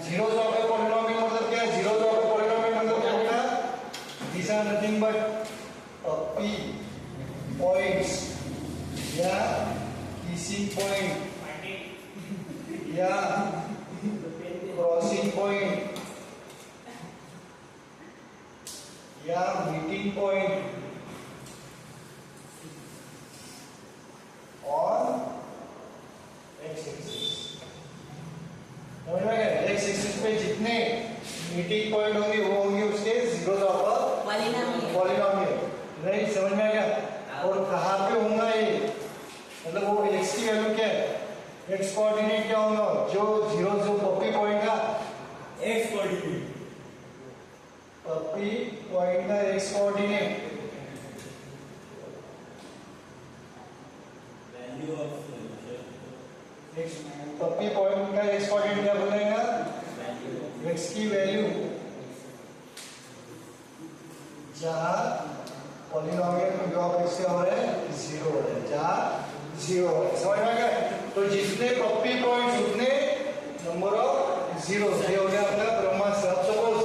जीरोस ऑफ ए पॉलीनॉमियल मतलब क्या है? जीरोस ऑफ ए पॉलीनॉमियल मतलब क्या बेटा? These are nothing but p points या किसी पॉइंट या क्रॉसिंग पॉइंट या मीटिंग पॉइंट और एक्स एक्सिस। समझ में आया? एक्स एक्सिस पे जितने मीटिंग पॉइंट होंगे वो होंगे उसके जीरोस ऑफ पॉलीनॉमियल। नहीं समझ में आ गया? और कहाँ पे होगा ये? मतलब वो x की वैल्यू क्या है? x कोऑर्डिनेट क्या होगा? जो जीरो जो पप्पी पॉइंट का x कोऑर्डिनेट, पप्पी पॉइंट का x कोऑर्डिनेट पप्पी पॉइंट का एक्स कोऑर्डिनेट क्या बोलेगा? एक्स की वैल्यू जहां पॉलिनोमियल में यू ऑफ एक्स क्या हो रहा है? 0 हो रहा है, जहां 0 हो रहा है। समझ में आ गया? तो जितने पप्पी पॉइंट्स उतने नंबर ऑफ जीरो। ये हो गया अपना ब्रह्मास्त्र। अब सपोज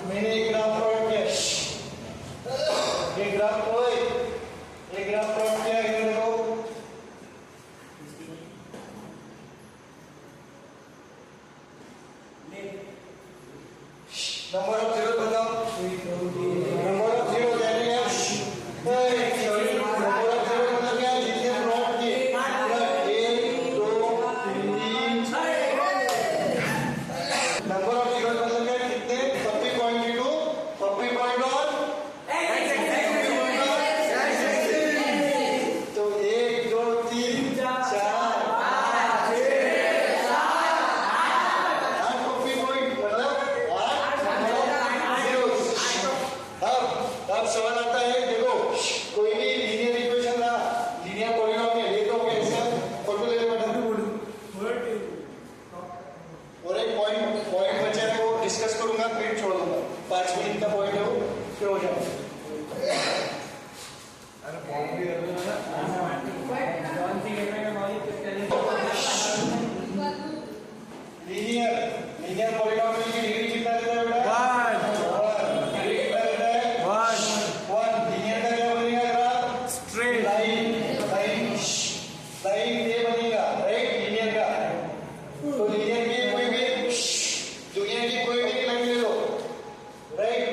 मैंने एक ग्राफ प्लॉट किया, एक ग्राफ प्लॉट किया, इधर देखो नंबर ऑफ जीरो बताओ। नंबर ऑफ जीरो यानी नंबर ऑफ जीरो मतलब क्या? जितने प्लॉट किए 1 2 3 नंबर ऑफ जीरो मतलब क्या? कितने पप्पी पॉइंट इनटू पप्पी पॉइंट और तो 1 2 3 4 8 पप्पी पॉइंट मतलब 8 जीरोस। अब सवाल आता है, देखो कोई भी लीनियर इक्वेशन ना लीनियर पॉलिनोमियल ये तो कैसे फोटो ले ले बेटा। और एक पॉइंट बचा है वो डिस्कस करूंगा, फिर छोड़ दूंगा। 5 मिनट का पॉइंट है वो, फिर हो जाएगा। अरे बॉम्ब भी रखो ना। कौन सी गेम में मौलिक कुछ करने लीनियर पॉलिनोमियल की डिग्री कितना देता है बेटा? 1 डिग्री कितना देता है? 1 लीनियर का क्या बनेगा ग्राफ? स्ट्रेट लाइन ये बनेगा, राइट? लीनियर का तो लीनियर की कोई भी दुनिया की कोई भी लाइन ले लो, राइट?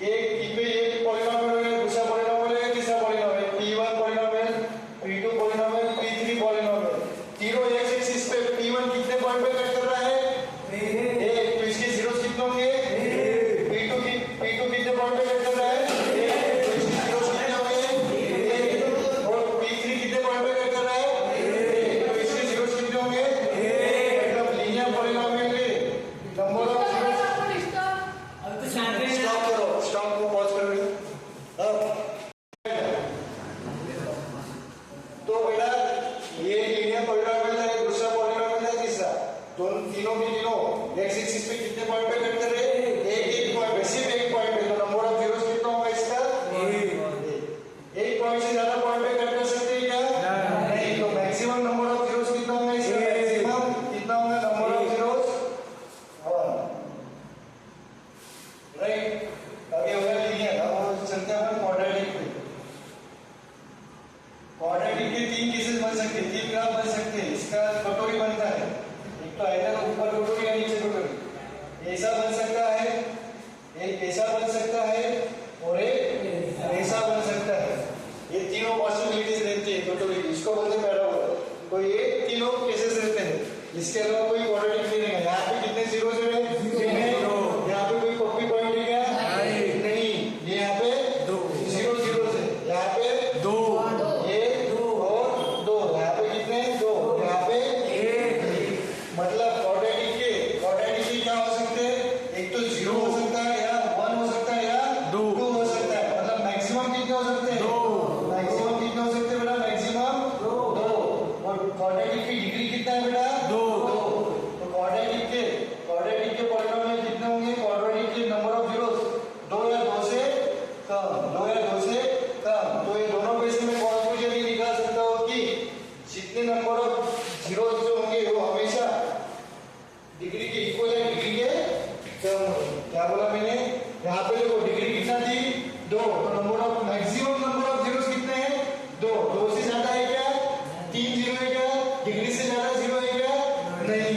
ये पे एक पॉलिनोमियल है, दूसरा पॉलिनोमियल है, तीसरा polynomial, p1 polynomial, p2 polynomial, p3 polynomial. तीनों एक्स एक्सिस पे p1 कितने पॉइंट पे कट कर रहा है? एक। तो इसके जीरोस कितने होंगे? p2 कितने पॉइंट पे कट कर रहा है? एक। तो इसके जीरोस कितने होंगे? एक। और p3 कितने पॉइंट पे कट कर रहा है? एक। तो इसके जीरोस कितने होंगे? मतलब लीनियर पॉलिनोमियल के नंबर ऑफ जीरोस। अब तो शांत रहना। स्टॉप करो, स्टॉप को पॉज करो। अब तो बेटा ये लीनियर पॉलिनोमियल है, दूसरा पॉलिनोमियल है, तीसरा तीनों के तीनों एक्स एक्सिस पे कितने पॉइंट पे कट कर रहे हैं? एक पॉइंट पे, सिर्फ एक पॉइंट पे। तो नंबर ऑफ जीरोस कितना होगा इसका? एक पॉइंट से ज्यादा पॉइंट पे कट कर सकते हैं क्या? नहीं। तो मैक्सिमम नंबर ऑफ जीरोस कितना होगा इसका? मैक्सिमम कितना होगा नंबर ऑफ जीरोस? 1, राइट? अब ये होगा लीनियर। अब चलते हैं क्वाड्रेटिक पे। क्वाड्रेटिक के 3 केसेस बन सकते हैं, 3 ग्राफ बन सकते हैं। इसका कटोरी बनता है, एक तो आइदर ऊपर कटोरी या नीचे कटोरी। ऐसा बन सकता है, एक ऐसा बन सकता है और एक ऐसा बन सकता है। ये तीनों पॉसिबिलिटीज रहती है कटोरी की, इसको बोलते हैं पैराबोला। तो ये तीनों केसेस रहते हैं। इसके अलावा कोई क्वाड्रेटिक नहीं है। यहाँ पे कितने जीरोस है? यहाँ पे कोई पप्पी पॉइंट है क्या? नहीं। ये यहाँ पे 0 जीरोस है, यहाँ पे 2 ये 2 और 2, यहाँ पे कितने? 2, यहाँ पे 1। मतलब क्वाड्रेटिक के क्या हो सकते हैं? एक तो 0 हो सकता है, या 1 हो सकता है, या 2 हो सकता है। मतलब मैक्सिमम कितने हो सकते हैं? 2। मैक्सिमम कितने हो सकते हैं बेटा? मैक्सिमम 2। और क्वाड्रेटिक की डिग्री कितना है बेटा? 2। तो क्वाड्रेटिक के पॉलिनोमियल कितने होंगे? क्वाड्रेटिक के नंबर ऑफ जीरोस 2 या 2 से कम, 2 या 2 से कम। तो ये दोनों पे से मैं कॉन्क्लूजन ये निकाल सकता हूँ कि जितने नंबर ऑफ जीरोस जो होंगे वो हमेशा डिग्री के इक्वल है, डिग्री के कम होंगे। क्या बोला मैंने? यहाँ पे देखो डिग्री कितना थी? 2। तो number of maximum number of zeros कितने हैं? 2। 2 से ज्यादा है क्या? 3 जीरो है क्या? डिग्री से ज्यादा 0 है क्या? नहीं।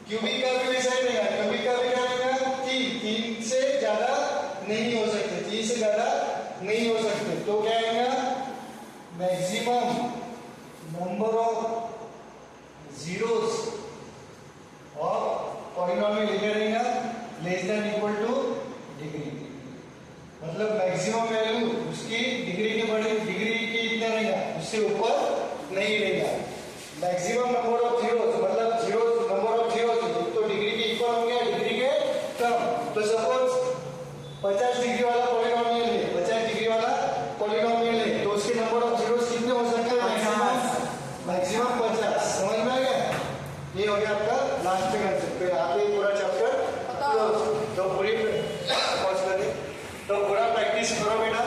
क्यूबिक का भी वैसा ही रहेगा, क्यूबिक का भी क्या रहेगा? 3 से ज्यादा नहीं हो सकते, 3 से ज्यादा नहीं हो सकते। तो क्या आएगा? Maximum number of zeros of polynomial लिखा रहेगा less than equal two degree. मतलब मैक्सिमम वैल्यू उसकी डिग्री के बड़े, डिग्री की इतना रहेगा, उससे ऊपर नहीं रहेगा। मैक्सिमम नंबर ऑफ जीरोस मतलब जीरोस नंबर ऑफ जीरोस तो डिग्री के इक्वल हो गया, डिग्री के कम। तो सपोज 50 डिग्री वाला पॉलिनोमियल है, 50 डिग्री वाला पॉलिनोमियल है, तो उसके नंबर ऑफ जीरोस कितने हो सकते हैं? मैक्सिमम 50। समझ में आ गया? ये लास्ट में कर सकते हैं। यहाँ पे पूरा चैप्टर क्लोज। तो पूरी पॉज करें, तो पूरा प्रैक्टिस करो बेटा।